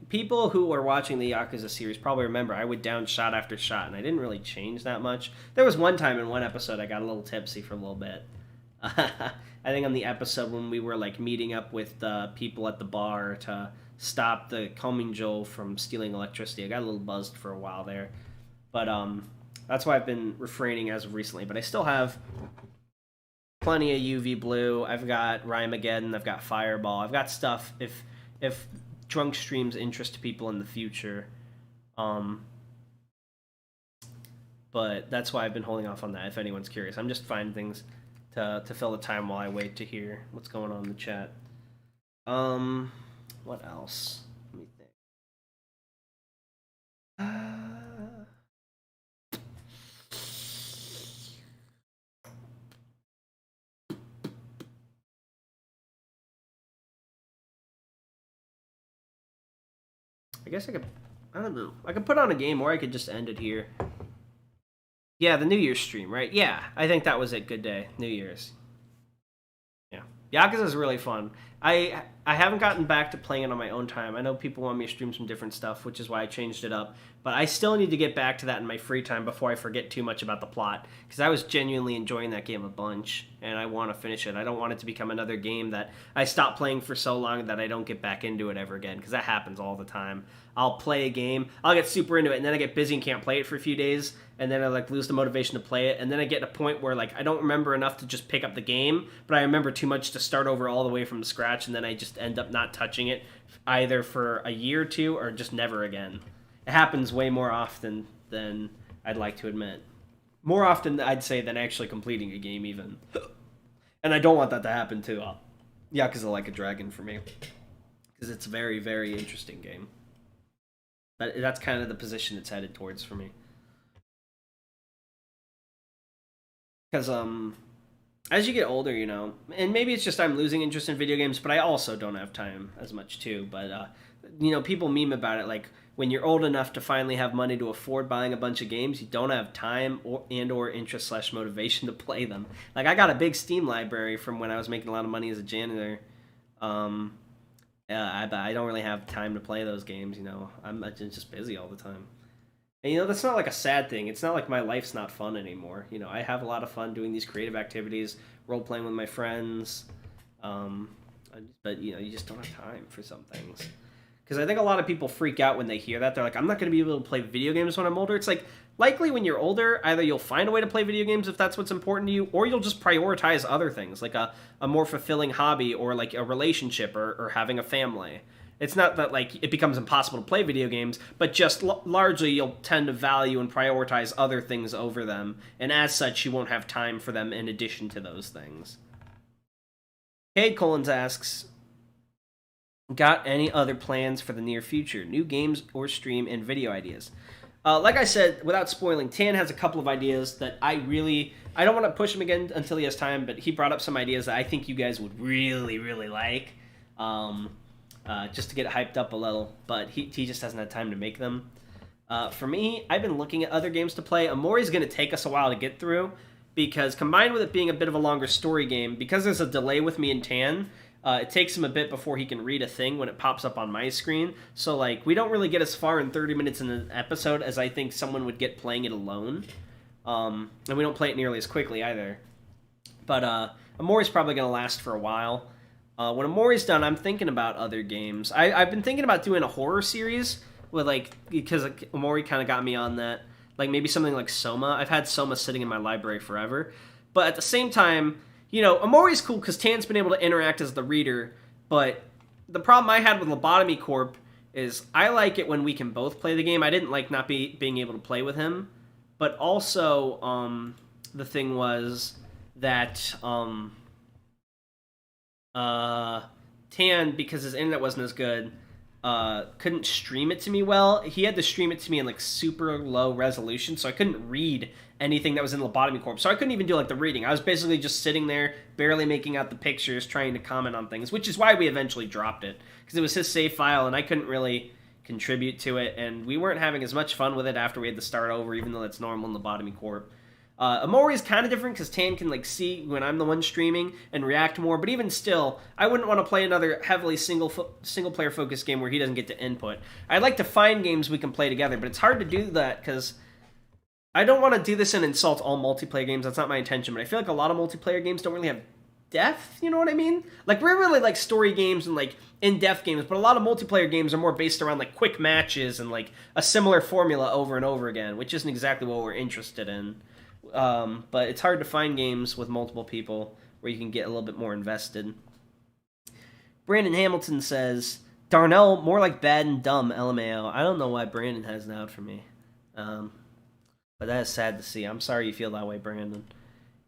People who are watching the Yakuza series probably remember I would down shot after shot, and I didn't really change that much. There was one time in one episode I got a little tipsy for a little bit. I think on the episode when we were meeting up with people at the bar to stop the Kominjo from stealing electricity. I got a little buzzed for a while there, but that's why I've been refraining as of recently. But I still have plenty of UV Blue. I've got Rymageddon. I've got Fireball. I've got stuff if drunk streams interest people in the future. But that's why I've been holding off on that, if anyone's curious. I'm just finding things to fill the time while I wait to hear what's going on in the chat. What else? Let me think. I guess I don't know. I could put on a game, or I could just end it here. Yeah, the New Year's stream, right? Yeah, I think that was it. Good day. New Year's. Yeah. Yakuza's really fun. I haven't gotten back to playing it on my own time. I know people want me to stream some different stuff, which is why I changed it up. But I still need to get back to that in my free time before I forget too much about the plot. Because I was genuinely enjoying that game a bunch, and I want to finish it. I don't want it to become another game that I stop playing for so long that I don't get back into it ever again. Because that happens all the time. I'll play a game, I'll get super into it, and then I get busy and can't play it for a few days, and then I lose the motivation to play it, and then I get to a point where I don't remember enough to just pick up the game, but I remember too much to start over all the way from scratch, and then I just end up not touching it either for a year or two or just never again. It happens way more often than I'd like to admit. More often, I'd say, than actually completing a game even. And I don't want that to happen to Yakuza Like a Dragon for me, because it's a very, very interesting game. But that's kind of the position it's headed towards for me. Because, as you get older, and maybe it's just I'm losing interest in video games, but I also don't have time as much too. But, people meme about it, when you're old enough to finally have money to afford buying a bunch of games, you don't have time or interest / motivation to play them. I got a big Steam library from when I was making a lot of money as a janitor. I don't really have time to play those games, I'm just busy all the time. And, that's not a sad thing. It's not like my life's not fun anymore. I have a lot of fun doing these creative activities, role-playing with my friends. But, you just don't have time for some things. Because I think a lot of people freak out when they hear that. They're like, I'm not going to be able to play video games when I'm older. It's likely when you're older, either you'll find a way to play video games if that's what's important to you, or you'll just prioritize other things, like a more fulfilling hobby, or a relationship, or having a family. It's not that it becomes impossible to play video games, but just largely you'll tend to value and prioritize other things over them, and as such you won't have time for them in addition to those things. Cade Collins asks, got any other plans for the near future? New games or stream and video ideas? Like I said, without spoiling, Tan has a couple of ideas that I don't want to push him again until he has time, but he brought up some ideas that I think you guys would really, really like, just to get hyped up a little, but he just hasn't had time to make them. For me, I've been looking at other games to play. Amori's going to take us a while to get through, because combined with it being a bit of a longer story game, because there's a delay with me and Tan, it takes him a bit before he can read a thing when it pops up on my screen. So, we don't really get as far in 30 minutes in an episode as I think someone would get playing it alone. And we don't play it nearly as quickly either. But Amori's probably going to last for a while. When Amori's done, I'm thinking about other games. I've been thinking about doing a horror series with because Amori kind of got me on that. Like maybe something like Soma. I've had Soma sitting in my library forever, but at the same time, Amori's cool because Tan's been able to interact as the reader. But the problem I had with Lobotomy Corp is I like it when we can both play the game. I didn't like not being able to play with him, but also the thing was that Tan, because his internet wasn't as good, couldn't stream it to me well. He had to stream it to me in super low resolution, so I couldn't read anything that was in Lobotomy Corp. So I couldn't even do the reading. I was basically just sitting there, barely making out the pictures, trying to comment on things, which is why we eventually dropped it, because it was his save file and I couldn't really contribute to it, and we weren't having as much fun with it after we had to start over, even though that's normal in Lobotomy Corp. Amori is kind of different because Tan can see when I'm the one streaming and react more, but even still, I wouldn't want to play another heavily single player focused game where he doesn't get to input. I'd like to find games we can play together, but it's hard to do that because I don't want to do this and insult all multiplayer games. That's not my intention, but I feel like a lot of multiplayer games don't really have depth, you know what I mean? We're really like story games and in-depth games, but a lot of multiplayer games are more based around quick matches and a similar formula over and over again, which isn't exactly what we're interested in. But it's hard to find games with multiple people where you can get a little bit more invested. Brandon Hamilton says, Darnell, more like bad and dumb, LMAO. I don't know why Brandon has it out for me. But that is sad to see. I'm sorry you feel that way, Brandon.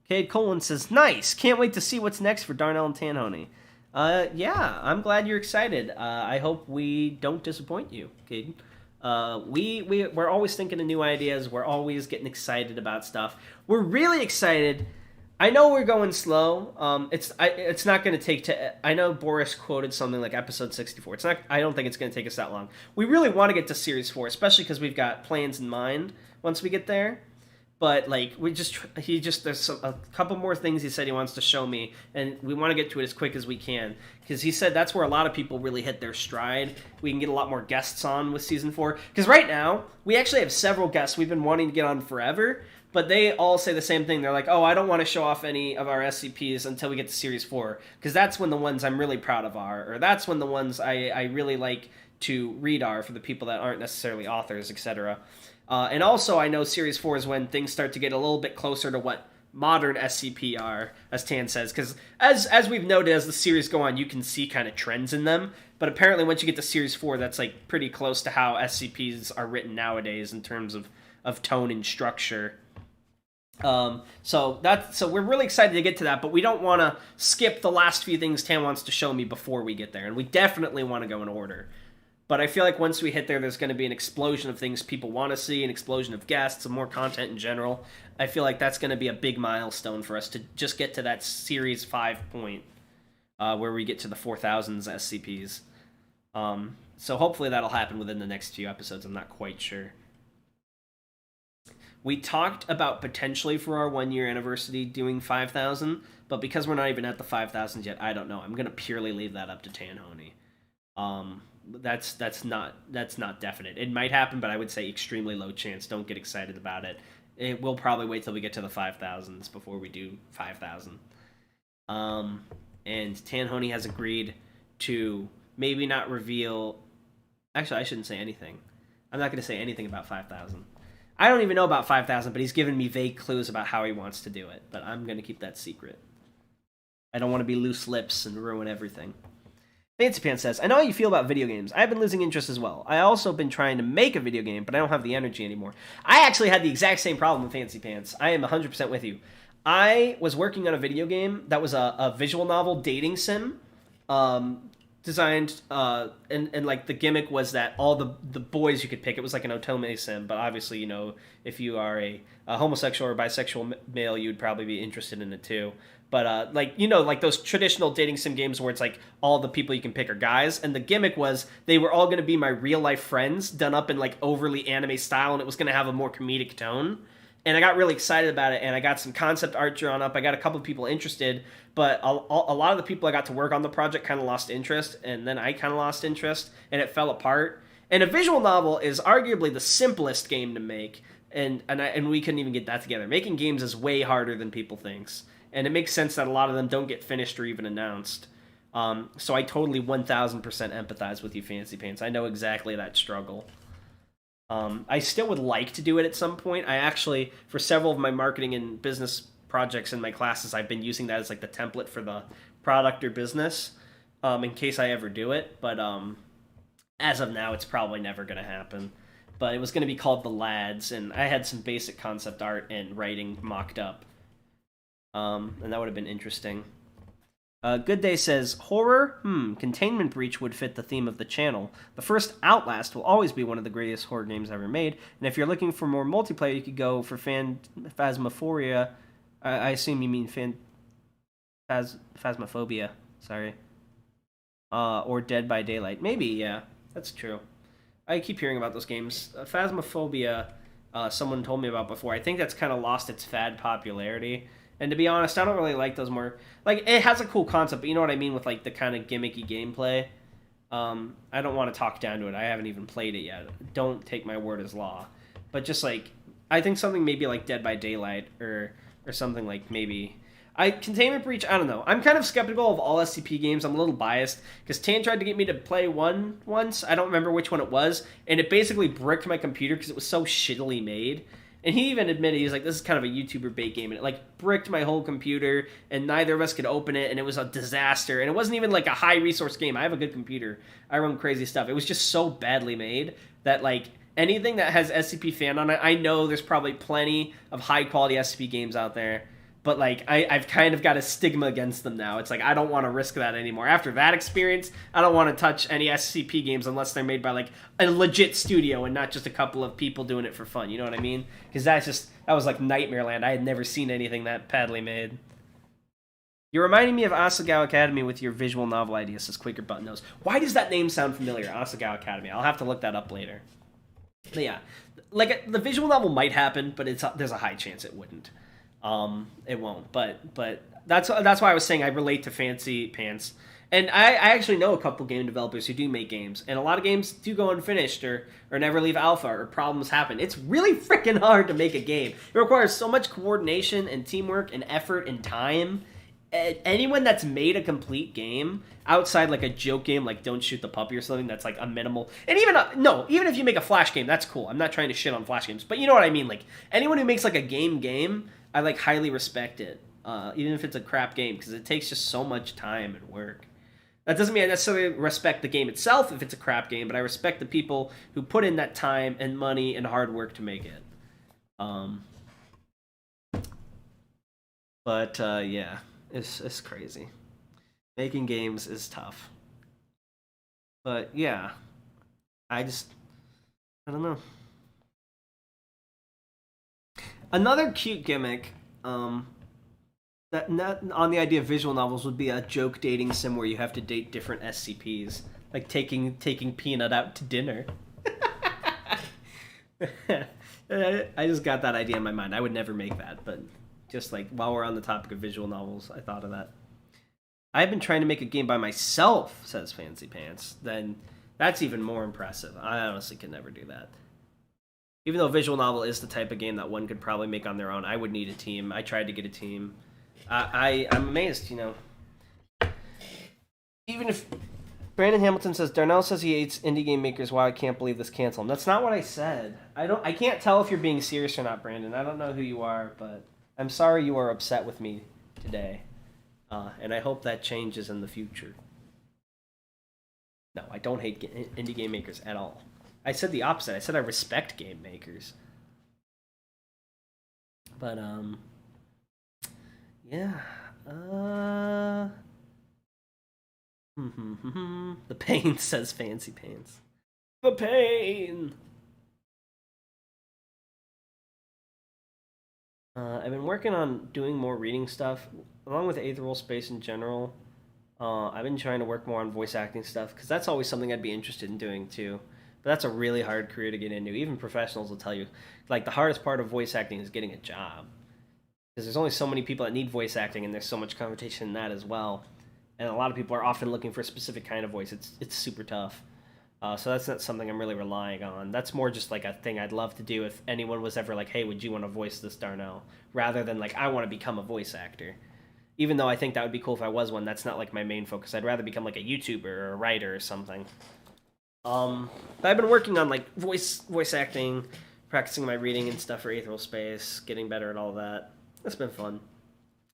Cade Colin says, nice! Can't wait to see what's next for Darnell and Tanhony. Yeah, I'm glad you're excited. I hope we don't disappoint you, Cade. We're always thinking of new ideas. We're always getting excited about stuff. We're really excited. I know we're going slow. It's not going to take. I know Boris quoted something like episode 64. It's not. I don't think it's going to take us that long. We really want to get to series 4, especially because we've got plans in mind once we get there. But there's a couple more things he said he wants to show me, and we want to get to it as quick as we can, because he said that's where a lot of people really hit their stride. We can get a lot more guests on with season 4, because right now we actually have several guests we've been wanting to get on forever, but they all say the same thing. They're like, oh, I don't want to show off any of our SCPs until we get to series 4, because that's when the ones I'm really proud of are, or that's when the ones I really like to read are, for the people that aren't necessarily authors, etc. And also, I know Series 4 is when things start to get a little bit closer to what modern SCP are, as Tan says, because as we've noted, as the series go on, you can see kind of trends in them, but apparently once you get to Series 4, that's pretty close to how SCPs are written nowadays in terms of tone and structure. So we're really excited to get to that, but we don't want to skip the last few things Tan wants to show me before we get there, and we definitely want to go in order. But I feel like once we hit there, there's going to be an explosion of things people want to see, an explosion of guests, and more content in general. I feel like that's going to be a big milestone for us to just get to that Series 5 point, where we get to the 4000s SCPs. So hopefully that'll happen within the next few episodes. I'm not quite sure. We talked about potentially for our 1-year anniversary doing 5,000, but because we're not even at the 5,000 yet, I don't know. I'm going to purely leave that up to Tanhony. That's not definite. It might happen, but I would say extremely low chance. Don't get excited about it. We'll probably wait till we get to the 5,000s before we do 5,000. And Tanhony has agreed to maybe not reveal. Actually, I shouldn't say anything. I'm not going to say anything about 5,000. I don't even know about 5,000, but he's given me vague clues about how he wants to do it. But I'm going to keep that secret. I don't want to be loose lips and ruin everything. Fancy Pants says, I know how you feel about video games. I've been losing interest as well. I also been trying to make a video game, but I don't have the energy anymore. I actually had the exact same problem with Fancy Pants. I am 100% with you. I was working on a video game that was a visual novel dating sim, designed, and the gimmick was that all the boys you could pick, it was like an otome sim, but obviously, if you are a homosexual or bisexual male, you'd probably be interested in it too. But, those traditional dating sim games where it's all the people you can pick are guys. And the gimmick was they were all going to be my real-life friends done up in, overly anime style, and it was going to have a more comedic tone. And I got really excited about it, and I got some concept art drawn up. I got a couple of people interested, but a lot of the people I got to work on the project kind of lost interest, and then I kind of lost interest, and it fell apart. And a visual novel is arguably the simplest game to make, and we couldn't even get that together. Making games is way harder than people think. And it makes sense that a lot of them don't get finished or even announced. So I totally 1000% empathize with you, Fancy Pants. I know exactly that struggle. I still would like to do it at some point. I actually, for several of my marketing and business projects in my classes, I've been using that as like the template for the product or business, in case I ever do it. But as of now, it's probably never going to happen. But it was going to be called The Lads, and I had some basic concept art and writing mocked up. And that would have been interesting. Good Day says, horror? Containment Breach would fit the theme of the channel. The first Outlast will always be one of the greatest horror games ever made, and if you're looking for more multiplayer, you could go for Phasmophobia. I assume you mean Phasmophobia, sorry. Or Dead by Daylight. Maybe, yeah, that's true. I keep hearing about those games. Phasmophobia, someone told me about before. I think that's kind of lost its fad popularity. And to be honest, I don't really like those more... Like, it has a cool concept, but you know what I mean with, like, the kind of gimmicky gameplay? I don't want to talk down to it. I haven't even played it yet. Don't take my word as law. But just, like, I think something maybe like Dead by Daylight or something like maybe... Containment Breach, I don't know. I'm kind of skeptical of all SCP games. I'm a little biased, because Tan tried to get me to play one once. I don't remember which one it was, and it basically bricked my computer because it was so shittily made. And he even admitted, he was like, this is kind of a YouTuber bait game, and it, like, bricked my whole computer, and neither of us could open it, and it was a disaster. And it wasn't even, like, a high-resource game. I have a good computer. I run crazy stuff. It was just so badly made that, like, anything that has SCP fan on it, I know there's probably plenty of high-quality SCP games out there. But, like, I've kind of got a stigma against them now. It's like, I don't want to risk that anymore. After that experience, I don't want to touch any SCP games unless they're made by, like, a legit studio and not just a couple of people doing it for fun. You know what I mean? Because that was, like, Nightmare Land. I had never seen anything that badly made. You're reminding me of Asagao Academy with your visual novel idea, says Quaker Button-Nose. Why does that name sound familiar, Asagao Academy? I'll have to look that up later. But, yeah. Like, the visual novel might happen, but there's a high chance it wouldn't. It won't, but that's why I was saying I relate to Fancy Pants, and I actually know a couple game developers who do make games, and a lot of games do go unfinished or never leave alpha, or problems happen. It's really freaking hard to make a game. It requires so much coordination and teamwork and effort and time. Anyone that's made a complete game outside like a joke game like Don't Shoot the Puppy or something that's like a minimal, and even if you make a Flash game, that's cool. I'm not trying to shit on Flash games, but you know what I mean. Like anyone who makes like a game, I like highly respect it, even if it's a crap game, because it takes just so much time and work. That doesn't mean I necessarily respect the game itself if it's a crap game, but I respect the people who put in that time and money and hard work to make it. Yeah, it's crazy. Making games is tough. But yeah, I don't know. Another cute gimmick, that not on the idea of visual novels, would be a joke dating sim where you have to date different SCPs, like taking Peanut out to dinner. I just got that idea in my mind. I would never make that, but just like while we're on the topic of visual novels, I thought of that. I've been trying to make a game by myself, says Fancy Pants. Then that's even more impressive. I honestly could never do that. Even though visual novel is the type of game that one could probably make on their own, I would need a team. I tried to get a team. I'm amazed, you know. Even if Brandon Hamilton says Darnell says he hates indie game makers, wow, I can't believe this canceled him. That's not what I said. I can't tell if you're being serious or not, Brandon. I don't know who you are, but I'm sorry you are upset with me today. And I hope that changes in the future. No, I don't hate indie game makers at all. I said the opposite. I said I respect game makers. But, yeah. The pain, says Fancy Pants. The pain! I've been working on doing more reading stuff, along with Aetherwolf Space in general. I've been trying to work more on voice acting stuff, because that's always something I'd be interested in doing, too. But that's a really hard career to get into. Even professionals will tell you, like, the hardest part of voice acting is getting a job. Because there's only so many people that need voice acting, and there's so much competition in that as well. And a lot of people are often looking for a specific kind of voice. It's super tough. So that's not something I'm really relying on. That's more just like a thing I'd love to do if anyone was ever like, hey, would you want to voice this Darnell? Rather than like, I want to become a voice actor. Even though I think that would be cool if I was one, that's not like my main focus. I'd rather become like a YouTuber or a writer or something. But I've been working on like voice acting, practicing my reading and stuff for Aetheral Space, getting better at all that. It's been fun.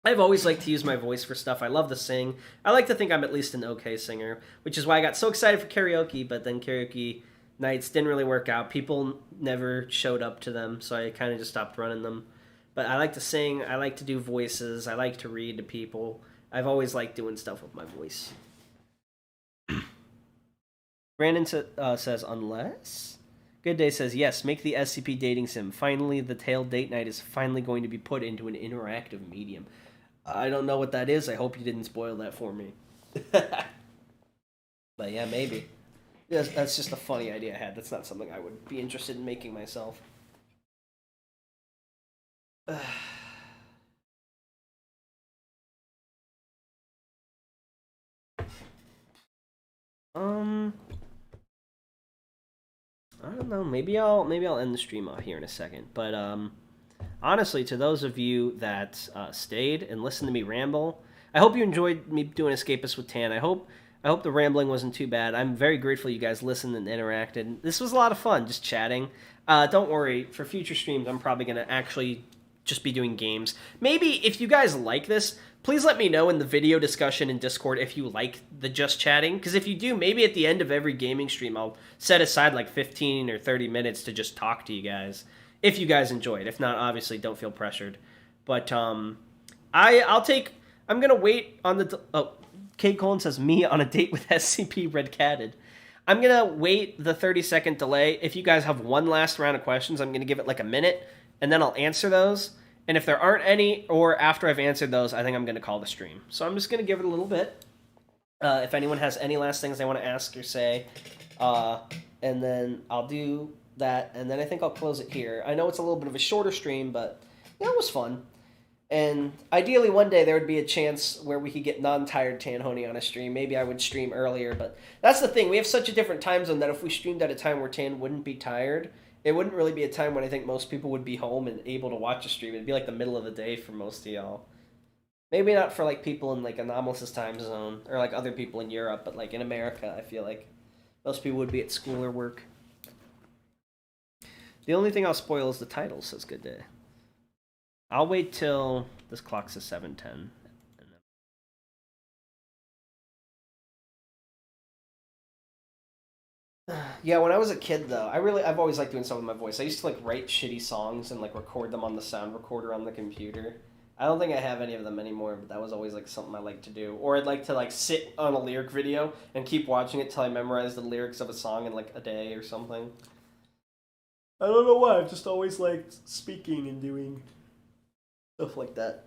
I've always liked to use my voice for stuff. I love to sing. I like to think I'm at least an okay singer, which is why I got so excited for karaoke, but then karaoke nights didn't really work out. People never showed up to them, so I kind of just stopped running them. But I like to sing. I like to do voices. I like to read to people. I've always liked doing stuff with my voice. Brandon says, unless? Good Day says, yes, make the SCP dating sim. Finally, the Tail date night is finally going to be put into an interactive medium. I don't know what that is. I hope you didn't spoil that for me. But yeah, maybe. Yes, that's just a funny idea I had. That's not something I would be interested in making myself. I don't know. Maybe I'll end the stream off here in a second. But honestly, to those of you that stayed and listened to me ramble, I hope you enjoyed me doing Escapists with Tan. I hope the rambling wasn't too bad. I'm very grateful you guys listened and interacted. This was a lot of fun, just chatting. Don't worry, for future streams, I'm probably gonna actually just be doing games. Maybe if you guys like this, please let me know in the video discussion in Discord if you like the just chatting, because if you do, maybe at the end of every gaming stream, I'll set aside like 15 or 30 minutes to just talk to you guys, if you guys enjoy it. If not, obviously, don't feel pressured. But I'm gonna wait on the... Kate Colin says, me on a date with SCP Red Catted. I'm gonna wait the 30-second delay. If you guys have one last round of questions, I'm gonna give it like a minute, and then I'll answer those. And if there aren't any, or after I've answered those, I think I'm going to call the stream. So I'm just going to give it a little bit. If anyone has any last things they want to ask or say, and then I'll do that, and then I think I'll close it here. I know it's a little bit of a shorter stream, but yeah, it was fun. And ideally one day there would be a chance where we could get non-tired Tanhony on a stream. Maybe I would stream earlier, but that's the thing. We have such a different time zone that if we streamed at a time where Tan wouldn't be tired, it wouldn't really be a time when I think most people would be home and able to watch a stream. It'd be like the middle of the day for most of y'all. Maybe not for like people in like Anomalous's time zone or like other people in Europe, but like in America, I feel like most people would be at school or work. The only thing I'll spoil is the title, says Good Day. I'll wait till this clock says 7:10. Yeah, when I was a kid, though, I've always liked doing stuff with my voice. I used to, like, write shitty songs and, like, record them on the sound recorder on the computer. I don't think I have any of them anymore, but that was always, like, something I liked to do. Or I'd like to, like, sit on a lyric video and keep watching it till I memorize the lyrics of a song in, like, a day or something. I don't know why, I've just always liked speaking and doing stuff like that.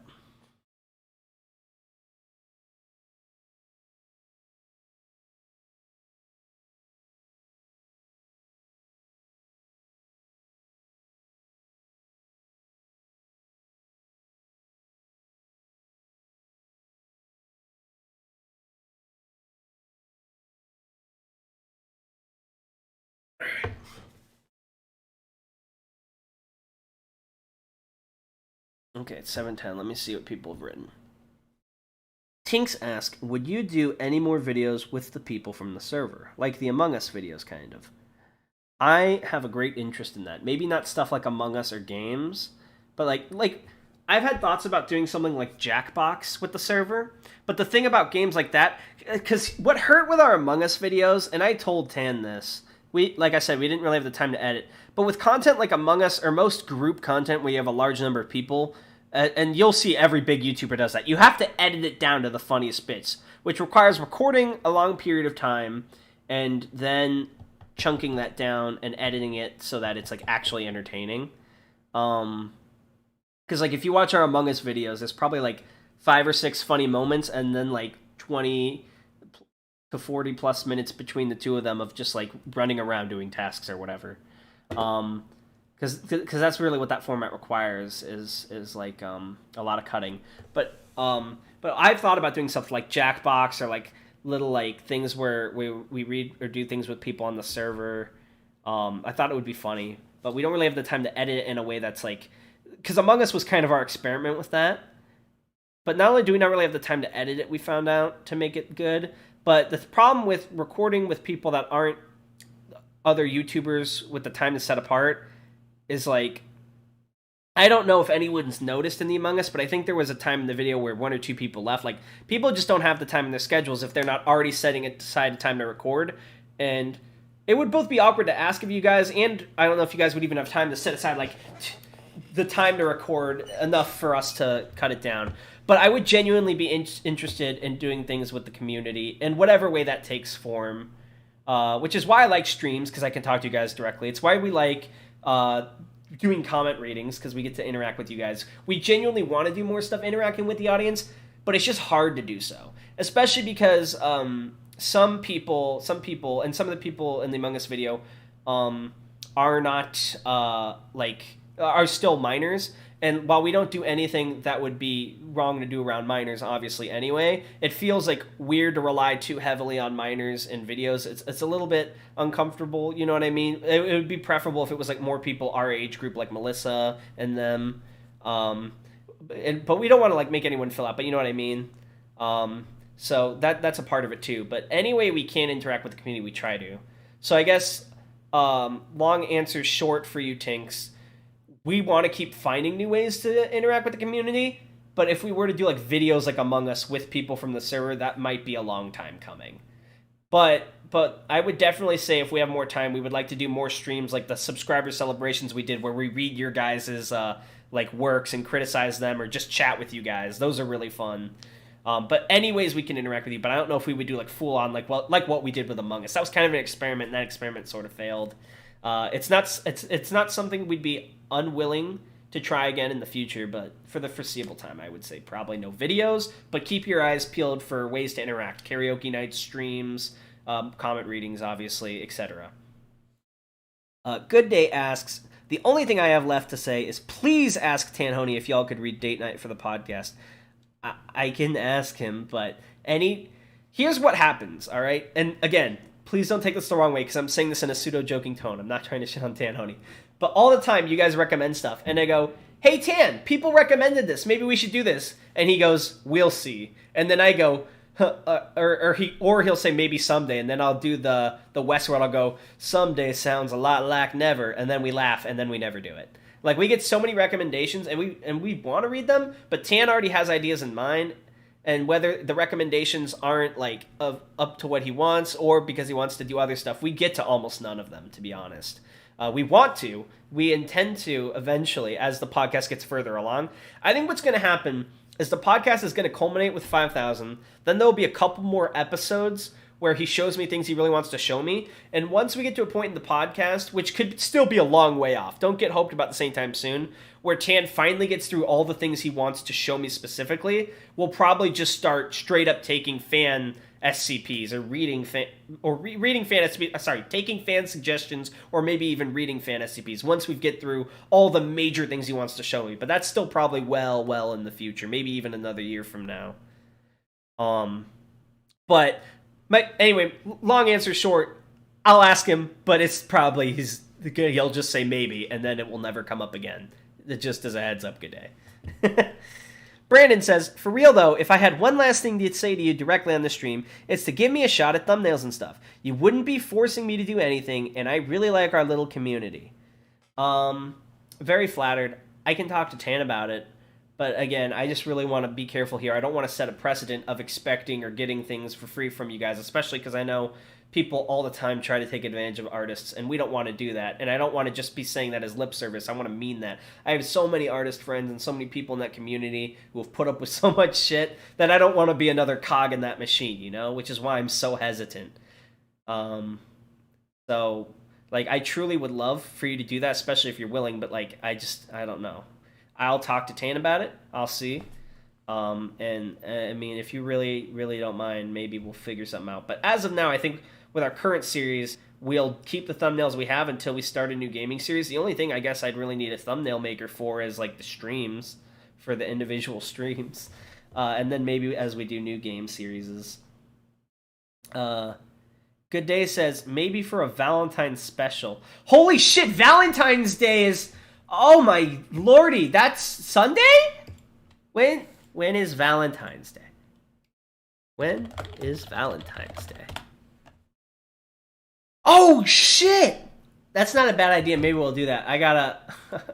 Okay, it's 7:10. Let me see what people have written. Tinks asks, would you do any more videos with the people from the server? Like the Among Us videos, kind of. I have a great interest in that. Maybe not stuff like Among Us or games, but like I've had thoughts about doing something like Jackbox with the server. But the thing about games like that, because what hurt with our Among Us videos, and I told Tan this, like I said, we didn't really have the time to edit. But with content like Among Us, or most group content where you have a large number of people, and you'll see every big YouTuber does that, you have to edit it down to the funniest bits, which requires recording a long period of time, and then chunking that down and editing it so that it's like actually entertaining. Because like if you watch our Among Us videos, there's probably like 5 or 6 funny moments, and then like 20 to 40 plus minutes between the two of them of just like running around doing tasks or whatever. Because that's really what that format requires is like a lot of cutting. But I've thought about doing stuff like Jackbox or like little like things where we read or do things with people on the server. I thought it would be funny, but we don't really have the time to edit it in a way that's like, because Among Us was kind of our experiment with that. But not only do we not really have the time to edit it, we found out, to make it good, but the problem with recording with people that aren't other YouTubers with the time to set apart is like, I don't know if anyone's noticed in the Among Us, but I think there was a time in the video where 1 or 2 people left. Like, people just don't have the time in their schedules if they're not already setting aside a time to record. And it would both be awkward to ask of you guys, and I don't know if you guys would even have time to set aside, like, the time to record enough for us to cut it down. But I would genuinely be interested in doing things with the community in whatever way that takes form, which is why I like streams, because I can talk to you guys directly. It's why we like doing comment readings, because we get to interact with you guys. We genuinely want to do more stuff interacting with the audience, but it's just hard to do so, especially because some people, and some of the people in the Among Us video are not are still minors. And while we don't do anything that would be wrong to do around minors, obviously, anyway, it feels like weird to rely too heavily on minors in videos. It's a little bit uncomfortable, you know what I mean? It would be preferable if it was like more people our age group, like Melissa and them. But we don't want to like make anyone fill out, but you know what I mean? So that's a part of it too. But any way we can interact with the community, we try to. So I guess long answer short for you, Tinks. We want to keep finding new ways to interact with the community, but if we were to do like videos like Among Us with people from the server, that might be a long time coming. But I would definitely say if we have more time, we would like to do more streams like the subscriber celebrations we did, where we read your guys' like works and criticize them, or just chat with you guys. Those are really fun. But anyways, we can interact with you. But I don't know if we would do like full on like what we did with Among Us. That was kind of an experiment, and that experiment sort of failed. It's not something we'd be unwilling to try again in the future, but for the foreseeable time, I would say probably no videos, but keep your eyes peeled for ways to interact. Karaoke nights, streams, comment readings, obviously, etc. Good Day asks, the only thing I have left to say is please ask Tanhony if y'all could read Date Night for the podcast. I can ask him, but here's what happens, all right? And again, please don't take this the wrong way, because I'm saying this in a pseudo-joking tone. I'm not trying to shit on Tanhony. But all the time, you guys recommend stuff, and I go, hey, Tan, people recommended this. Maybe we should do this. And he goes, we'll see. And then I go, or he'll say maybe someday, and then I'll do the Westworld. I'll go, someday sounds a lot like never, and then we laugh, and then we never do it. Like, we get so many recommendations, and we want to read them, but Tan already has ideas in mind. And whether the recommendations aren't like up to what he wants, or because he wants to do other stuff, we get to almost none of them, to be honest. We intend to eventually, as the podcast gets further along. I think what's going to happen is the podcast is going to culminate with 5,000. Then there'll be a couple more episodes where he shows me things he really wants to show me. And once we get to a point in the podcast, which could still be a long way off, don't get hoped about the same time soon, where Tan finally gets through all the things he wants to show me specifically, we'll probably just start straight up taking fan SCPs or taking fan suggestions, or maybe even reading fan SCPs once we get through all the major things he wants to show me. But that's still probably well in the future, maybe even another year from now. Anyway, long answer short, I'll ask him, but it's probably he'll just say maybe, and then it will never come up again. It just as a heads up. Good day. Brandon says, for real though, if I had one last thing to say to you directly on the stream, it's to give me a shot at thumbnails and stuff. You wouldn't be forcing me to do anything, and I really like our little community. Very flattered. I can talk to Tan about it, but again, I just really want to be careful here. I don't want to set a precedent of expecting or getting things for free from you guys, especially because I know people all the time try to take advantage of artists, and we don't want to do that. And I don't want to just be saying that as lip service. I want to mean that. I have so many artist friends and so many people in that community who have put up with so much shit that I don't want to be another cog in that machine, you know? Which is why I'm so hesitant. So, like, I truly would love for you to do that, especially if you're willing, but, like, I don't know. I'll talk to Tan about it. I'll see. And I mean, if you really, really don't mind, maybe we'll figure something out. But as of now, I think with our current series, we'll keep the thumbnails we have until we start a new gaming series. The only thing I guess I'd really need a thumbnail maker for is like the streams, for the individual streams. And then maybe as we do new game series. Good Day says, maybe for a Valentine's special. Holy shit, Valentine's Day is... Oh my lordy, that's Sunday? When is Valentine's Day? When is Valentine's Day? Oh, shit! That's not a bad idea. Maybe we'll do that. I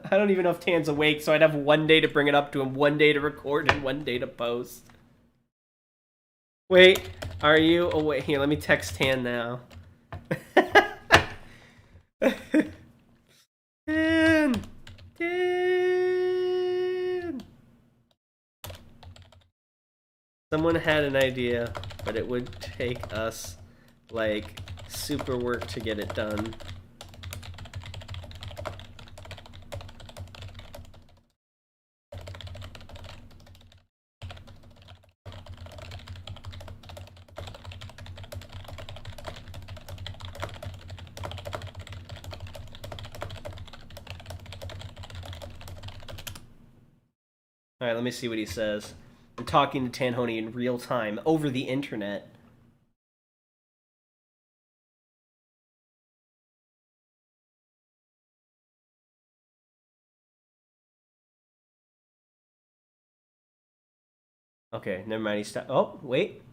don't even know if Tan's awake, so I'd have one day to bring it up to him, one day to record, and one day to post. Wait, are you awake? Here, let me text Tan now. Tan! Someone had an idea, but it would take us, like, super work to get it done. Alright, let me see what he says. I'm talking to Tanhony in real time, over the internet. Okay, never mind. He stopped. Oh, wait.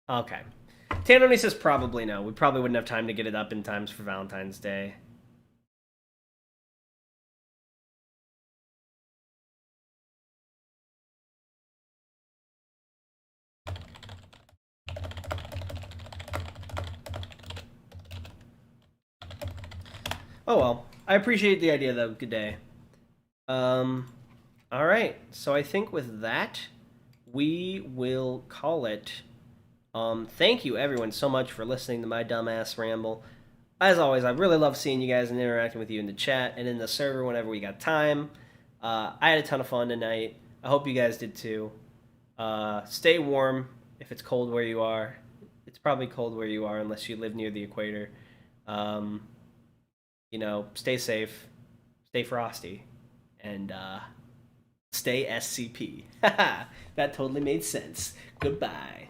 Okay. Tanhony says probably no. We probably wouldn't have time to get it up in times for Valentine's Day. Oh well. I appreciate the idea though. Good day. Alright. So I think with that, we will call it. Thank you everyone so much for listening to my dumbass ramble. As always, I really love seeing you guys and interacting with you in the chat and in the server whenever we got time. I had a ton of fun tonight. I hope you guys did too. Stay warm if it's cold where you are. It's probably cold where you are unless you live near the equator. You know, stay safe, stay frosty, and stay SCP. That totally made sense. Goodbye.